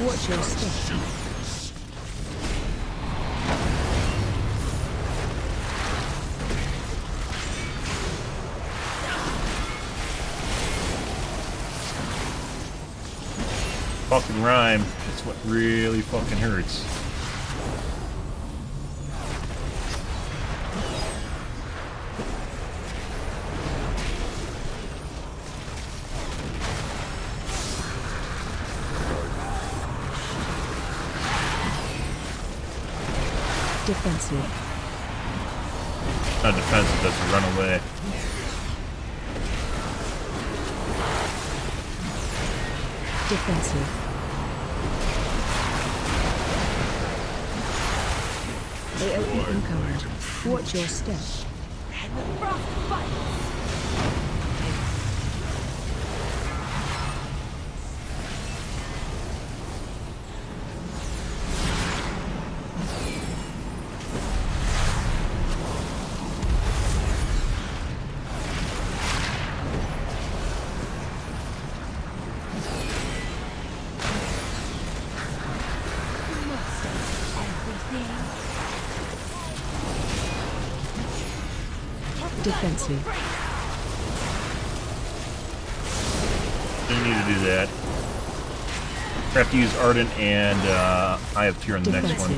Watch your step. Fucking rhyme. That's what really fucking hurts. Defensive. Not defensive, that's a run away. Defensive. AOE incoming. Watch your step. Defensive. Didn't need to do that. I have to use Ardent and Eye of Tyr on the next one.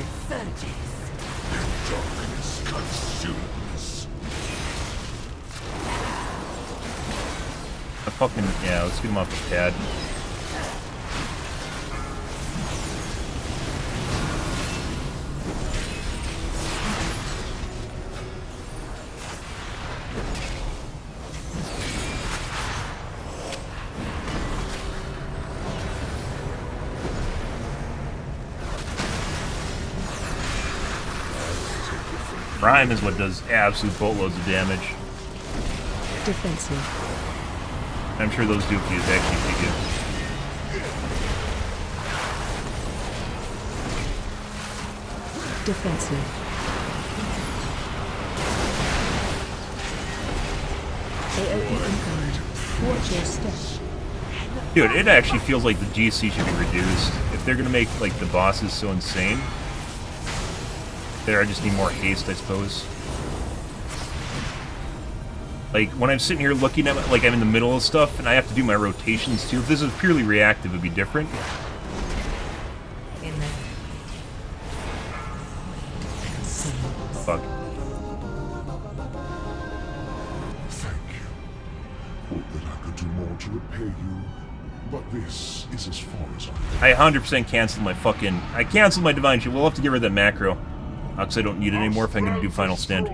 Darkness consumes. I fucking, yeah, let's get him off the pad. Rhyme is what does absolute boatloads of damage. Defensive. I'm sure those dookies actually pretty good. Defensive. AOE incoming. Watch your step. Dude, it actually feels like the GC should be reduced. If they're gonna make like the bosses so insane, there I just need more haste, I suppose. Like, when I'm sitting here looking at, like, I'm in the middle of stuff, and I have to do my rotations, too. If this is purely reactive, it'd be different. Fuck. Thank you. Would that I could do more to repay you, but this is as far as I 100% canceled my fucking... I canceled my Divine Shield. We'll have to get rid of that macro. Because I don't need it anymore if I'm going to do Final Stand.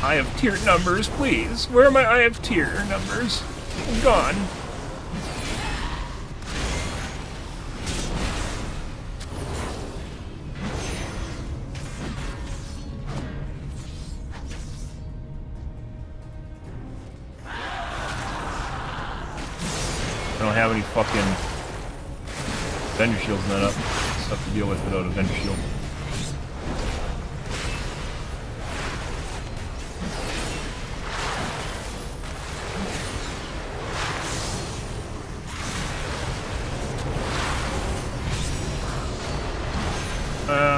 I have tier numbers, please. Where are my I have tier numbers? Gone. I don't have any fucking Avenger Shields not up. Stuff to deal with without a Avenger Shield.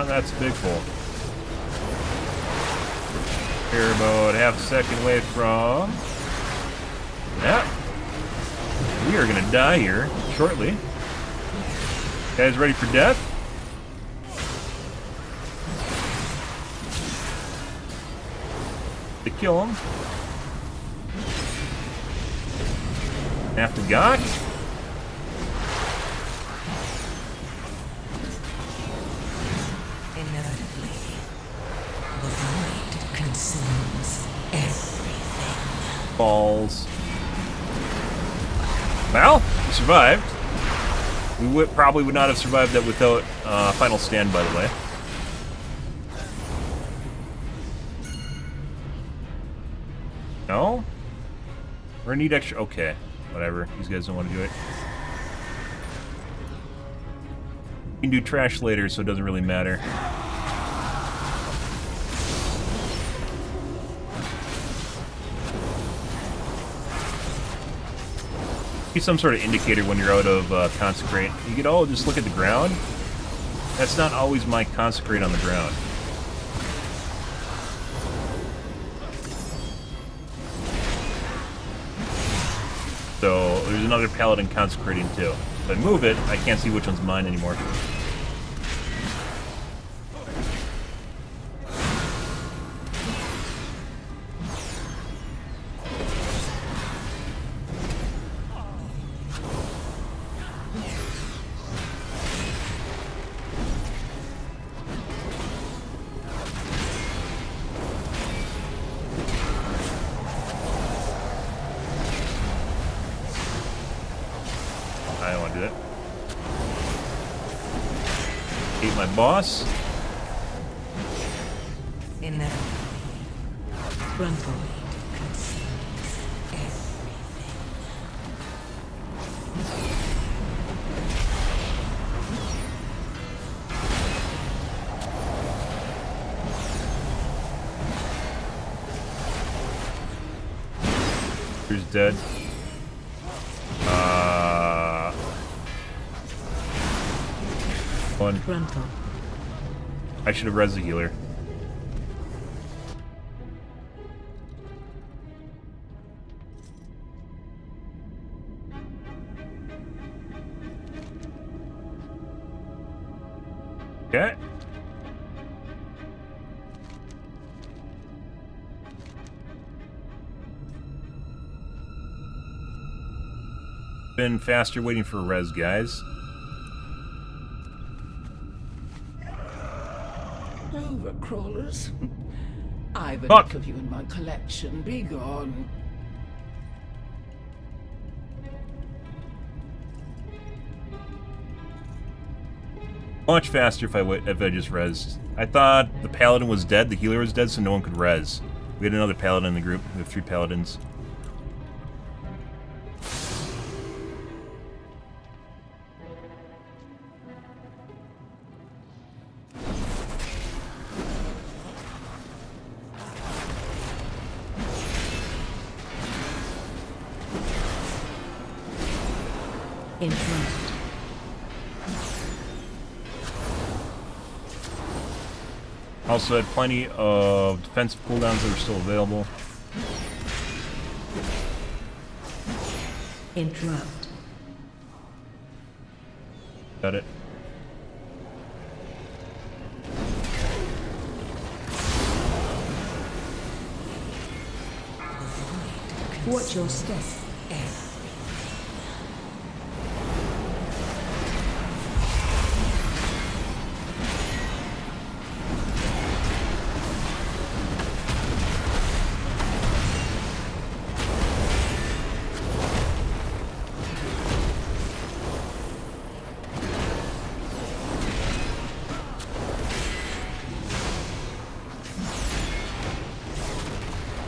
That's a big pull. We're about half a second away from... Yeah. We are gonna die here shortly. Guys ready for death? To kill him. After God. Balls. Well, we survived. We probably would not have survived that without Final Stand, by the way. No? We're gonna need extra... Okay, whatever. These guys don't want to do it. We can do trash later, so it doesn't really matter. Some sort of indicator when you're out of consecrate. You get, oh, just look at the ground. That's not always my consecrate on the ground. So there's another paladin consecrating too. If I move it, I can't see which one's mine anymore. I don't want to do that. Hate my boss. Frontal. Who's dead? One. Frontal. I should have res the healer. Okay. Been faster waiting for a res, guys. Overcrawlers. I've Fuck. enough of you in my collection. Be gone. Much faster if I just rezzed. I thought the paladin was dead, the healer was dead, so no one could res. We had another paladin in the group. We have 3 paladins. In front. Also had plenty of defensive cooldowns that are still available. Interrupt. Got it. Watch your step.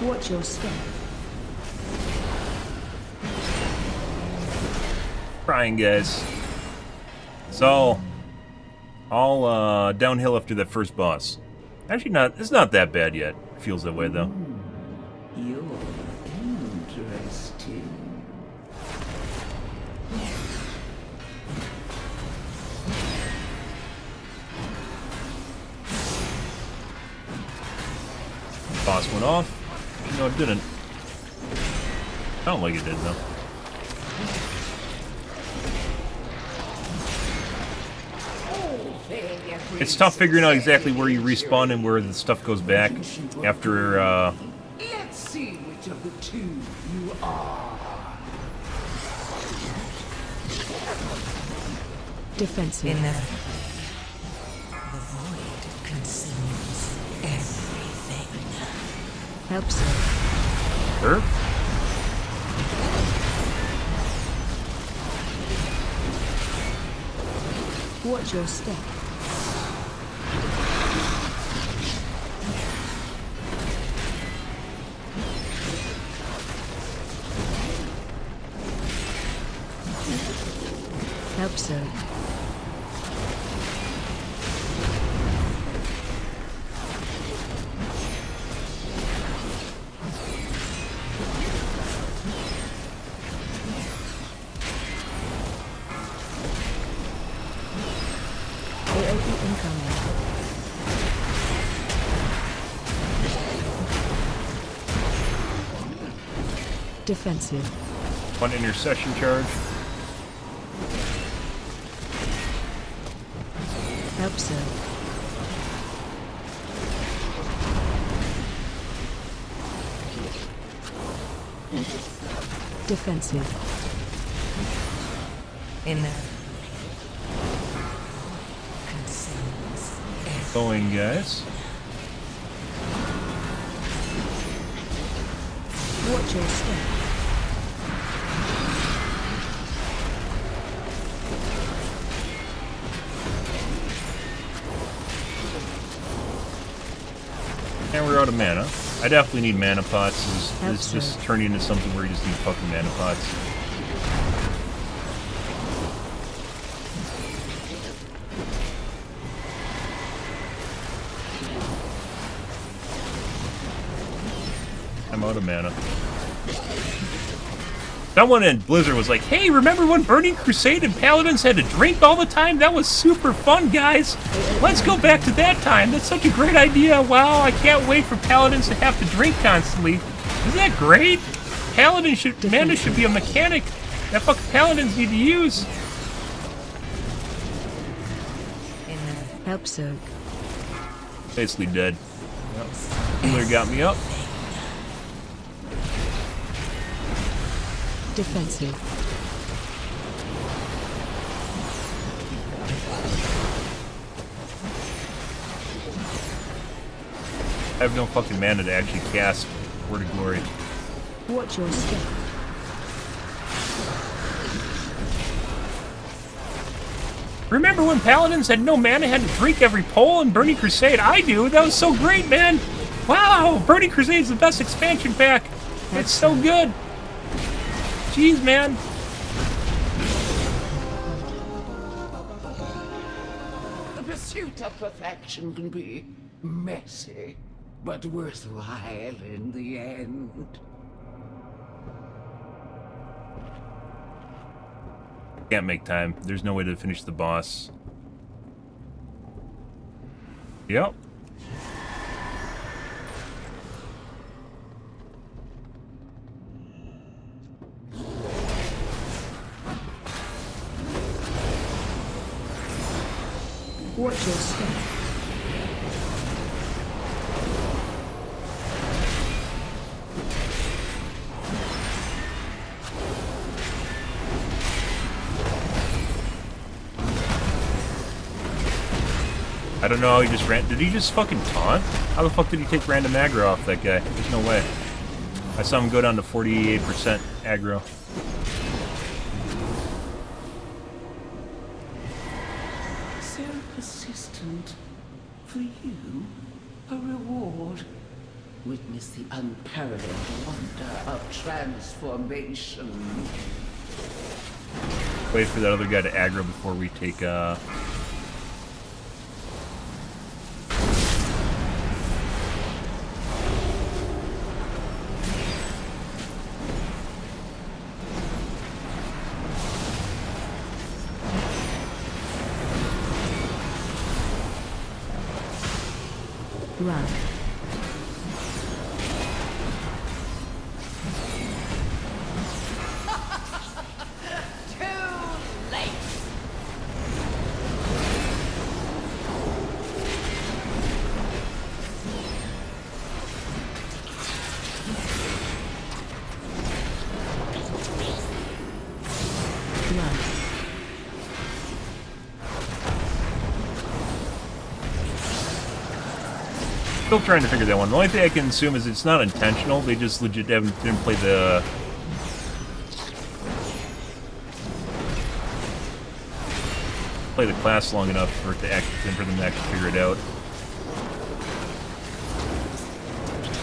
Watch your step. Trying, guys. So, all downhill after that first boss. Actually, it's not that bad yet. Feels that way though. You're interesting. Boss went off. No, it didn't. I don't like it did though. It's tough figuring out exactly where you respawn and where the stuff goes back after, Let's see which of the two you are. Defensive. The void consumes everything. Helps. Sure. Watch your step. Help so. AOE incoming. Defensive. One intercession charge. Help so. Defensive. Going, guys. Watch your step. And we're out of mana. I definitely need mana pots. This just turned into something where you just need fucking mana pots. I'm out of mana. Someone in Blizzard was like, hey, remember when Burning Crusade and Paladins had to drink all the time? That was super fun, guys. Let's go back to that time. That's such a great idea. Wow, I can't wait for Paladins to have to drink constantly. Isn't that great? Mana should be a mechanic that fucking Paladins need to use. Help soak. Basically dead. Yep. Healer got me up. Defensive. I have no fucking mana to actually cast Word of Glory. Watch your step. Remember when Paladins had no mana, had to drink every pole in Burning Crusade? I do. That was so great, man. Wow, Burning Crusade's the best expansion pack. It's so good. Jeez, man. The pursuit of perfection can be messy, but worthwhile in the end. Can't make time. There's no way to finish the boss. Yep. Watch your step. I don't know how he just ran. Did he just fucking taunt? How the fuck did he take random aggro off that guy? There's no way. I saw him go down to 48% aggro. So persistent. For you, a reward. Witness the unparalleled wonder of transformation. Wait for that other guy to aggro before we take, Run. Still trying to figure that one. The only thing I can assume is it's not intentional. They just legit didn't play the class long enough for it to for them to actually figure it out.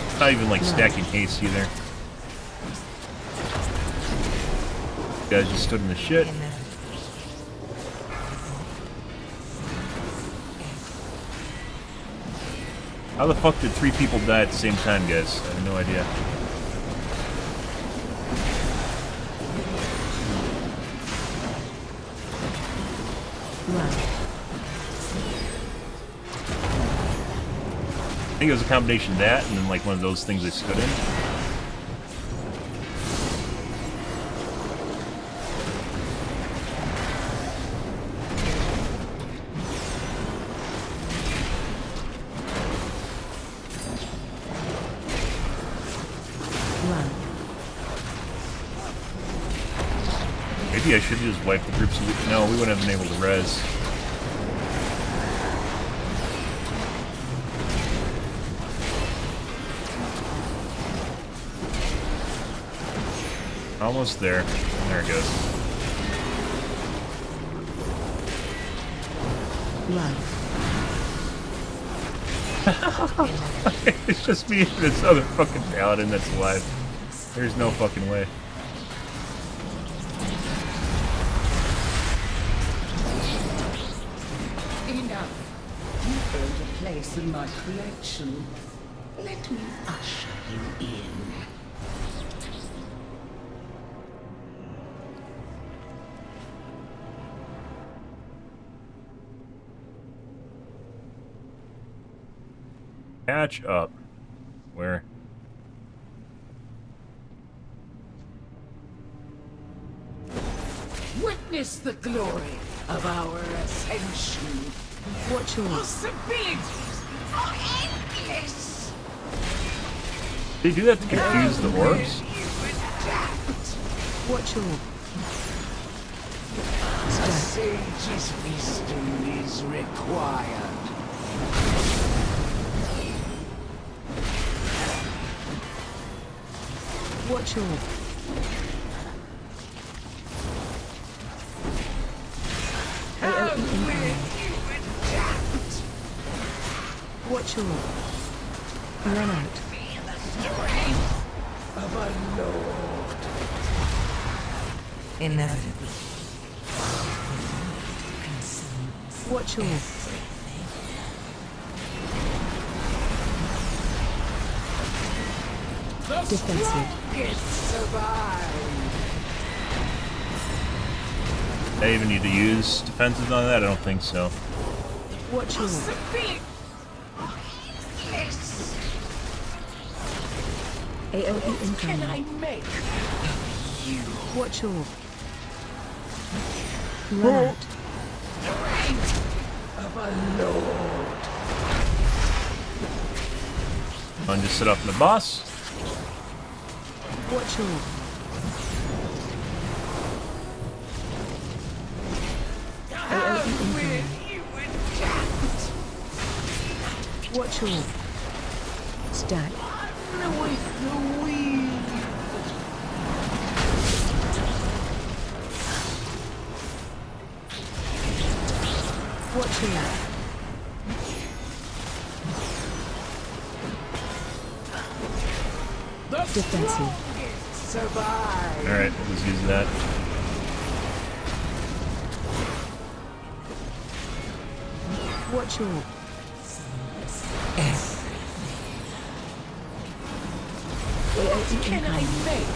It's not even like stacking haste either. Guys just stood in the shit. How the fuck did 3 people die at the same time, guys? I have no idea. I think it was a combination of that and then like one of those things they stood in. Maybe I should have just wiped the group so no, we wouldn't have been able to res. Almost there. There it goes. Run. It's just me and this other fucking paladin that's alive. There's no fucking way. Enough. You've earned a place in my collection. Let me usher you in. Catch up. Where? Witness the glory of our ascension. Watch your Possibilities are endless. They do that to confuse the orbs? Watch your A sage's wisdom is required. Watch your Watch your run out. Of a lord. Inevitably. Watch your defensive. I even need to use defenses on that? I don't think so. Watch your AOE incoming. Can I make you? Watch your run out. Of a Come on, just sit up in the boss. Watch your Watch your stack. Watch your defensive. Alright, let's use that. Watch your What can I make?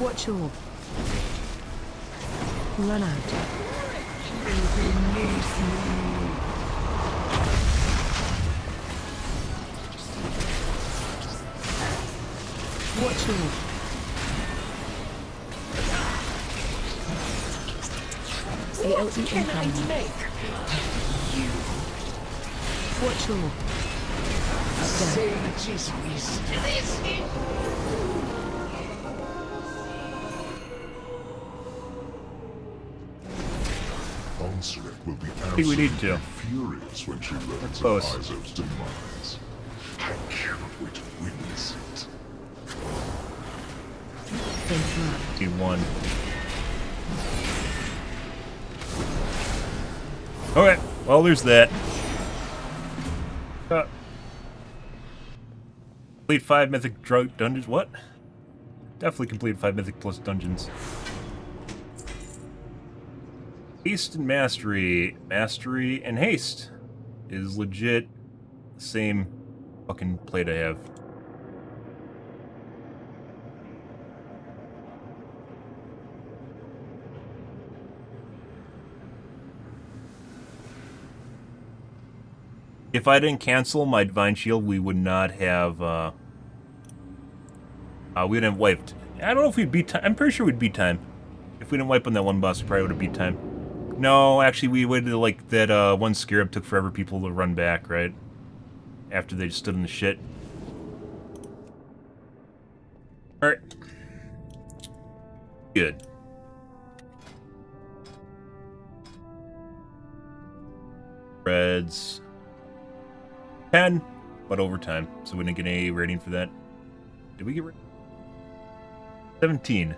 watch your run out. Watch your AOE incoming. Watch your Sage's wisdom. Onsirik will be think we need to. absolutely furious when she learns of Close. Izo's demise. I cannot wait to witness it. Team 1. Okay, well, there's that. Complete 5 mythic drug dungeons. What? Definitely completed 5 mythic plus dungeons. Haste and mastery. Mastery and haste is legit the same fucking plate I have. If I didn't cancel my Divine Shield, we would not have, we wouldn't have wiped. I don't know if we'd beat time. I'm pretty sure we'd beat time. If we didn't wipe on that one boss, we probably would have beat time. No, actually, we waited, like, that, one Scarab took forever people to run back, right? After they just stood in the shit. Alright. Good. Reds. 10, but overtime, so we didn't get any rating for that. Did we get 17?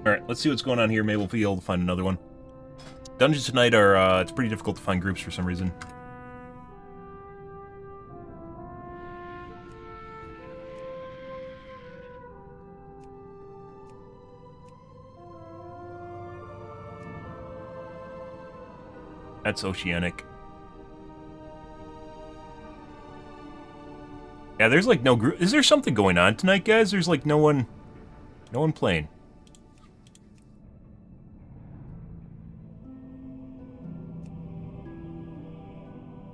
Alright, let's see what's going on here. Maybe we'll be able to find another one. Dungeons tonight are, it's pretty difficult to find groups for some reason. That's Oceanic. Yeah, there's like no group. Is there something going on tonight, guys? There's like no one playing.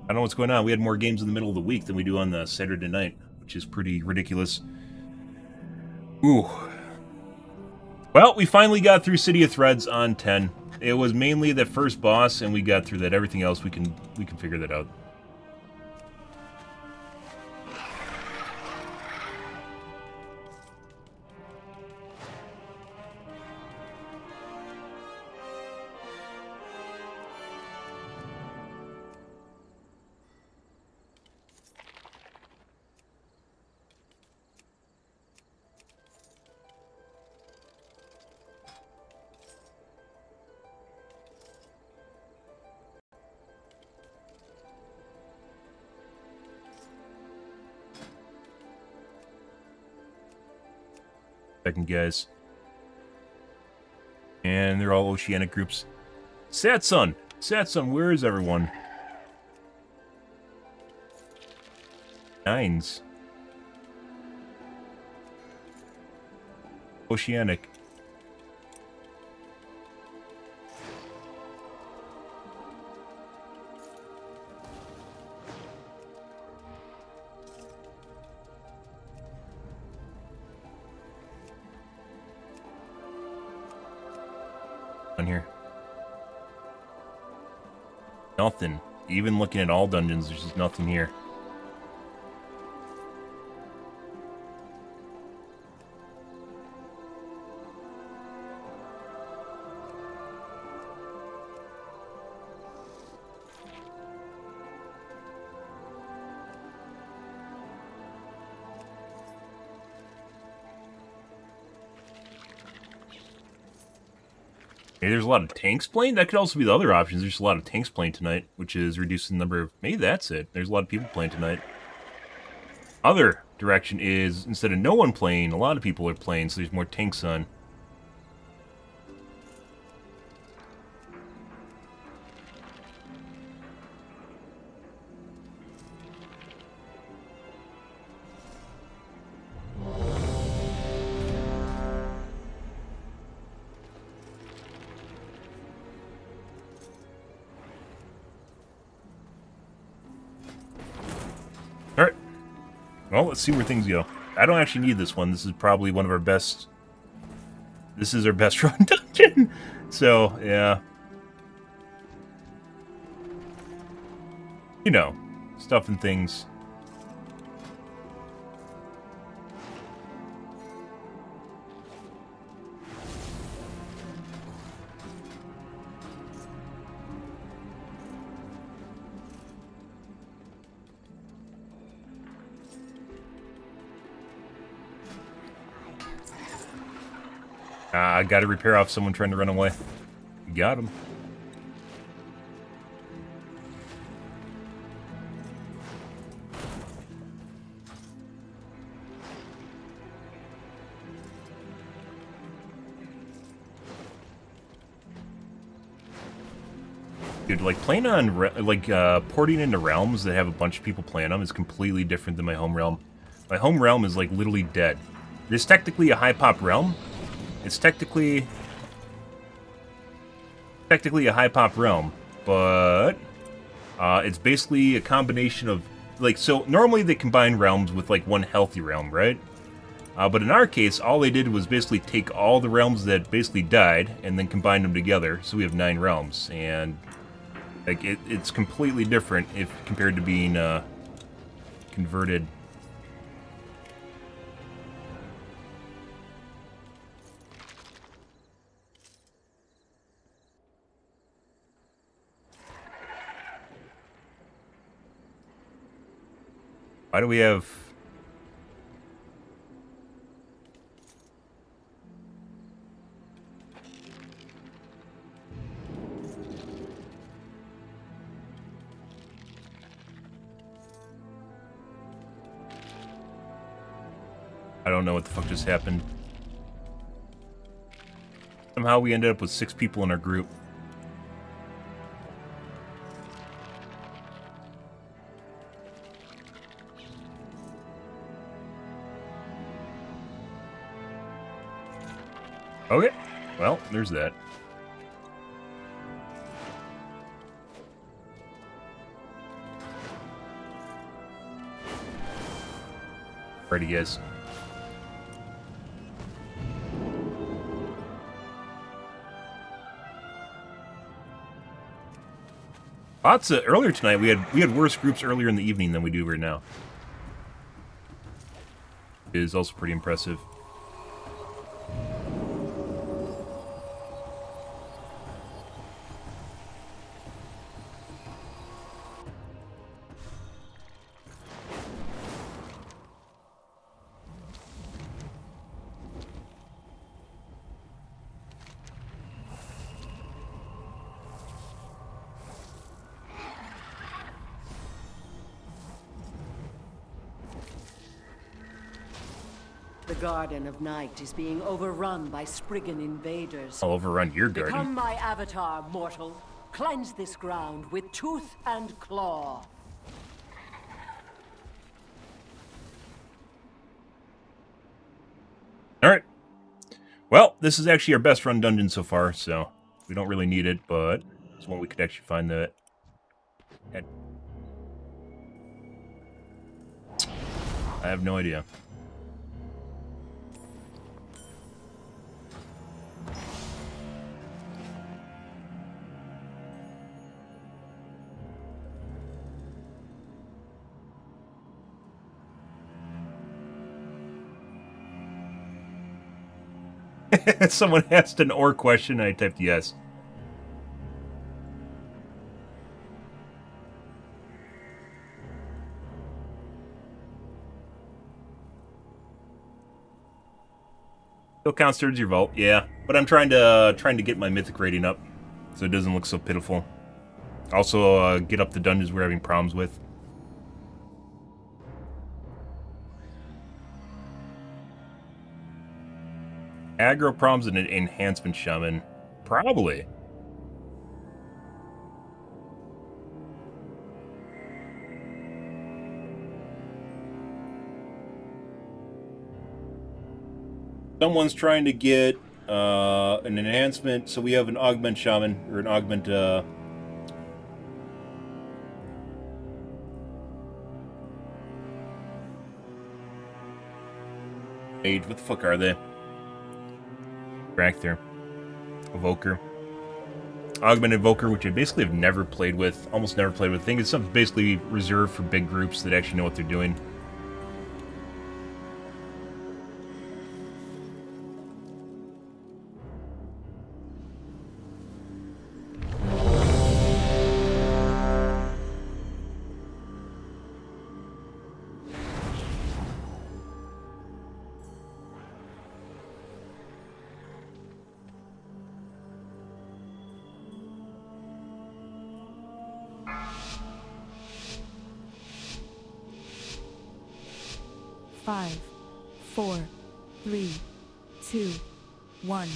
I don't know what's going on. We had more games in the middle of the week than we do on the Saturday night, which is pretty ridiculous. Ooh. Well, we finally got through City of Threads on 10. It was mainly the first boss, and we got through that. Everything else, we can figure that out. Second guys. And they're all Oceanic groups. Satsun! Satsun, where is everyone? Nines. Oceanic. on here? Nothing. Even looking at all dungeons, there's just nothing here. Maybe there's a lot of tanks playing? That could also be the other options. There's just a lot of tanks playing tonight, which is reducing the number of... Maybe that's it. There's a lot of people playing tonight. Other direction is, instead of no one playing, a lot of people are playing, so there's more tanks on. Alright. Well, let's see where things go. I don't actually need this one. This is probably one of our best... This is our best run dungeon. So, yeah. You know, stuff and things. I gotta repair off someone trying to run away. Got him. Dude, like playing on porting into realms that have a bunch of people playing them is completely different than my home realm. My home realm is like literally dead. There's technically a high pop realm. It's technically a high pop realm, but it's basically a combination of like, so normally they combine realms with like one healthy realm, right? But in our case, all they did was basically take all the realms that basically died and then combine them together, so we have 9 realms, and like it's completely different if compared to being converted. Why do we have... I don't know what the fuck just happened. Somehow we ended up with 6 people in our group. Okay, well, there's that. Alrighty, guys. Lots of, earlier tonight we had worse groups earlier in the evening than we do right now. It is also pretty impressive. The Garden of Night is being overrun by Spriggan invaders. I'll overrun your garden. Become my avatar, mortal. Cleanse this ground with tooth and claw. Alright. Well, this is actually our best run dungeon so far, so we don't really need it, but it's one we could actually find that. I have no idea. Someone asked an or question, and I typed yes. Still counts towards your vault, yeah. But I'm trying to get my mythic rating up, so it doesn't look so pitiful. Also, get up the dungeons we're having problems with. Aggro problems and an enhancement shaman. Probably. Someone's trying to get an enhancement, so we have an augment shaman, or an augment, mage. What the fuck are they? Dracther. Evoker. Augment Evoker, which I basically have never played with, almost never played with. I think it's something basically reserved for big groups that actually know what they're doing. Five, 4, 3, 2, 1.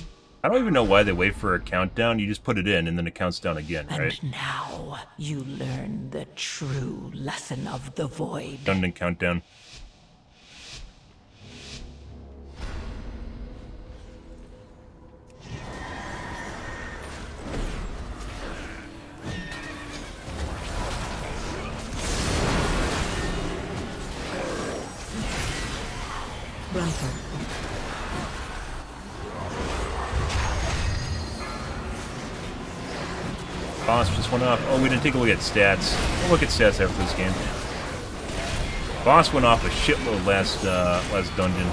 I don't even know why they wait for a countdown. You just put it in, and then it counts down again, right? And now you learn the true lesson of the void. Dungeon countdown. Boss just went off. Oh, we didn't take a look at stats. We'll look at stats after this game. Boss went off a shitload last dungeon.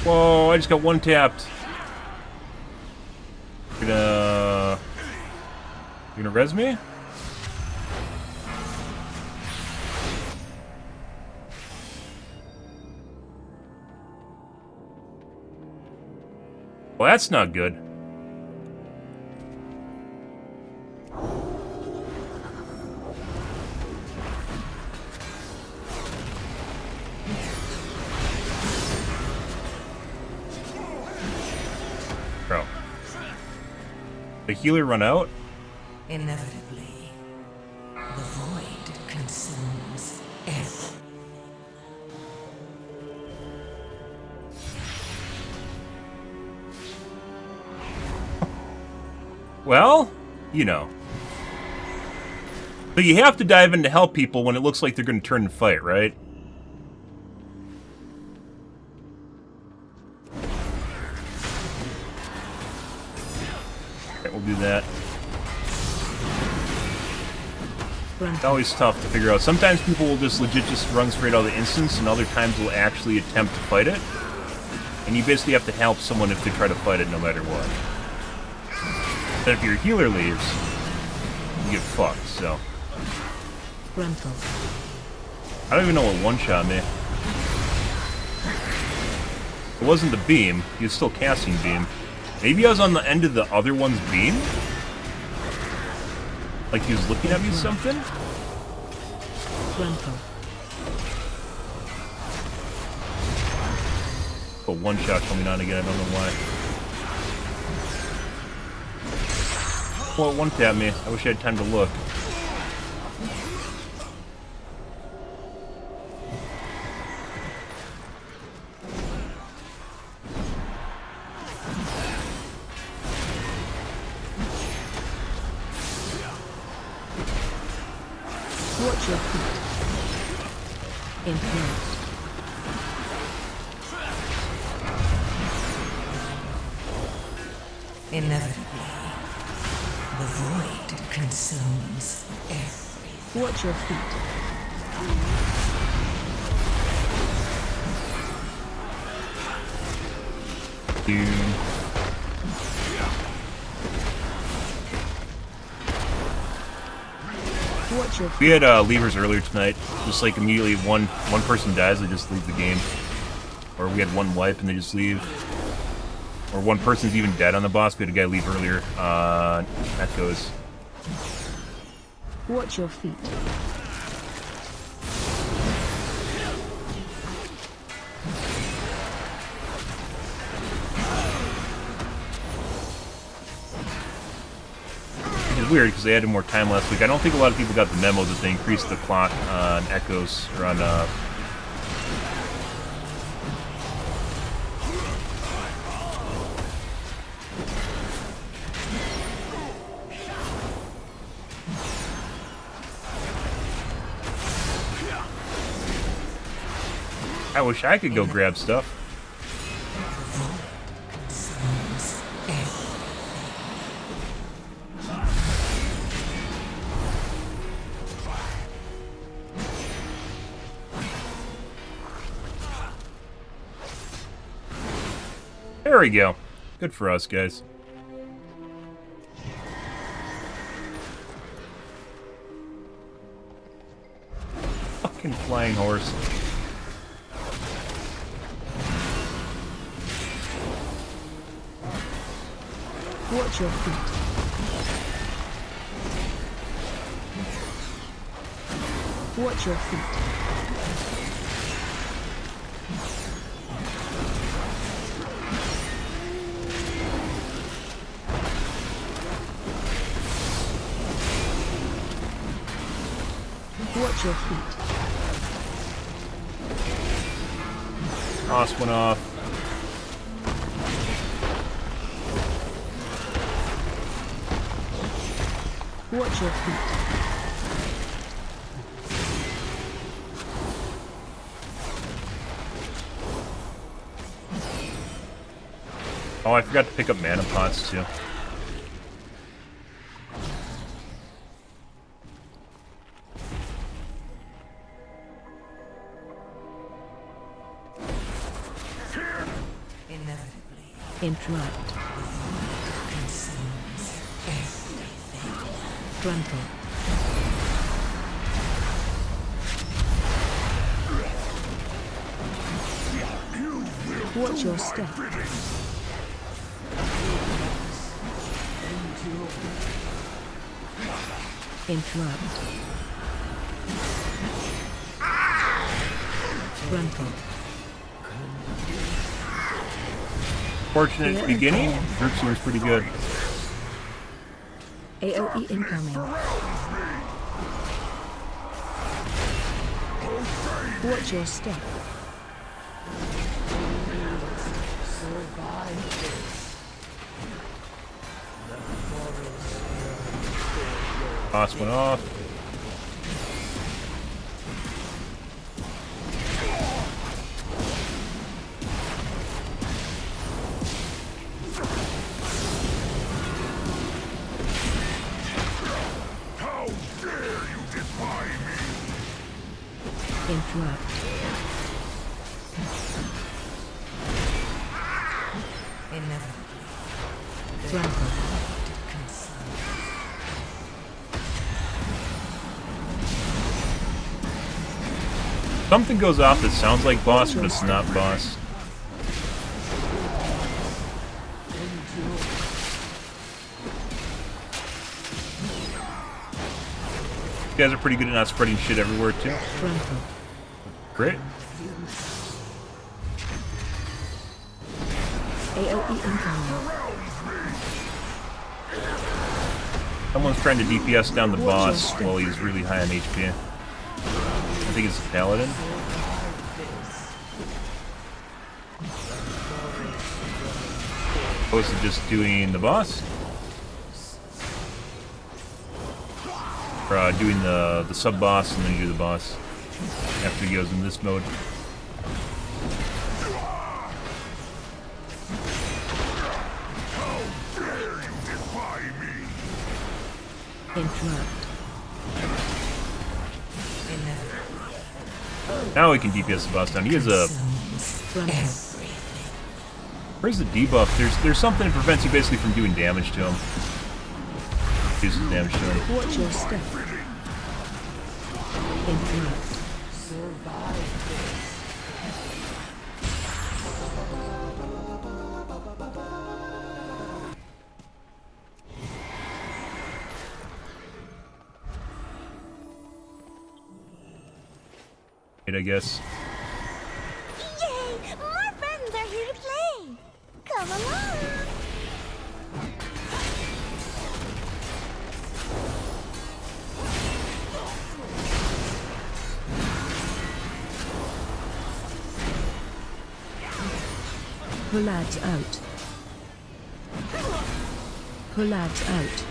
Whoa, I just got one tapped. You gonna res me? Well, that's not good. Bro. The healer run out? Inevitably, the void consumes everything. Well, you know. But you have to dive in to help people when it looks like they're going to turn and fight, right? Okay, we'll do that. It's always tough to figure out. Sometimes people will just legit just run straight out of the instance, and other times will actually attempt to fight it. And you basically have to help someone if they try to fight it no matter what. But if your healer leaves, you get fucked, so. I don't even know what one-shot me. It wasn't the beam, he was still casting beam. Maybe I was on the end of the other one's beam? Like he was looking at me or something? Oh, one-shot coming on again, I don't know why. Well, one tap me. I wish I had time to look. Watch your feet. Influence. Inevitably, The void consumes everything. Watch your feet. Dude. Watch your We had levers earlier tonight. Just like immediately one person dies, they just leave the game. Or we had one wipe and they just leave. Or one person's even dead on the boss. We had a guy leave earlier. Echoes. Watch your feet. Which is weird because they added more time last week. I don't think a lot of people got the memo that they increased the clock on Echoes or on I wish I could go grab stuff. There we go. Good for us, guys. Fucking flying horse. Watch your feet. Watch your feet. Watch your feet. Toss went off. Watch your feet. Oh, I forgot to pick up mana pots too. Interrupt. Consumes everything. Frontal. Watch your step. Interrupt. Frontal. Fortunate beginning. Group seems pretty good. AOE incoming. Watch your step. Toss went off. Interrupt. Inevitably. Frontal. Something goes off that sounds like boss, but it's not boss. You guys are pretty good at not spreading shit everywhere too. Frontal. Great. AOE incoming. Someone's trying to DPS down the boss while he's really high on HP. I think it's a paladin. Opposed to just doing the boss. Or doing the sub-boss and then you do the boss after he goes in this mode. Interrupt. Now we can DPS the boss down. He has a... Frontal. Where's the debuff? There's something that prevents you basically from doing damage to him. Uses damage to him. Watch your step. Interrupt. I guess. Yay! More friends are here to play! Come along! Pull ads out. Pull ads out.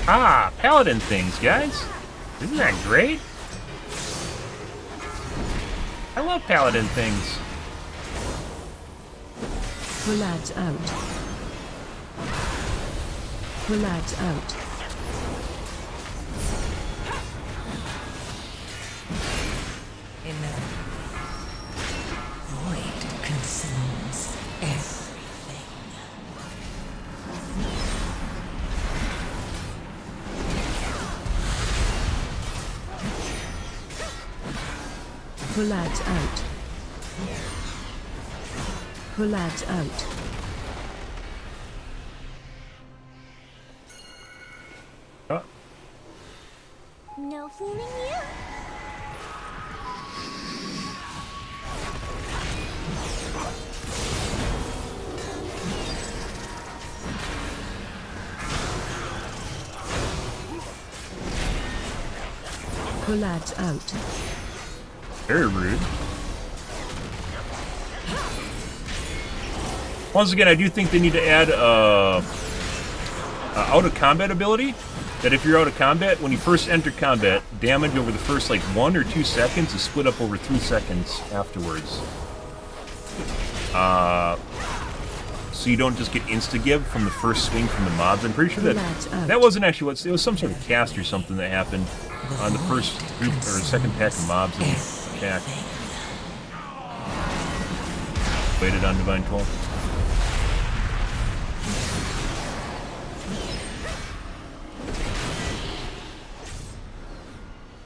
Ah, paladin things, guys. Isn't that great? I love paladin things. Pull ads out. Pull ads out. In the void consumes everything. Pull ads out. Pull ads out. Oh. No fooling you. Pull ads out. Very rude. Once again, I do think they need to add a out of combat ability. That if you're out of combat, when you first enter combat, damage over the first like 1 or 2 seconds is split up over 3 seconds afterwards. So you don't just get insta-give from the first swing from the mobs. I'm pretty sure that wasn't actually what it was. Some sort of cast or something that happened on the first group or second pack of mobs in the attack. Waited on Divine Toll.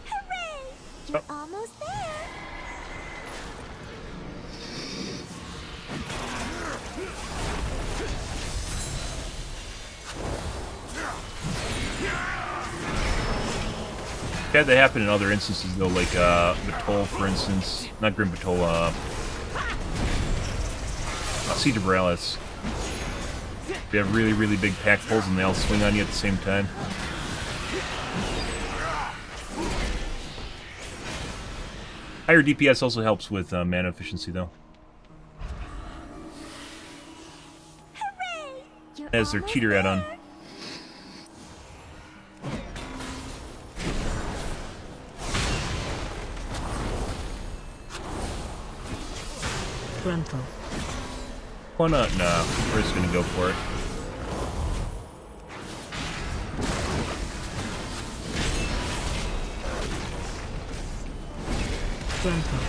Hooray! You're almost there. Had that happen in other instances though, like Batol, for instance. Not Grim Batol, Siege of Borealis. They have really, really big pack pulls and they all swing on you at the same time. Higher DPS also helps with mana efficiency though. Hooray! You're As their almost cheater add-on. there. Frontal. Why not? Nah, we're just gonna go for it. Frontal.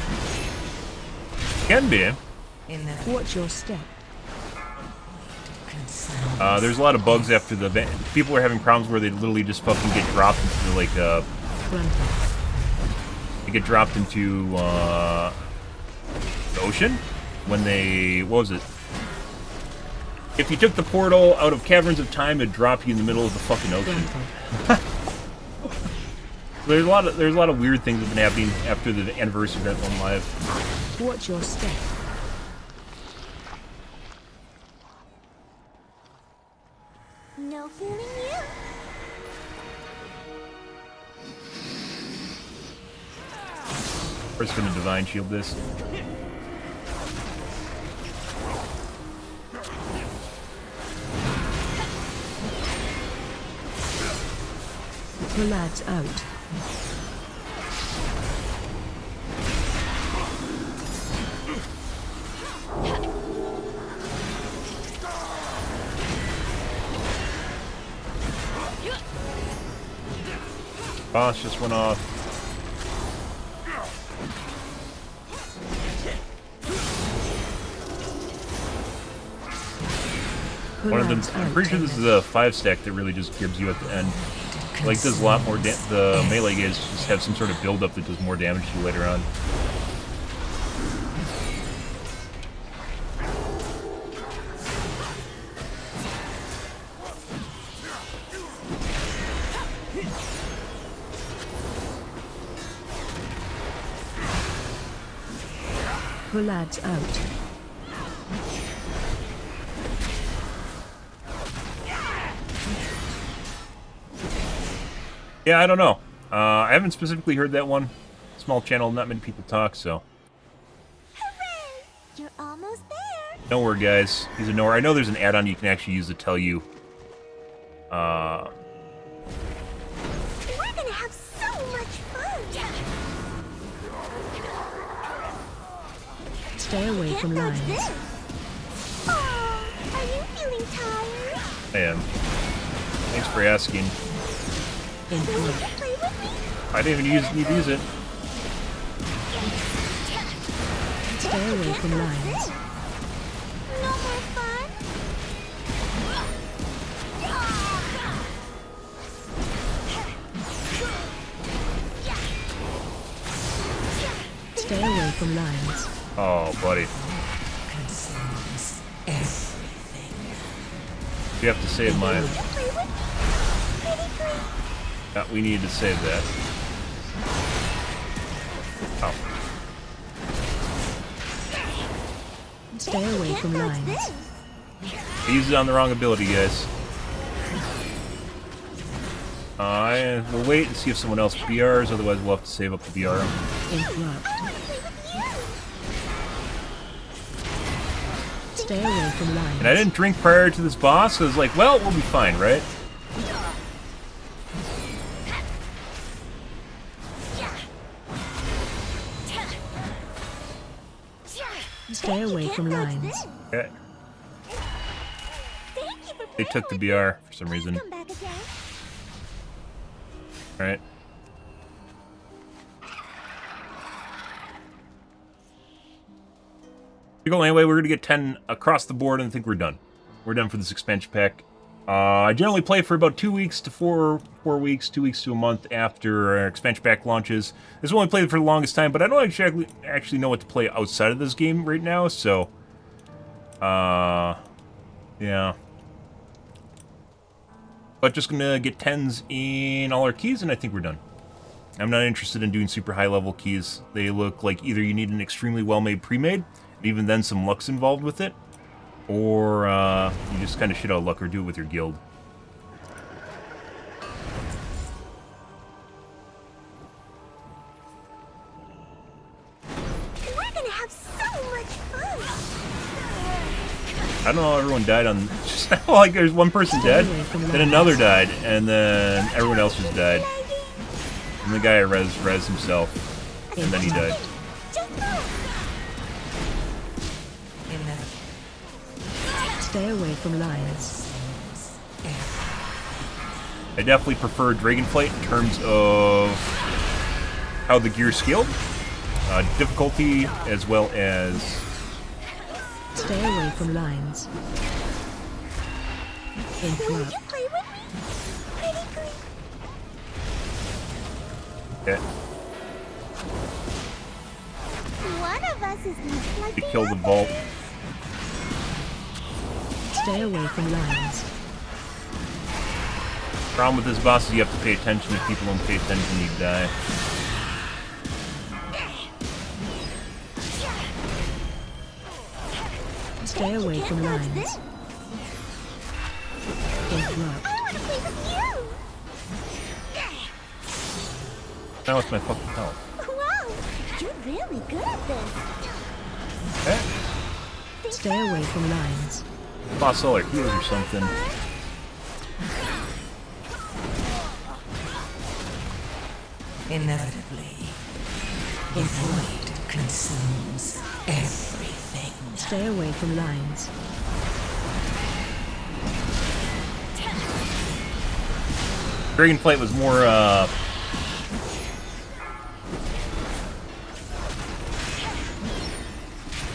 Can be. Watch your step. There's a lot of bugs after the event. People are having problems where they literally just fucking get dropped into like Frontal. they get dropped into the ocean when they, what was it? If you took the portal out of Caverns of Time, it'd drop you in the middle of the fucking ocean. There's a lot of weird things that have been happening after the anniversary event went live. Watch your step. No fooling you. First gonna divine shield this. The lad's out. Boss just went off. One of them. I'm pretty sure this is a 5-stack that really just gives you at the end. Like, does a lot more. The melee guys just have some sort of build up that does more damage to you later on. The lad's out. Yeah, I don't know. I haven't specifically heard that one. Small channel, not many people talk, so. Hooray! You're almost there. Nowhere, guys. He's a nowhere. I know there's an add-on you can actually use to tell you. We're gonna have so much fun. Stay away from Can't dodge lines. this. Oh, are you feeling tired? I am. Thanks for asking. Will you play with me? I didn't even need to use it. Stay away from lines. No more fun? Stay away from lines. Oh, buddy. You have to save my... Yeah, we needed to save that. Oh. Stay away from lines. I used it on the wrong ability, guys. We'll wait and see if someone else BRs, otherwise we'll have to save up the BR. Interrupt. Stay away from lines. And I didn't drink prior to this boss, so I was like, well, we'll be fine, right? Stay away from lines. Okay. They took the BR for some reason. Alright. Anyway, we're going to get 10 across the board, and I think we're done. We're done for this expansion pack. I generally play for about 2 weeks to 4 weeks, 2 weeks to a month after our expansion pack launches. This is one I played for the longest time, but I don't actually know what to play outside of this game right now, so... yeah. But just gonna get 10s in all our keys, and I think we're done. I'm not interested in doing super high-level keys. They look like either you need an extremely well-made pre-made, and even then some luck's involved with it, or you just kind of shit out of luck or do it with your guild. We're gonna have so much fun. I don't know how everyone died on... Just like there's one person dead, then another died, and then everyone else just died. And the guy res himself, and then he died. Stay away from lines. I definitely prefer Dragonflight in terms of how the gear scaled, difficulty, as well as... Stay away from lines. Interrupt. Okay. One of us is most like To kill the vault. Stay away from lines. Problem with this boss is you have to pay attention. If people don't pay attention, you die. Stay away from lines. Interrupt. I want to play with you. Now it's my fucking health. Wow, you're really good at this. Stay away from lines. Boss all our heals or something. Inevitably, the void consumes everything. Stay away from lines. Dragonflight was more,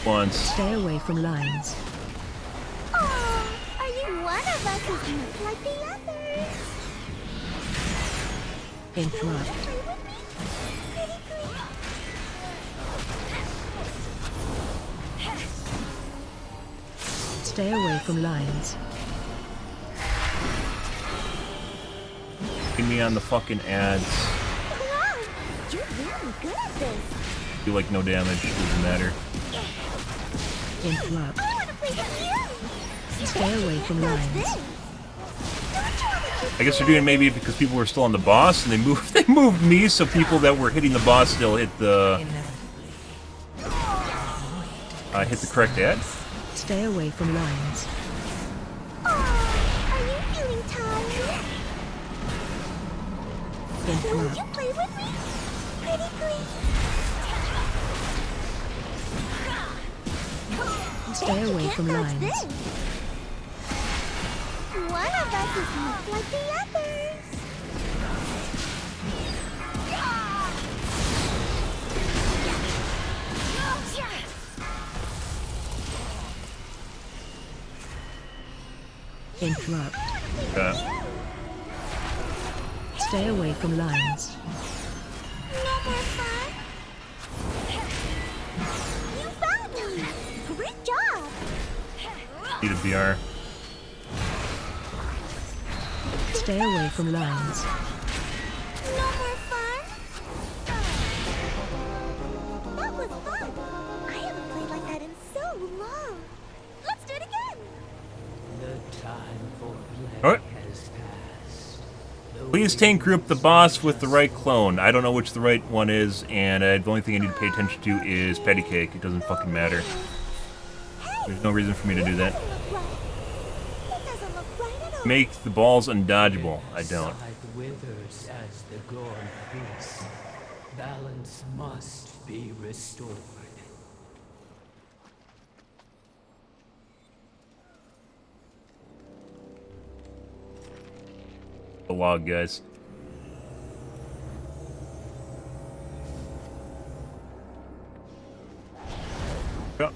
once. Stay away from lines. Oh, are you one of us who's much like the others? Interrupt. Stay away from lines. Get me on the fucking ads. Wow, you're really good at this. Do like no damage, doesn't matter. Interrupt. I want to play with you. Stay away from lines. I guess they're doing it maybe because people were still on the boss and they moved me so people that were hitting the boss still hit the hit the correct ad. Stay away from lines. Oh, are you feeling tired? Will Interrupt. you play with me? Pretty please. Stay away from lines. This. One of us is much like the others. Interrupt. Yeah. Stay away from lines. No more fun? You found me! Great job! Need a BR. Stay away from lines. No more fun? That was fun! I haven't played like that in so long. Let's do it again! The time for play Alright. has passed. Please tank group the boss with the right clone. I don't know which the right one is, and the only thing I need to pay attention to is patty cake. It doesn't fucking matter. There's no reason for me to do that. Make the balls undodgeable. I don't. Side withers as the glory feasts. Balance must be restored. The log, guys. Yeah.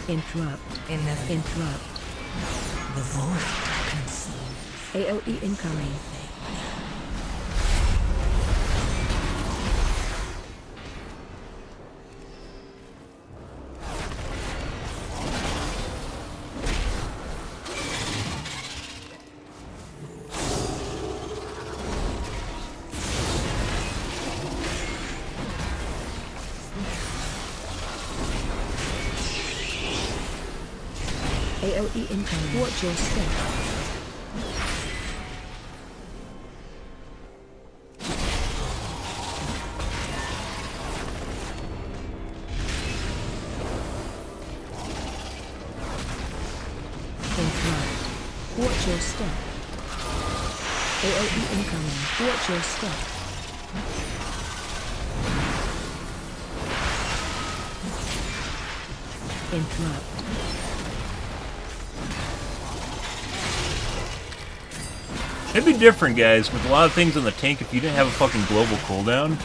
Interrupt. Interrupt. The void consumes. AOE incoming. AOE incoming. Watch your step. Interrupt. Watch your step. AOE incoming. Watch your step. Interrupt. It'd be different, guys, with a lot of things on the tank if you didn't have a fucking global cooldown.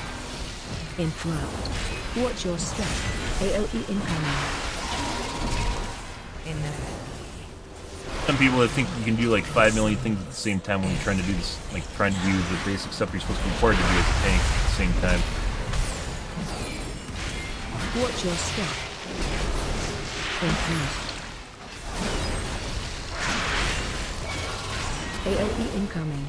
Interrupt. Watch your step. AOE incoming. Some people that think you can do like 5 million things at the same time when you're trying to do this, like trying to do the basic stuff you're supposed to be required to do as a tank at the same time. Watch your step. Interrupt. AOE incoming.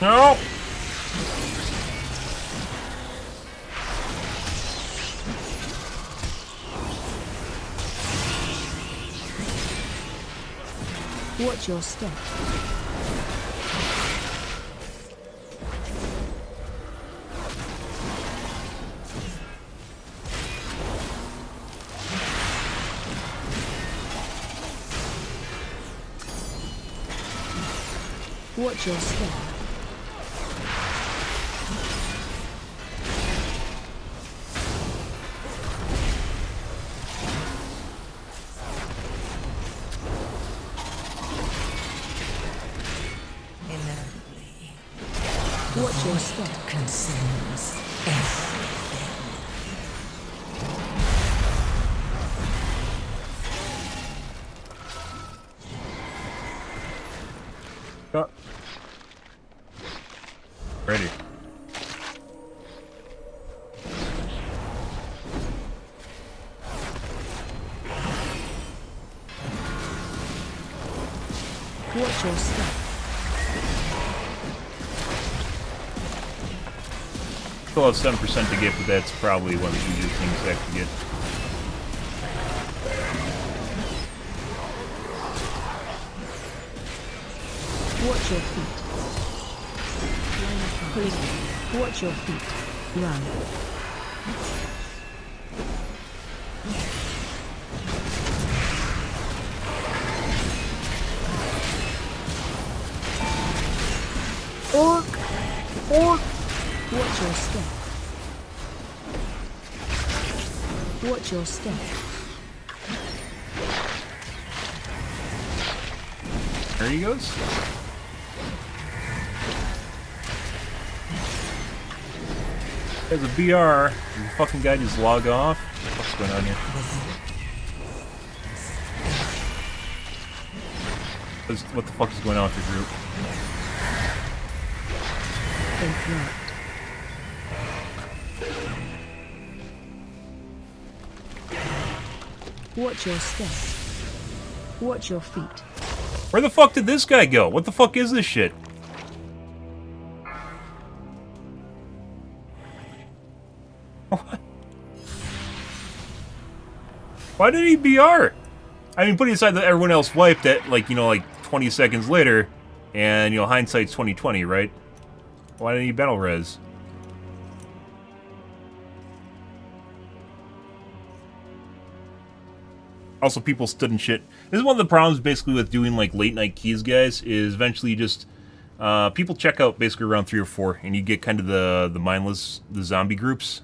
No! Watch your step. Watch your step. Watch your step. Consumes everything. Got. Ready. Watch your step. Still have 7% to get, but that's probably one of the easiest things to actually get. Watch your feet. Please. Watch your feet. Run. Orc. Watch your step. Watch your step. There he goes. There's a BR. Did the fucking guy just log off? What's going on here? What the fuck is going on with the group? Watch your step. Watch your feet. Where the fuck did this guy go? What the fuck is this shit? What? Why did he BR? I mean, putting aside that everyone else wiped at, like, you know, like 20 seconds later, and, you know, hindsight's 20/20, right? Why didn't he battle res? Also, people stood and shit. This is one of the problems, basically, with doing, like, late-night keys, guys, is eventually just... people check out, basically, around 3 or 4, and you get kind of the mindless, the zombie groups.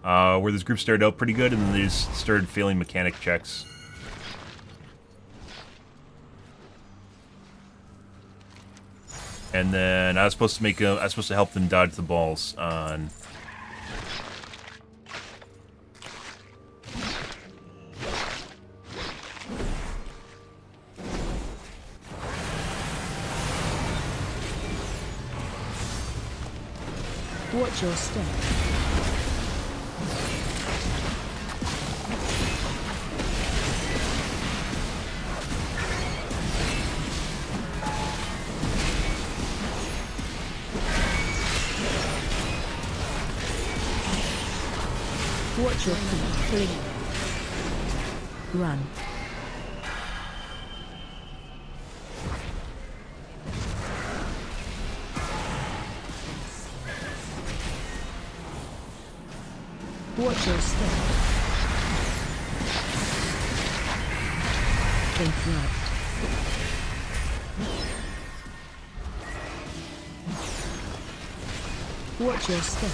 Where this group started out pretty good, and then they just started failing mechanic checks. And then I was supposed to help them dodge the balls on... Watch your step. Watch your feet. Run. Watch your step. In front. Watch your step.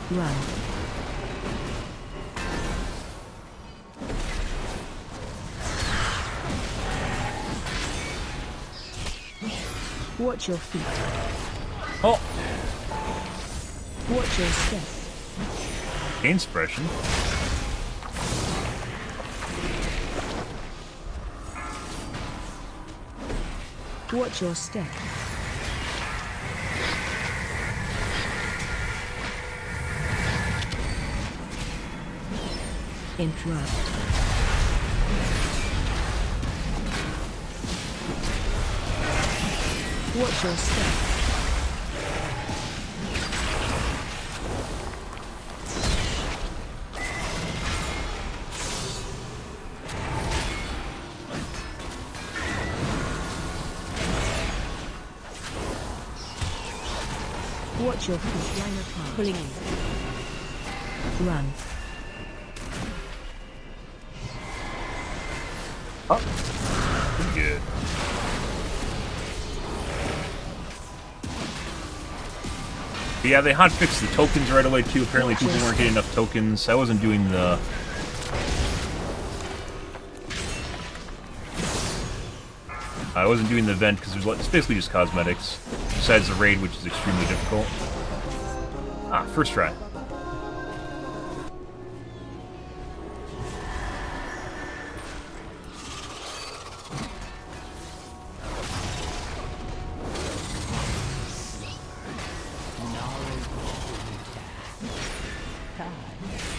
Run. Watch your feet. Oh! Watch your step. Gain suppression. Watch your step. Interrupt. Watch your step. Watch your feet. Line of path. Pulling in. Run. Oh, good. But yeah, they hotfixed the tokens right away too. Apparently people weren't getting enough tokens. I wasn't doing the... event because it's basically just cosmetics. Besides the raid, which is extremely difficult. Ah, first try.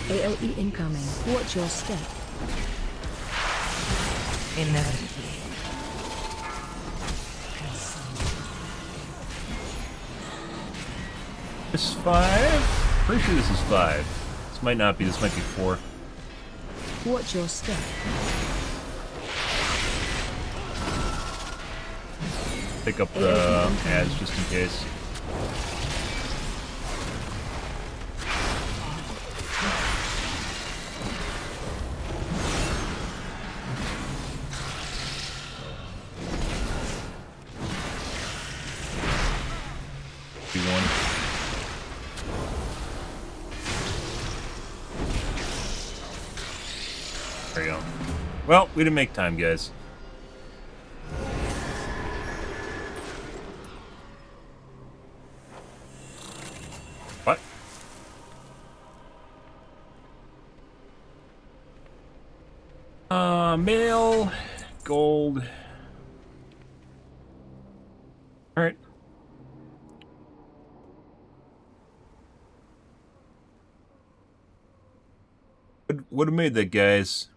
AOE incoming. Watch your step. Inevitably. This is 5? Pretty sure this is 5. This might not be, this might be 4. Watch your step. Pick up the ads just in case. There we go. Well, we didn't make time, guys. What? Mail, gold. All right. Would have made that, guys.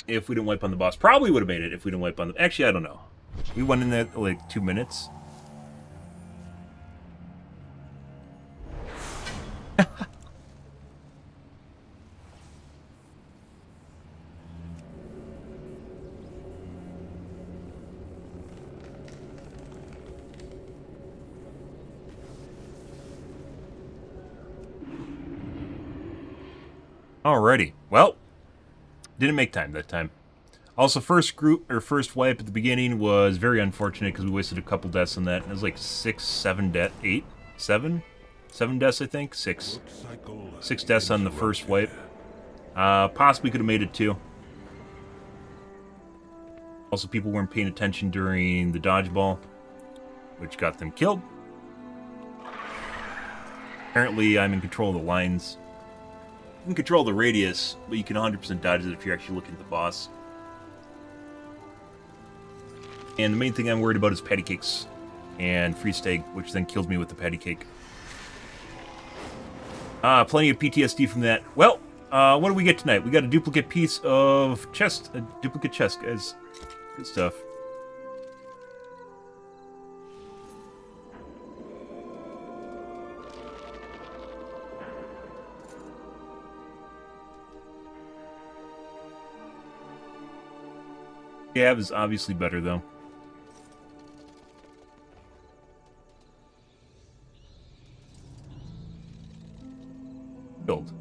If we didn't wipe on the boss. Probably would have made it if we didn't wipe on the... Actually, I don't know. We went in there like 2 minutes. Alrighty. Well, didn't make time that time. Also, first wipe at the beginning was very unfortunate because we wasted a couple deaths on that. It was like 6, 7 deaths, 8, 7? 7 deaths, I think? 6. 6 deaths on the first wipe. Possibly could have made it too. Also, people weren't paying attention during the dodgeball, which got them killed. Apparently, I'm in control of the lines. You can control the radius, but you can 100% dodge it if you're actually looking at the boss. And the main thing I'm worried about is patty cakes and free steak, which then killed me with the patty cake. Plenty of PTSD from that. Well, what do we get tonight? We got a duplicate piece of chest, a duplicate chest, guys. Good stuff. Gab is obviously better, though. Shield.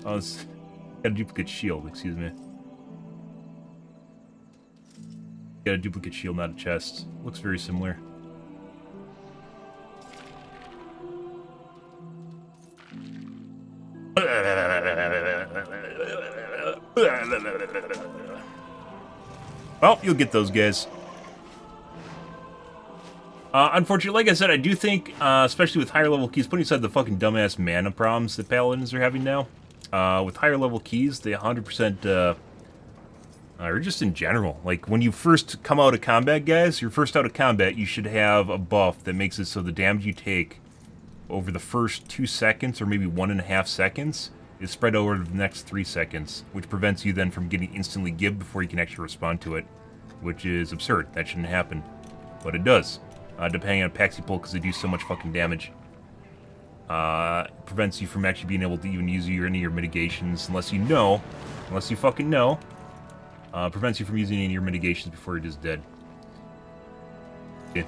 Oh, it's got a duplicate shield, excuse me. Got a duplicate shield, not a chest. Looks very similar. Well, you'll get those guys. Unfortunately, like I said, I do think, especially with higher level keys, putting aside the fucking dumbass mana problems that paladins are having now, with higher level keys, they 100% or just in general. Like, when you first come out of combat, guys, you're first out of combat, you should have a buff that makes it so the damage you take over the first 2 seconds, or maybe 1.5 seconds, is spread over the next 3 seconds, which prevents you then from getting instantly gibbed before you can actually respond to it, which is absurd. That shouldn't happen. But it does, depending on Paxi pull, because they do so much fucking damage. It prevents you from actually being able to even use any of your mitigations, unless you fucking know. Prevents you from using any of your mitigations before you're just dead. Yeah.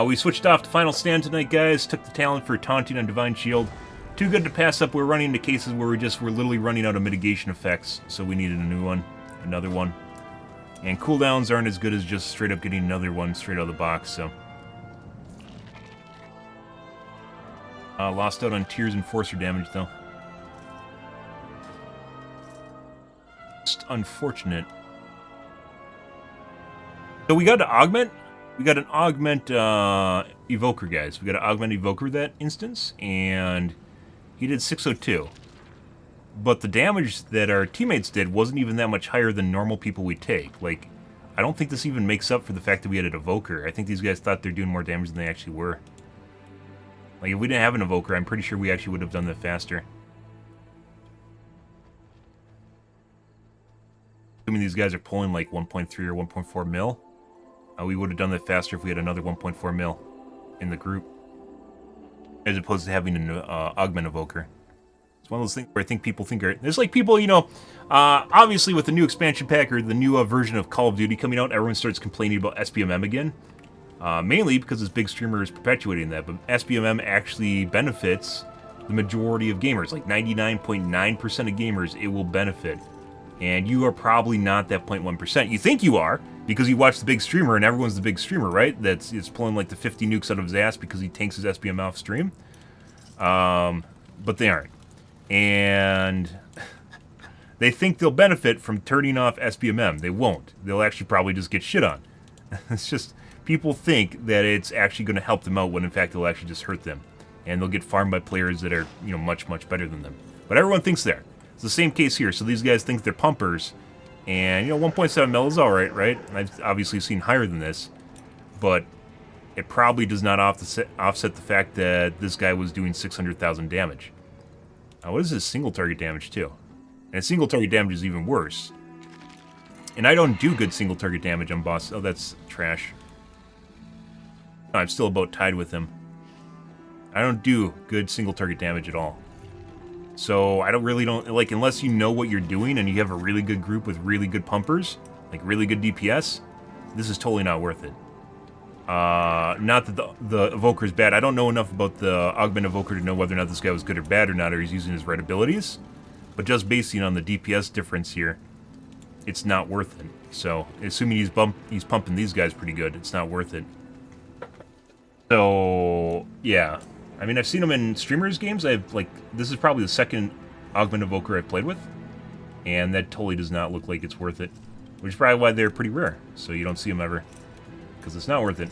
We switched off to Final Stand tonight, guys. Took the talent for taunting on Divine Shield. Too good to pass up. We're running into cases where we're literally running out of mitigation effects, so we needed a new one, another one. And cooldowns aren't as good as just straight up getting another one straight out of the box, so. Lost out on Tears Enforcer damage, though. Just unfortunate. So we got to augment. We got an augment evoker, guys. We got an augment evoker that instance, and he did 602. But the damage that our teammates did wasn't even that much higher than normal people we take. Like, I don't think this even makes up for the fact that we had an evoker. I think these guys thought they're doing more damage than they actually were. Like, if we didn't have an evoker, I'm pretty sure we actually would have done that faster. Assuming these guys are pulling like 1.3 or 1.4 mil, we would have done that faster if we had another 1.4 mil in the group, as opposed to having an augment evoker. It's one of those things where I think people think there's like people, you know, obviously with the new expansion pack or the new version of Call of Duty coming out, everyone starts complaining about SBMM again. Mainly because this big streamer is perpetuating that, but SBMM actually benefits the majority of gamers, like 99.9% of gamers, it will benefit. And you are probably not that 0.1%. You think you are, because you watch the big streamer, and everyone's the big streamer, right? It's pulling like the 50 nukes out of his ass because he tanks his SBM off stream. But they aren't. And they think they'll benefit from turning off SBMM. They won't. They'll actually probably just get shit on. It's just, people think that it's actually going to help them out when in fact it'll actually just hurt them. And they'll get farmed by players that are, you know, much, much better than them. But everyone thinks they're. It's the same case here. So these guys think they're pumpers. And, you know, 1.7 mil is alright, right? I've obviously seen higher than this. But it probably does not offset the fact that this guy was doing 600,000 damage. What is his single target damage, too? And single target damage is even worse. And I don't do good single target damage on boss. Oh, that's trash. No, I'm still about tied with him. I don't do good single target damage at all. So I don't like, unless you know what you're doing and you have a really good group with really good pumpers, like really good DPS, this is totally not worth it. Not that the evoker is bad. I don't know enough about the augment evoker to know whether or not this guy was good or bad or not, or he's using his right abilities. But just basing on the DPS difference here, it's not worth it. So assuming he's pumping these guys pretty good, it's not worth it. So yeah. I mean, I've seen them in streamers games. This is probably the second augment evoker I've played with, and that totally does not look like it's worth it. Which is probably why they're pretty rare, so you don't see them ever, because it's not worth it.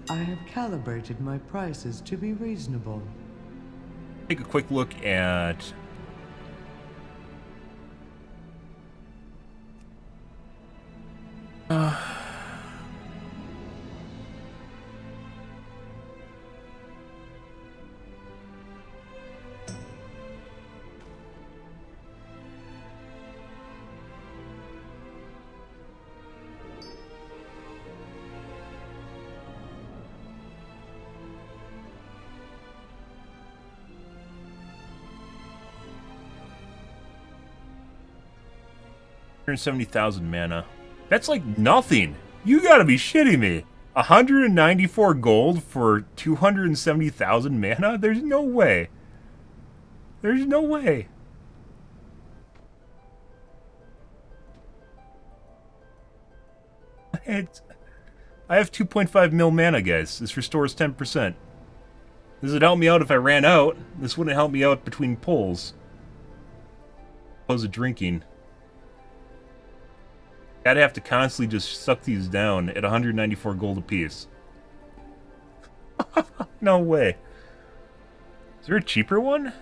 I have calibrated my prices to be reasonable. Take a quick look at $170,000 mana. That's like nothing. You gotta be shitting me. 194 gold for 270,000 mana? There's no way. There's no way. I have 2.5 mil mana, guys. This restores 10%. This would help me out if I ran out. This wouldn't help me out between pulls. Opposed to drinking. I'd have to constantly just suck these down at 194 gold apiece. No way. Is there a cheaper one?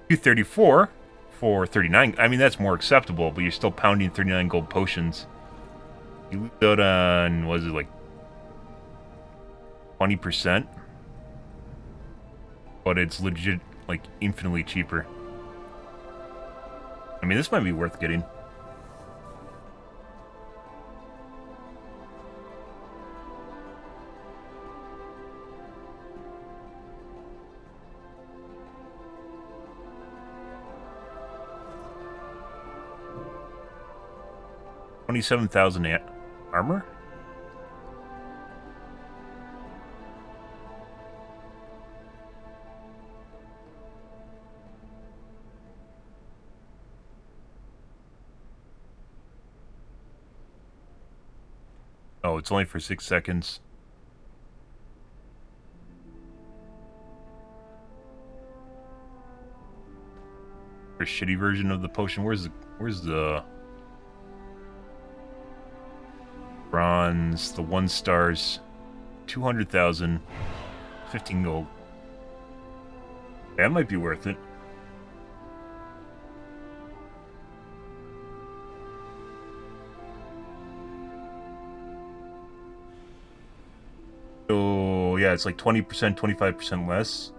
234 for 39. I mean, that's more acceptable, but you're still pounding 39 gold potions. You lose out on, what is it, like 20%? But it's legit, like, infinitely cheaper. I mean, this might be worth getting. $27,000 armor? Oh, it's only for 6 seconds. A shitty version of the potion. Where's the bronze, the 1 stars, 200,000, 15 gold. That might be worth it. So, yeah, it's like 20%, 25% less.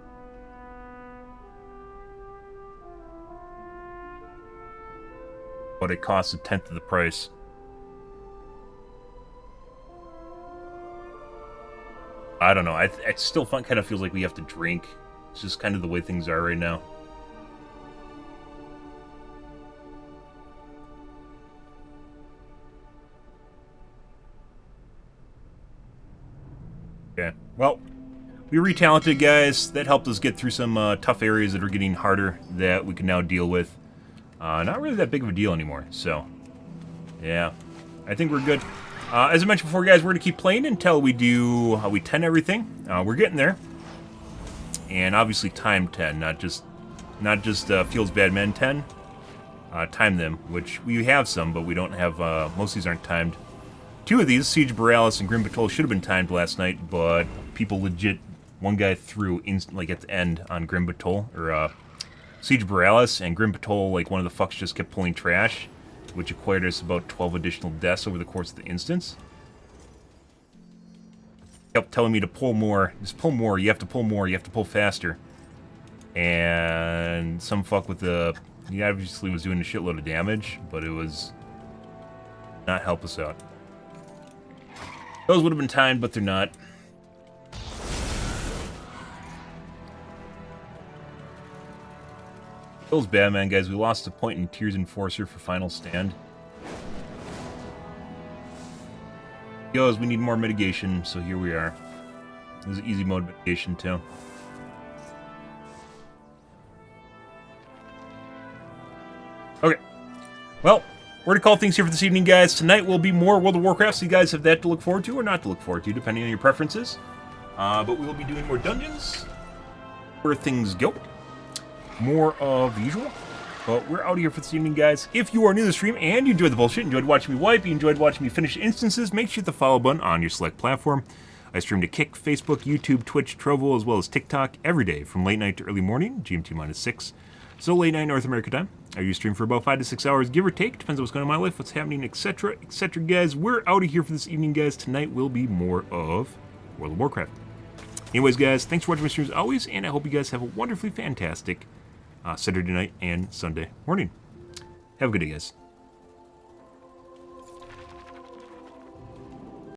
But it costs 1/10 of the price. I don't know. It still kind of feels like we have to drink. It's just kind of the way things are right now. Okay. Well, we re-talented, guys. That helped us get through some tough areas that are getting harder that we can now deal with. Not really that big of a deal anymore. So, yeah. I think we're good. As I mentioned before, guys, we're going to keep playing until we do we 10 everything. We're getting there. And obviously time 10, not just Feels Bad Men 10. Time them, which we have some, but we don't have, most of these aren't timed. 2 of these, Siege Borealis and Grim Patrol, should have been timed last night, but people legit, one guy threw, like at the end on Grim Patrol, or Siege Borealis, and Grim Patrol, like one of the fucks just kept pulling trash, which acquired us about 12 additional deaths over the course of the instance. Kept telling me to pull more. Just pull more. You have to pull more. You have to pull faster. And some fuck with the... He obviously was doing a shitload of damage, but it was... not help us out. Those would have been timed, but they're not. Feels bad, man, guys. We lost a point in Tears Enforcer for Final Stand. Goes, we need more mitigation, so here we are. This is easy mode mitigation, too. Okay. Well, we're to call things here for this evening, guys. Tonight will be more World of Warcraft, so you guys have that to look forward to or not to look forward to, depending on your preferences. But we will be doing more dungeons, where things go. More of the usual. But we're out of here for this evening, guys. If you are new to the stream and you enjoyed the bullshit, enjoyed watching me wipe, you enjoyed watching me finish instances, make sure you hit the follow button on your select platform. I stream to Kick, Facebook, YouTube, Twitch, Trovo, as well as TikTok every day from late night to early morning, GMT-6. So late night North America time. I usually stream for about 5 to 6 hours, give or take. Depends on what's going on in my life, what's happening, etc., etc., guys. We're out of here for this evening, guys. Tonight will be more of World of Warcraft. Anyways, guys, thanks for watching my streams as always, and I hope you guys have a wonderfully fantastic Saturday night and Sunday morning. Have a good day, guys.